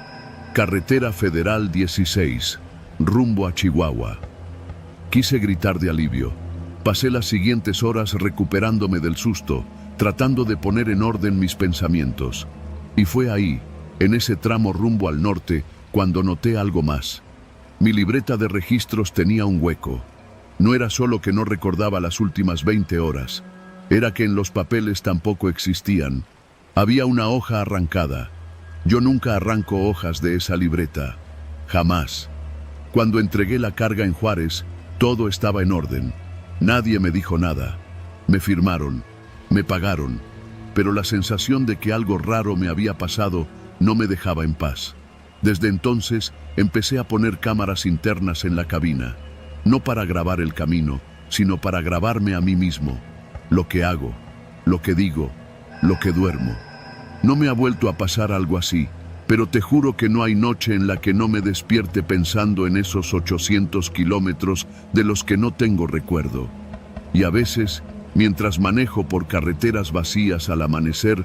Carretera Federal 16, rumbo a Chihuahua. Quise gritar de alivio. Pasé las siguientes horas recuperándome del susto, tratando de poner en orden mis pensamientos. Y fue ahí, en ese tramo rumbo al norte, cuando noté algo más. Mi libreta de registros tenía un hueco. No era solo que no recordaba las últimas 20 horas, era que en los papeles tampoco existían. Había una hoja arrancada. Yo nunca arranco hojas de esa libreta. Jamás. Cuando entregué la carga en Juárez, todo estaba en orden. Nadie me dijo nada. Me firmaron, me pagaron, pero la sensación de que algo raro me había pasado no me dejaba en paz. Desde entonces empecé a poner cámaras internas en la cabina, no para grabar el camino, sino para grabarme a mí mismo, lo que hago, lo que digo, lo que duermo. No me ha vuelto a pasar algo así, pero te juro que no hay noche en la que no me despierte pensando en esos 800 kilómetros de los que no tengo recuerdo. Y a veces, mientras manejo por carreteras vacías al amanecer,